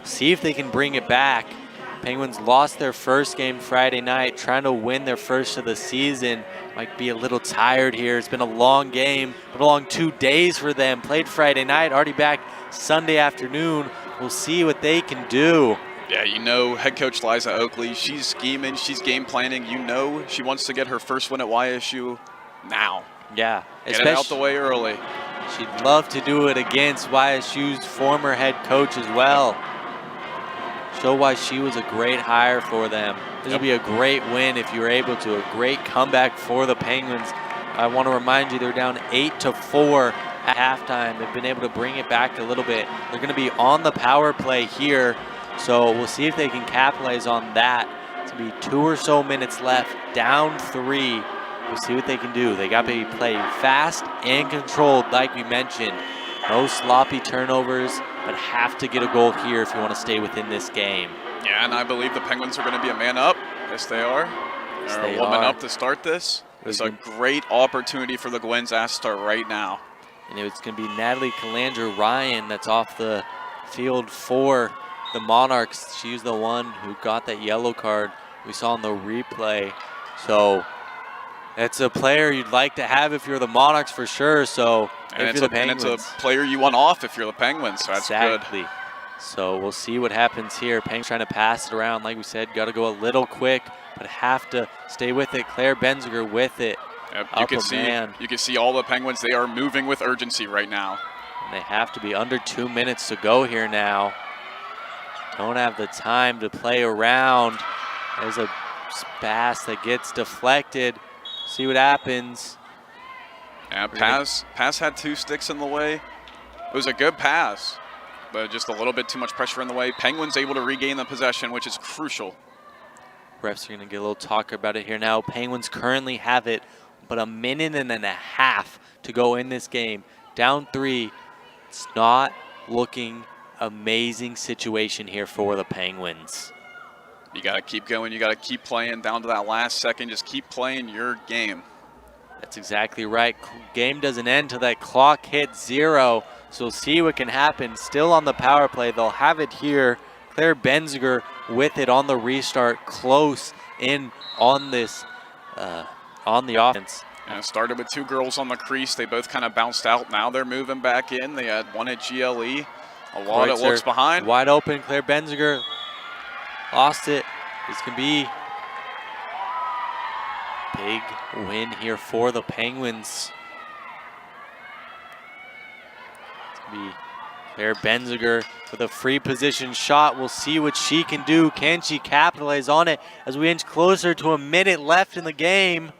See if they can bring it back. Penguins lost their first game Friday night, trying to win their first of the season. Might be a little tired here. It's been a long game, but a long 2 days for them. Played Friday night, already back Sunday afternoon. We'll see what they can do. Yeah, you know, head coach Liza Oakley, she's scheming, she's game planning. You know she wants to get her first win at YSU now. Yeah. Get it out the way early. She'd love to do it against YSU's former head coach as well. Show why she was a great hire for them. This would be a great win if you were able to. A great comeback for the Penguins. I want to remind you they're down 8-4 at halftime. They've been able to bring it back a little bit. They're going to be on the power play here. So we'll see if they can capitalize on that. It's going to be 2 or so minutes left, down 3. We'll see what they can do. They got to play fast and controlled, like we mentioned. No sloppy turnovers, but have to get a goal here if you want to stay within this game. Yeah, and I believe the Penguins are going to be a man up. Yes, they are. Yes, They're a woman up to start this. It's a great opportunity for the Gwens to start right now. And it's going to be Natalie Calandra Ryan that's off the field for the Monarchs. She's the one who got that yellow card we saw in the replay. So it's a player you'd like to have if you're the Monarchs for sure. So and if you're the Penguins, it's a player you want off if you're the Penguins. So that's exactly. Good. So we'll see what happens here. Penguins trying to pass it around. Like we said, got to go a little quick, but have to stay with it. Claire Benziger with it. Yep, you can see all the Penguins. They are moving with urgency right now. And they have to be under 2 minutes to go here now. Don't have the time to play around. There's a pass that gets deflected. See what happens. Yeah, pass had 2 sticks in the way. It was a good pass, but just a little bit too much pressure in the way. Penguins able to regain the possession, which is crucial. Refs are going to get a little talk about it here now. Penguins currently have it, but a minute and a half to go in this game. Down 3. It's not looking amazing situation here for the Penguins. You got to keep going. You got to keep playing down to that last second. Just keep playing your game. That's exactly right. Game doesn't end till that clock hits 0. So we'll see what can happen. Still on the power play. They'll have it here. Claire Benziger with it on the restart, close in on this, on the offense. And it started with 2 girls on the crease. They both kind of bounced out. Now they're moving back in. They had one at GLE. A lot of looks behind. Wide open. Claire Benziger lost it. This can be big win here for the Penguins. It's going to be Claire Benziger with a free position shot. We'll see what she can do. Can she capitalize on it as we inch closer to a minute left in the game?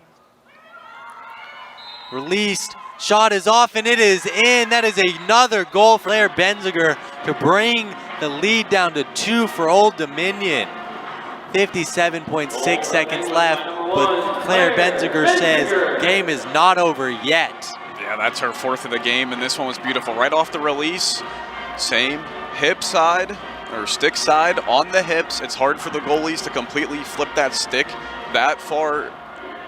Released. Shot is off and it is in. That is another goal for Claire Benziger to bring the lead down to 2 for Old Dominion. 57.6 seconds left, but Claire Benziger says game is not over yet. Yeah, that's her 4th of the game, and this one was beautiful. Right off the release, same hip side, or stick side on the hips. It's hard for the goalies to completely flip that stick that far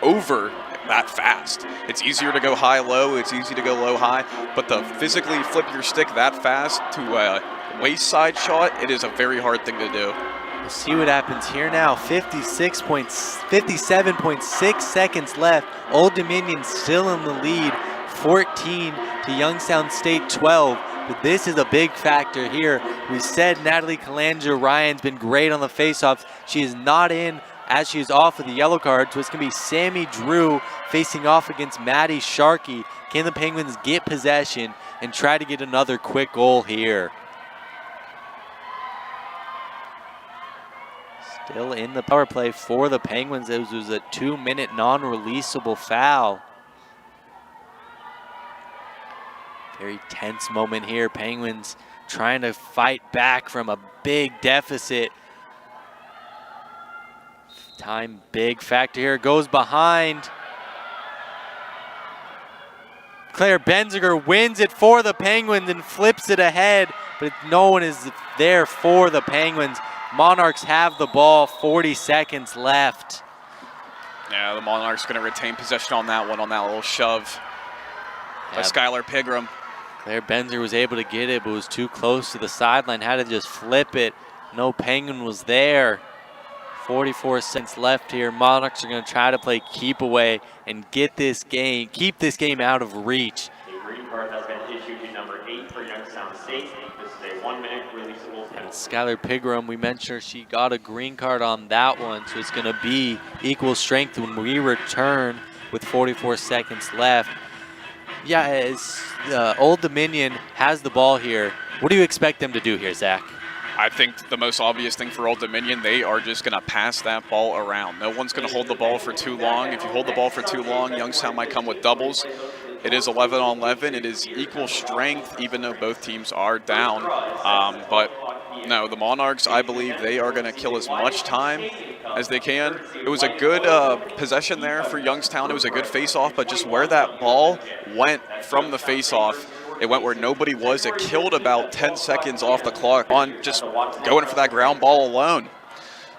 over that fast. It's easier to go high-low, it's easy to go low-high, but to physically flip your stick that fast to a waist side shot, it is a very hard thing to do. We'll see what happens here now. 57.6 seconds left. Old Dominion still in the lead, 14 to Youngstown State 12. But this is a big factor here. We said Natalie Calandra Ryan's been great on the faceoffs. She is not in as she is off with the yellow card. So it's going to be Sammy Drew facing off against Maddie Sharkey. Can the Penguins get possession and try to get another quick goal here? Still in the power play for the Penguins. This was a 2-minute non-releasable foul. Very tense moment here. Penguins trying to fight back from a big deficit. Time big factor here. Goes behind. Claire Benziger wins it for the Penguins and flips it ahead, but no one is there for the Penguins. Monarchs have the ball, 40 seconds left. Yeah, the Monarchs going to retain possession on that one, on that little shove by Skylar Pigram. Claire Benzer was able to get it, but was too close to the sideline. Had to just flip it. No Penguin was there. 44 seconds left here. Monarchs are going to try to play keep away and get this game, keep this game out of reach. A green card has been issued to number 8 for Youngstown State. This is a 1-minute releasable And penalty. Skylar Pigram, we mentioned she got a green card on that one, so it's going to be equal strength when we return with 44 seconds left. Yeah, as Old Dominion has the ball here, what do you expect them to do here, Zach? I think the most obvious thing for Old Dominion, they are just going to pass that ball around. No one's going to hold the ball for too long. If you hold the ball for too long, Youngstown might come with doubles. It is 11 on 11. It is equal strength, even though both teams are down. But no, the Monarchs, I believe they are going to kill as much time as they can. It was a good possession there for Youngstown. It was a good face-off, but just where that ball went from the face-off, it went where nobody was. It killed about 10 seconds off the clock on just going for that ground ball alone.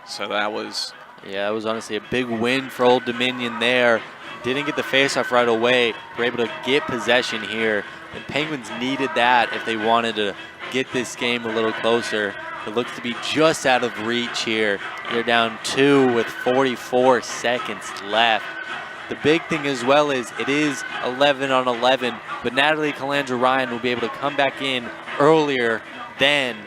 So that was... Yeah, it was honestly a big win for Old Dominion there. Didn't get the faceoff right away. Were able to get possession here. The Penguins needed that if they wanted to get this game a little closer. It looks to be just out of reach here. They're down 2 with 44 seconds left. The big thing as well is it is 11 on 11, but Natalie Calandra Ryan will be able to come back in earlier than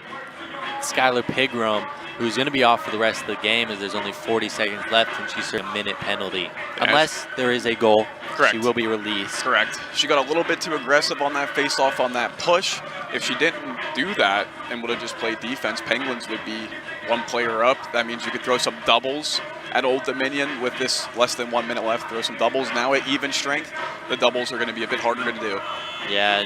Skylar Pigram, who's going to be off for the rest of the game as there's only 40 seconds left and she served a minute penalty. Unless there is a goal, Correct. she will be released. Correct. She got a little bit too aggressive on that face-off, on that push. If she didn't do that and would have just played defense, Penguins would be one player up. That means you could throw some doubles at Old Dominion with this less than 1 minute left. Throw some doubles. Now at even strength, the doubles are going to be a bit harder to do. Yeah,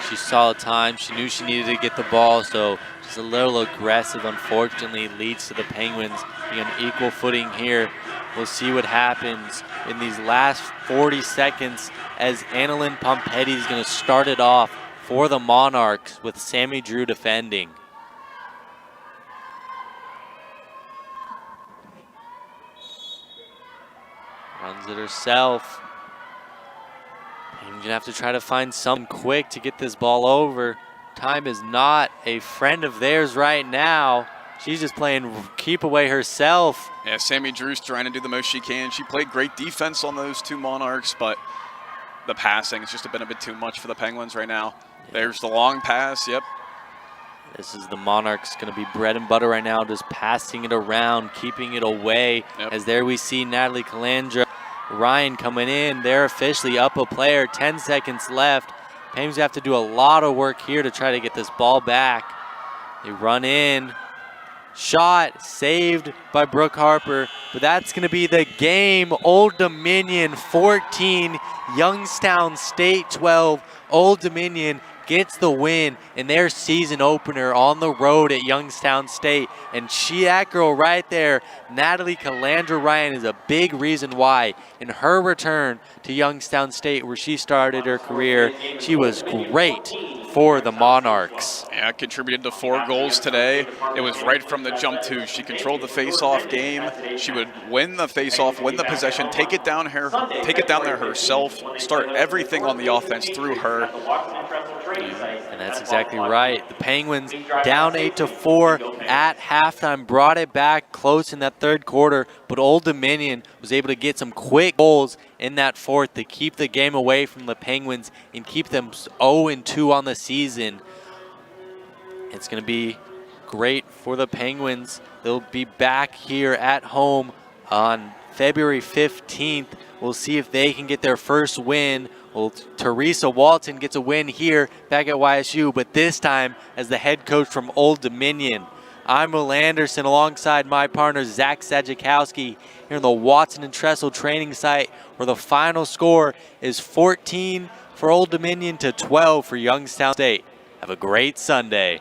she saw the time. She knew she needed to get the ball, so just a little aggressive, unfortunately, leads to the Penguins being on equal footing here. We'll see what happens in these last 40 seconds as Annalyn Pompetti is going to start it off for the Monarchs with Sammy Drew defending. Runs it herself. And you're gonna have to try to find something quick to get this ball over. Time is not a friend of theirs right now. She's just playing keep away herself. Yeah, Sammy Drew's trying to do the most she can. She played great defense on those two Monarchs, but the passing has just been a bit too much for the Penguins right now. There's the long pass, yep. This is the Monarchs going to be bread and butter right now, just passing it around, keeping it away. Yep. As there we see Natalie Calandra Ryan coming in. They're officially up a player, 10 seconds left. Penguins have to do a lot of work here to try to get this ball back. They run in. Shot saved by Brooke Harper, but that's going to be the game. Old Dominion 14, Youngstown State 12. Old Dominion gets the win in their season opener on the road at Youngstown State. And that girl right there, Natalie Calandra Ryan, is a big reason why in her return to Youngstown State, where she started her career, she was great for the Monarchs. Yeah, contributed to 4 goals today. It was right from the jump too. She controlled the face-off game. She would win the face-off, win the possession, take it down there herself, start everything on the offense through her. And that's exactly right. The Penguins down 8-4 at halftime, brought it back close in that third quarter, but Old Dominion was able to get some quick goals in that fourth to keep the game away from the Penguins and keep them 0-2 on the season. It's going to be great for the Penguins. They'll be back here at home on February 15th. We'll see if they can get their first win. Well, Teresa Walton gets a win here back at YSU, but this time as the head coach from Old Dominion. I'm Will Anderson alongside my partner Zach Sajikowski here on the Watson and Tressel training site, where the final score is 14 for Old Dominion to 12 for Youngstown State. Have a great Sunday.